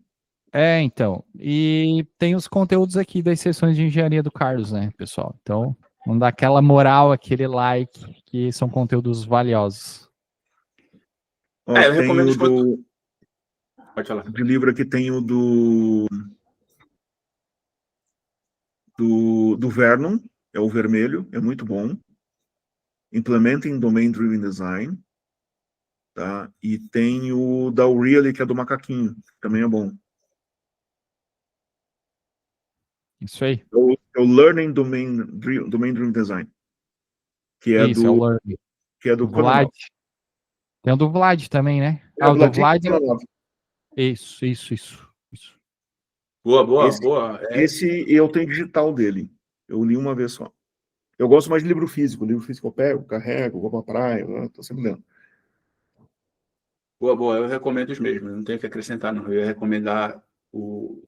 Então. E tem os conteúdos aqui das sessões de engenharia do Carlos, né, pessoal? Então, vamos dar aquela moral, aquele like, que são conteúdos valiosos. Eu recomendo Pode falar. De livro aqui tem o do Vernon, é o vermelho, é muito bom. Implementing Domain Driven Design. Tá? E tem o da O'Reilly, que é do macaquinho, que também é bom. Isso aí. É o Learning Domain Driven Design. Que é Isso, é do Vlad. Tem o do Vlad também, né? O do Vlad. Isso. Boa. Esse eu tenho digital dele. Eu li uma vez só. Eu gosto mais de livro físico. Livro físico eu pego, carrego, vou pra praia, tô sempre lendo. Boa. Eu recomendo os mesmos. Não tenho que acrescentar, não. Eu ia recomendar o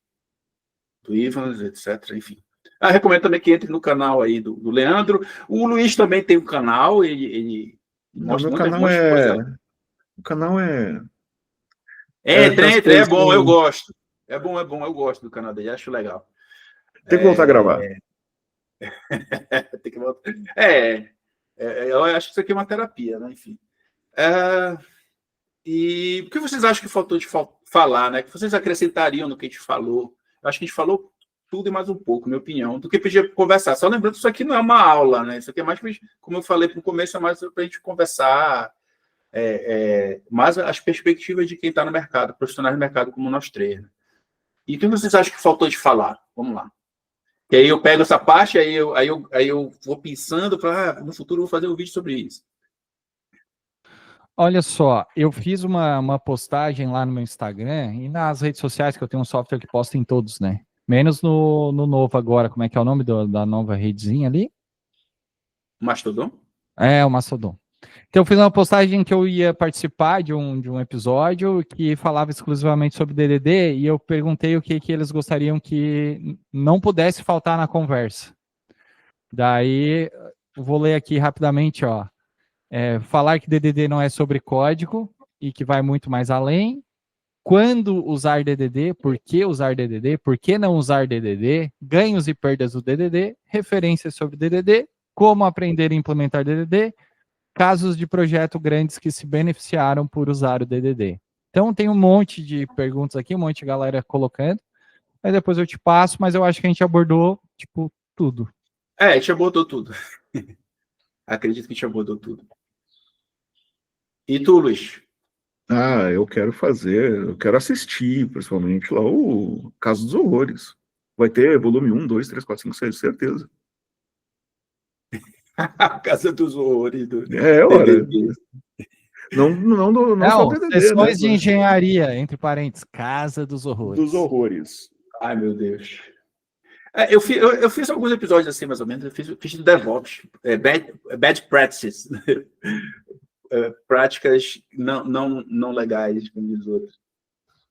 do Ivans, etc. Enfim. Recomendo também que entre no canal aí do Leandro. O Luiz também tem um canal. Ele mostra O canal é Entra, é bom, eu gosto. É bom, eu gosto do canal dele, acho legal. Tem que voltar a gravar. Tem que voltar. Eu acho que isso aqui é uma terapia, né? Enfim. E o que vocês acham que faltou de falar, né? O que vocês acrescentariam no que a gente falou? Eu acho que a gente falou tudo e mais um pouco, minha opinião, do que podia conversar. Só lembrando que isso aqui não é uma aula, né? Isso aqui é mais, como eu falei no começo, é mais para a gente conversar mais as perspectivas de quem está no mercado, profissionais do mercado como nós três. Né? E o que vocês acham que faltou de falar? Vamos lá. Que aí eu pego essa parte, aí eu vou pensando para no futuro eu vou fazer um vídeo sobre isso. Olha só, eu fiz uma postagem lá no meu Instagram e nas redes sociais, que eu tenho um software que posta em todos, né? Menos no novo agora. Como é que é o nome da nova redezinha ali? Mastodon? É, o Mastodon. Então eu fiz uma postagem que eu ia participar de um episódio que falava exclusivamente sobre DDD e eu perguntei o que eles gostariam que não pudesse faltar na conversa. Daí, eu vou ler aqui rapidamente, ó. Falar que DDD não é sobre código e que vai muito mais além. Quando usar DDD, por que usar DDD, por que não usar DDD, ganhos e perdas do DDD, referências sobre DDD, como aprender e implementar DDD, casos de projeto grandes que se beneficiaram por usar o DDD. Então, tem um monte de perguntas aqui, um monte de galera colocando, aí depois eu te passo, mas eu acho que a gente abordou, tipo, tudo. A gente abordou tudo. Acredito que a gente abordou tudo. E tu, Luiz? Eu quero assistir, principalmente, lá o Caso dos Horrores. Vai ter volume 1, 2, 3, 4, 5, 6, certeza. Casa dos Horrores. Ora. Não só DDD, sessões de engenharia, entre parênteses, Casa dos Horrores. Dos Horrores. Ai, meu Deus. Eu fiz alguns episódios assim, mais ou menos. Eu fiz do DevOps. Bad practices. Práticas não legais, como diz outros.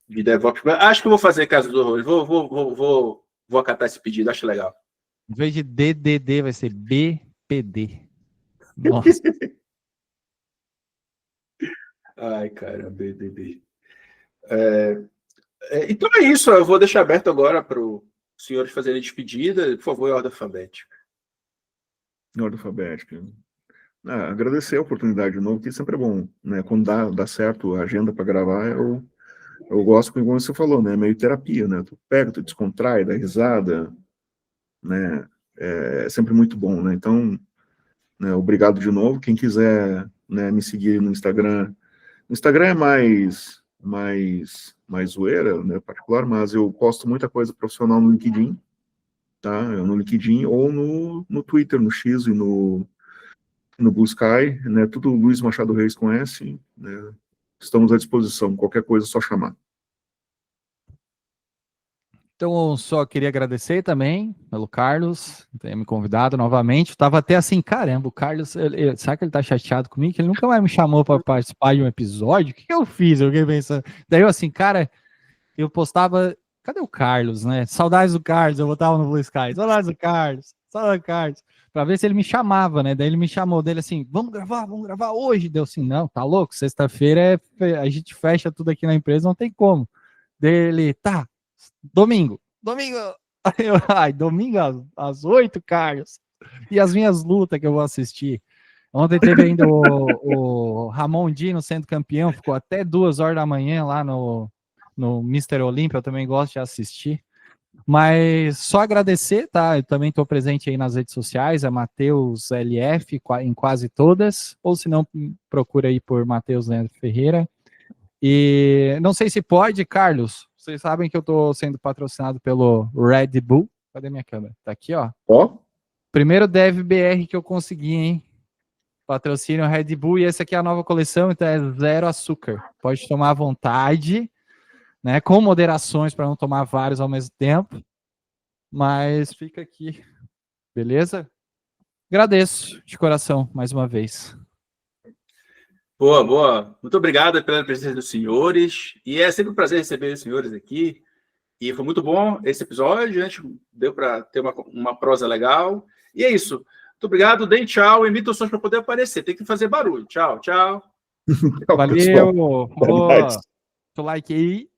De DevOps. Acho que eu vou fazer Casa dos Horrores. Vou acatar esse pedido. Acho legal. Em vez de DDD, vai ser BPD. Nossa. Ai, cara, BDD. Então é isso. Eu vou deixar aberto agora para os senhores fazerem a despedida. Por favor, em ordem alfabética. Em ordem alfabética. Agradecer a oportunidade de novo, que sempre é bom, né? Quando dá certo a agenda para gravar, eu gosto, como você falou, né? Meio terapia, né? Tu pega, tu descontrai, dá risada, né? É sempre muito bom, né? Então, né, obrigado de novo. Quem quiser, né, me seguir no Instagram. O Instagram é mais zoeira, né, particular, mas eu posto muita coisa profissional no LinkedIn, tá? No LinkedIn ou no Twitter, no X e no Blue Sky, né? Tudo Luiz Machado Reis com S, né? Estamos à disposição. Qualquer coisa é só chamar. Então, só queria agradecer também pelo Carlos ter me convidado novamente. Estava até assim, caramba, o Carlos, será que ele tá chateado comigo? Que ele nunca mais me chamou para participar de um episódio? O que eu fiz? Eu fiquei pensando. Daí eu assim, cara, eu postava, cadê o Carlos, né? Saudades do Carlos, eu botava no Blue Sky, saudades do Carlos, para ver se ele me chamava, né? Daí ele me chamou dele assim, vamos gravar hoje. Deu assim, não, tá louco? Sexta-feira a gente fecha tudo aqui na empresa, não tem como. Dele, tá. Domingo. Domingo às 8, Carlos. E as minhas lutas que eu vou assistir. Ontem teve ainda o Ramon Dino sendo campeão, ficou até 2 horas da manhã lá no Mr. Olímpia, eu também gosto de assistir. Mas só agradecer, tá? Eu também estou presente aí nas redes sociais, é Matheus LF em quase todas, ou se não, procura aí por Matheus Leandro Ferreira. E não sei se pode, Carlos, vocês sabem que eu estou sendo patrocinado pelo Red Bull. Cadê minha câmera? Tá aqui, ó. Primeiro DevBR que eu consegui, hein? Patrocínio Red Bull. E essa aqui é a nova coleção, então é 0 açúcar. Pode tomar à vontade, né? Com moderações para não tomar vários ao mesmo tempo. Mas fica aqui. Beleza? Agradeço de coração, mais uma vez. Boa. Muito obrigado pela presença dos senhores. E é sempre um prazer receber os senhores aqui. E foi muito bom esse episódio. A gente deu para ter uma prosa legal. E é isso. Muito obrigado. Deem tchau. Emita os sons para poder aparecer. Tem que fazer barulho. Tchau. Valeu. o like aí.